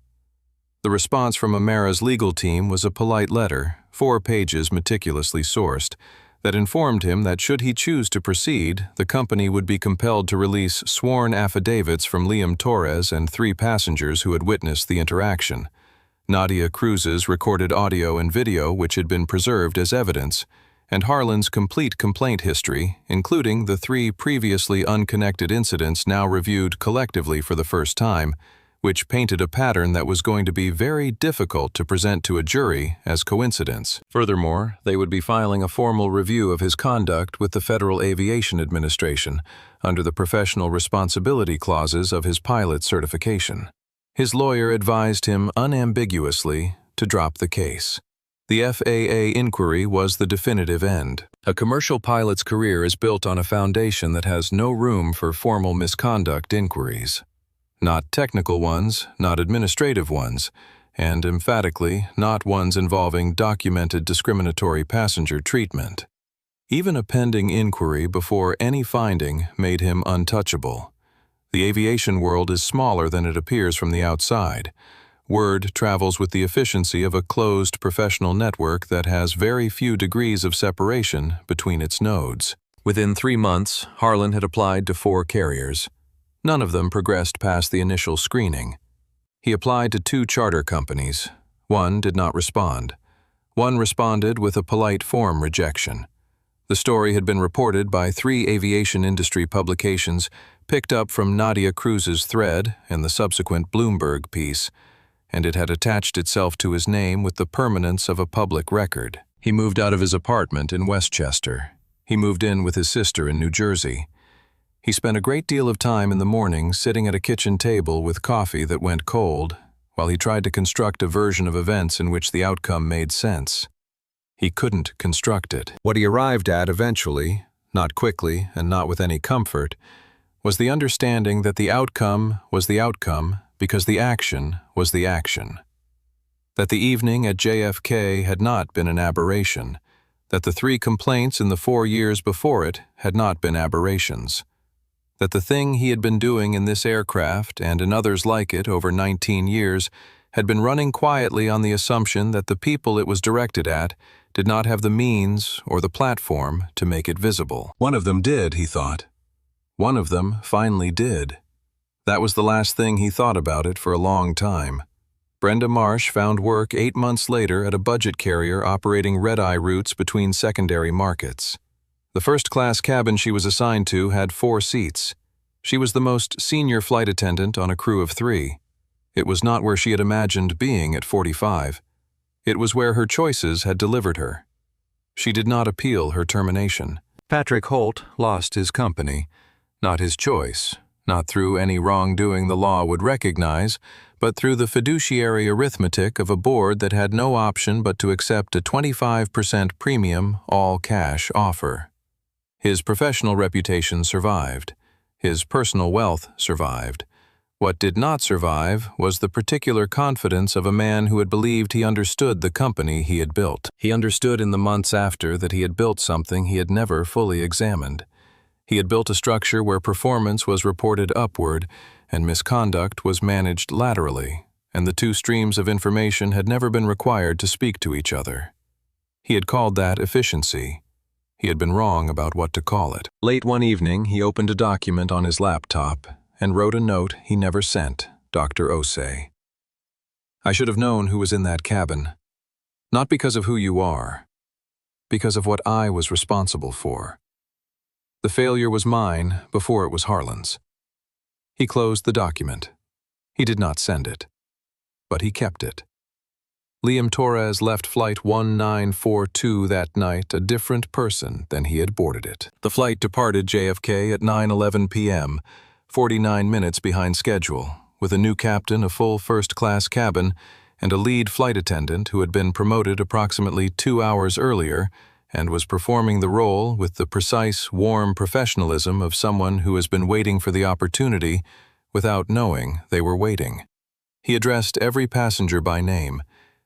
The response from Amara's legal team was a polite letter, 4 pages meticulously sourced, that informed him that should he choose to proceed, the company would be compelled to release sworn affidavits from Liam Torres and 3 passengers who had witnessed the interaction. Nadia Cruz's recorded audio and video which had been preserved as evidence, and Harlan's complete complaint history, including the 3 previously unconnected incidents now reviewed collectively for the first time, which painted a pattern that was going to be very difficult to present to a jury as coincidence. Furthermore, they would be filing a formal review of his conduct with the Federal Aviation Administration under the professional responsibility clauses of his pilot certification. His lawyer advised him unambiguously to drop the case. The FAA inquiry was the definitive end. A commercial pilot's career is built on a foundation that has no room for formal misconduct inquiries. Not technical ones, not administrative ones, and emphatically not ones involving documented discriminatory passenger treatment. Even a pending inquiry before any finding made him untouchable. The aviation world is smaller than it appears from the outside. Word travels with the efficiency of a closed professional network that has very few degrees of separation between its nodes. Within 3 months, Harlan had applied to 4 carriers. None of them progressed past the initial screening. He applied to 2 charter companies. One did not respond. One responded with a polite form rejection. The story had been reported by 3 aviation industry publications, picked up from Nadia Cruz's thread and the subsequent Bloomberg piece, and it had attached itself to his name with the permanence of a public record. He moved out of his apartment in Westchester. He moved in with his sister in New Jersey. He spent a great deal of time in the morning sitting at a kitchen table with coffee that went cold, while he tried to construct a version of events in which the outcome made sense. He couldn't construct it. What he arrived at eventually, not quickly and not with any comfort, was the understanding that the outcome was the outcome because the action was the action. That the evening at JFK had not been an aberration, that the 3 complaints in the 4 years before it had not been aberrations, that the thing he had been doing in this aircraft and in others like it over 19 years had been running quietly on the assumption that the people it was directed at did not have the means or the platform to make it visible. One of them did, he thought. One of them finally did. That was the last thing he thought about it for a long time. Brenda Marsh found work 8 months later at a budget carrier operating red-eye routes between secondary markets. The first-class cabin she was assigned to had 4 seats. She was the most senior flight attendant on a crew of 3. It was not where she had imagined being at 45. It was where her choices had delivered her. She did not appeal her termination. Patrick Holt lost his company, not his choice, not through any wrongdoing the law would recognize, but through the fiduciary arithmetic of a board that had no option but to accept a 25% premium, all-cash offer. His professional reputation survived. His personal wealth survived. What did not survive was the particular confidence of a man who had believed he understood the company he had built. He understood in the months after that he had built something he had never fully examined. He had built a structure where performance was reported upward and misconduct was managed laterally, and the 2 streams of information had never been required to speak to each other. He had called that efficiency. He had been wrong about what to call it. Late one evening, he opened a document on his laptop and wrote a note he never sent, Dr. Osei. I should have known who was in that cabin, not because of who you are, because of what I was responsible for. The failure was mine before it was Harlan's. He closed the document. He did not send it, but he kept it. Liam Torres left Flight 1942 that night a different person than he had boarded it. The flight departed JFK at 9:11 p.m., 49 minutes behind schedule, with a new captain, a full first-class cabin, and a lead flight attendant who had been promoted approximately 2 hours earlier and was performing the role with the precise, warm professionalism of someone who has been waiting for the opportunity without knowing they were waiting. He addressed every passenger by name.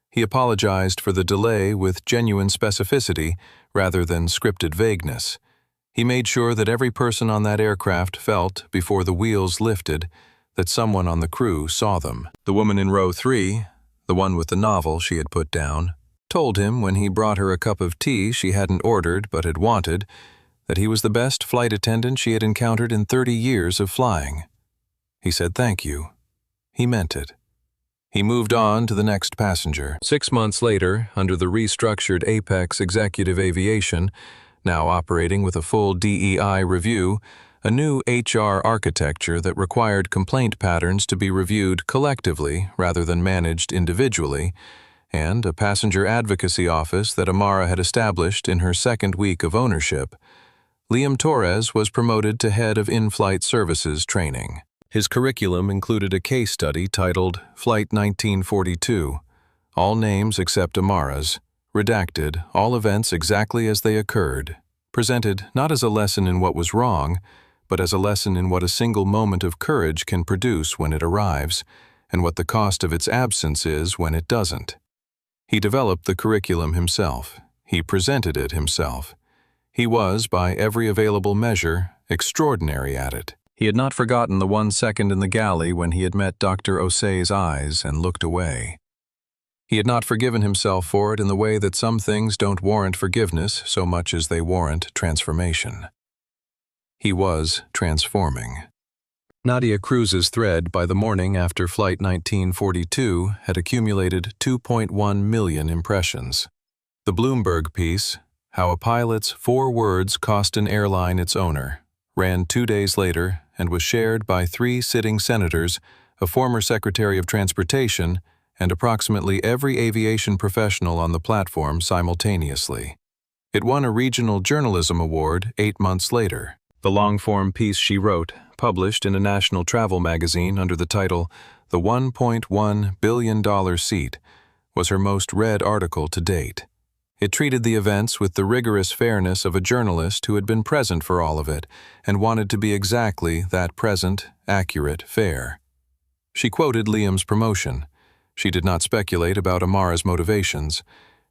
He apologized for the delay with genuine specificity rather than scripted vagueness. He made sure that every person on that aircraft felt, before the wheels lifted, that someone on the crew saw them. The woman in row 3, the one with the novel she had put down, told him when he brought her a cup of tea she hadn't ordered but had wanted that he was the best flight attendant she had encountered in 30 years of flying. He said thank you. He meant it. He moved on to the next passenger. 6 months later, under the restructured Apex Executive Aviation, now operating with a full DEI review, a new HR architecture that required complaint patterns to be reviewed collectively rather than managed individually, and a passenger advocacy office that Amara had established in her 2nd week of ownership, Liam Torres was promoted to head of in-flight services training. His curriculum included a case study titled Flight 1942, all names except Amara's, redacted, all events exactly as they occurred, presented not as a lesson in what was wrong, but as a lesson in what a single moment of courage can produce when it arrives, and what the cost of its absence is when it doesn't. He developed the curriculum himself. He presented it himself. He was, by every available measure, extraordinary at it. He had not forgotten the 1 second in the galley when he had met Dr. Osei's eyes and looked away. He had not forgiven himself for it in the way that some things don't warrant forgiveness so much as they warrant transformation. He was transforming. Nadia Cruz's thread by the morning after Flight 1942 had accumulated 2.1 million impressions. The Bloomberg piece, How a Pilot's 4 Words Cost an Airline Its Owner, ran 2 days later and was shared by 3 sitting senators, a former Secretary of Transportation, and approximately every aviation professional on the platform simultaneously. It won a regional journalism award 8 months later. The long-form piece she wrote, published in a national travel magazine under the title The $1.1 Billion Seat, was her most read article to date. It treated the events with the rigorous fairness of a journalist who had been present for all of it and wanted to be exactly that present, accurate, fair. She quoted Liam's promotion. She did not speculate about Amara's motivations.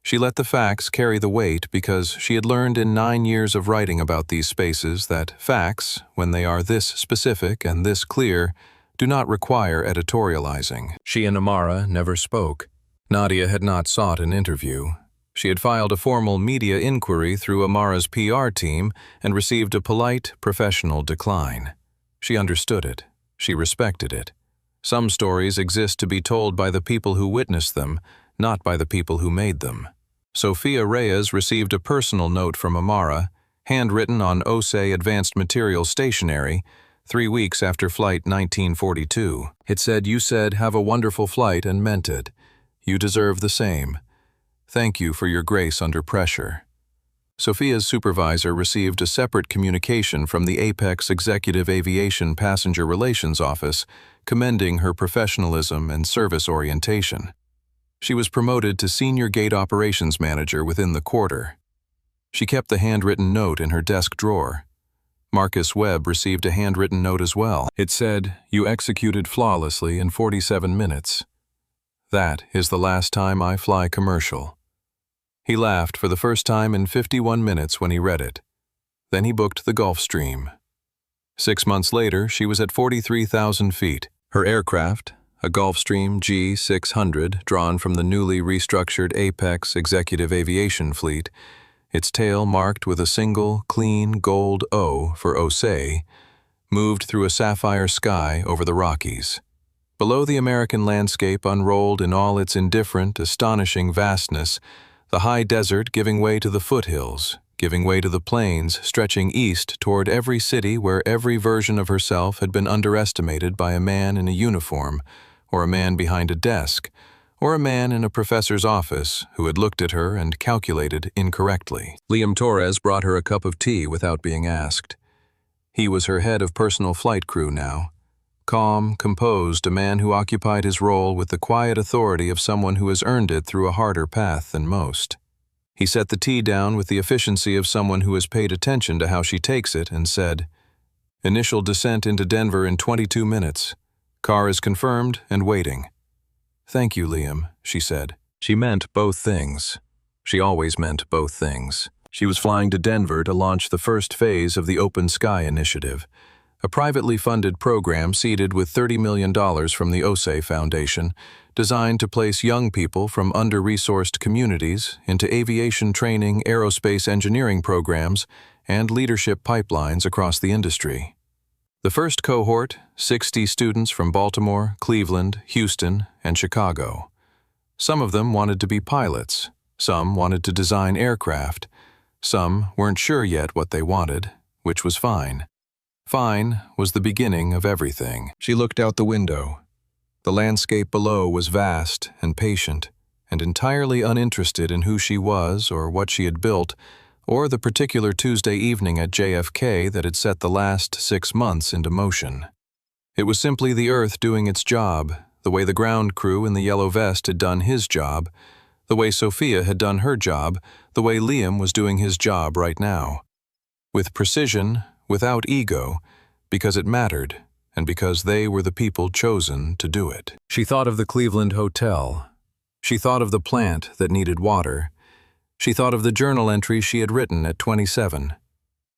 She let the facts carry the weight because she had learned in 9 years of writing about these spaces that facts, when they are this specific and this clear, do not require editorializing. She and Amara never spoke. Nadia had not sought an interview. She had filed a formal media inquiry through Amara's PR team and received a polite, professional decline. She understood it. She respected it. Some stories exist to be told by the people who witnessed them, not by the people who made them. Sophia Reyes received a personal note from Amara, handwritten on OSE Advanced Materials stationery, 3 weeks after Flight 1942. It said, "You said, have a wonderful flight and meant it. You deserve the same. Thank you for your grace under pressure." Sophia's supervisor received a separate communication from the Apex Executive Aviation Passenger Relations Office, commending her professionalism and service orientation. She was promoted to Senior Gate Operations Manager within the quarter. She kept the handwritten note in her desk drawer. Marcus Webb received a handwritten note as well. It said, "You executed flawlessly in 47 minutes. That is the last time I fly commercial." He laughed for the first time in 51 minutes when he read it. Then he booked the Gulfstream. 6 months later, she was at 43,000 feet. Her aircraft, a Gulfstream G600 drawn from the newly restructured Apex Executive Aviation Fleet, its tail marked with a single, clean gold O for OSE, moved through a sapphire sky over the Rockies. Below the American landscape unrolled in all its indifferent, astonishing vastness, the high desert giving way to the foothills, giving way to the plains stretching east toward every city where every version of herself had been underestimated by a man in a uniform, or a man behind a desk, or a man in a professor's office who had looked at her and calculated incorrectly. Liam Torres brought her a cup of tea without being asked. He was her head of personal flight crew now. Calm, composed, a man who occupied his role with the quiet authority of someone who has earned it through a harder path than most. He set the tea down with the efficiency of someone who has paid attention to how she takes it and said, "Initial descent into Denver in 22 minutes. Car is confirmed and waiting." "Thank you, Liam," she said. She meant both things. She always meant both things. She was flying to Denver to launch the first phase of the Open Sky Initiative, a privately funded program seeded with $30 million from the OSE Foundation, designed to place young people from under-resourced communities into aviation training, aerospace engineering programs, and leadership pipelines across the industry. The first cohort, 60 students from Baltimore, Cleveland, Houston, and Chicago. Some of them wanted to be pilots. Some wanted to design aircraft. Some weren't sure yet what they wanted, which was fine. Fine was the beginning of everything. She looked out the window. The landscape below was vast and patient, and entirely uninterested in who she was or what she had built, or the particular Tuesday evening at JFK that had set the last 6 months into motion. It was simply the Earth doing its job, the way the ground crew in the yellow vest had done his job, the way Sophia had done her job, the way Liam was doing his job right now. With precision, without ego, because it mattered, and because they were the people chosen to do it. She thought of the Cleveland Hotel. She thought of the plant that needed water. She thought of the journal entry she had written at 27.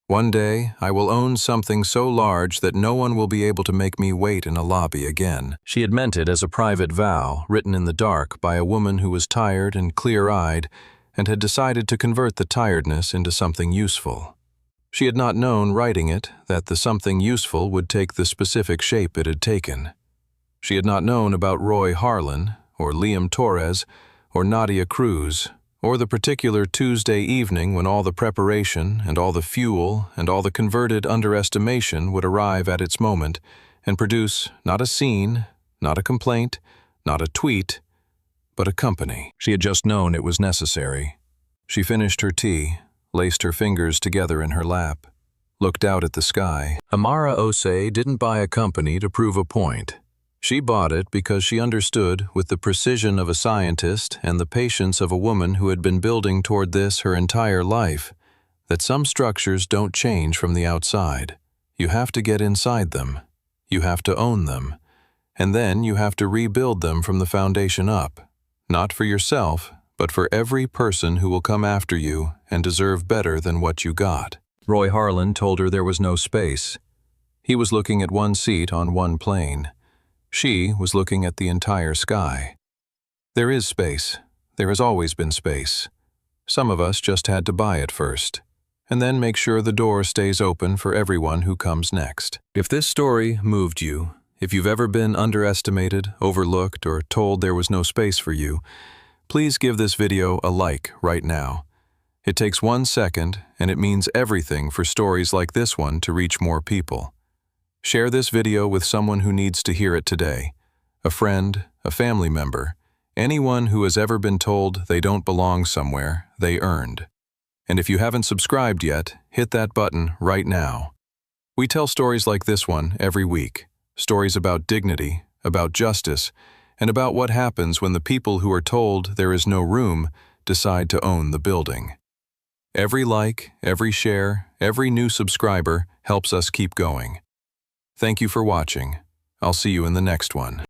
"One day, I will own something so large that no one will be able to make me wait in a lobby again." She had meant it as a private vow, written in the dark by a woman who was tired and clear-eyed, and had decided to convert the tiredness into something useful. She had not known, writing it, that the something useful would take the specific shape it had taken. She had not known about Roy Harlan, or Liam Torres, or Nadia Cruz, or the particular Tuesday evening when all the preparation and all the fuel and all the converted underestimation would arrive at its moment and produce not a scene, not a complaint, not a tweet, but a company. She had just known it was necessary. She finished her tea, laced her fingers together in her lap, looked out at the sky. Amara OSE didn't buy a company to prove a point. She bought it because she understood, with the precision of a scientist and the patience of a woman who had been building toward this her entire life, that some structures don't change from the outside. You have to get inside them. You have to own them. And then you have to rebuild them from the foundation up, not for yourself, but for every person who will come after you and deserve better than what you got. Roy Harlan told her there was no space. He was looking at one seat on one plane. She was looking at the entire sky. There is space. There has always been space. Some of us just had to buy it first, and then make sure the door stays open for everyone who comes next. If this story moved you, if you've ever been underestimated, overlooked, or told there was no space for you, please give this video a like right now. It takes 1 second, and it means everything for stories like this one to reach more people. Share this video with someone who needs to hear it today. A friend, a family member, anyone who has ever been told they don't belong somewhere they earned. And if you haven't subscribed yet, hit that button right now. We tell stories like this one every week. Stories about dignity, about justice, and about what happens when the people who are told there is no room decide to own the building. Every like, every share, every new subscriber helps us keep going. Thank you for watching. I'll see you in the next one.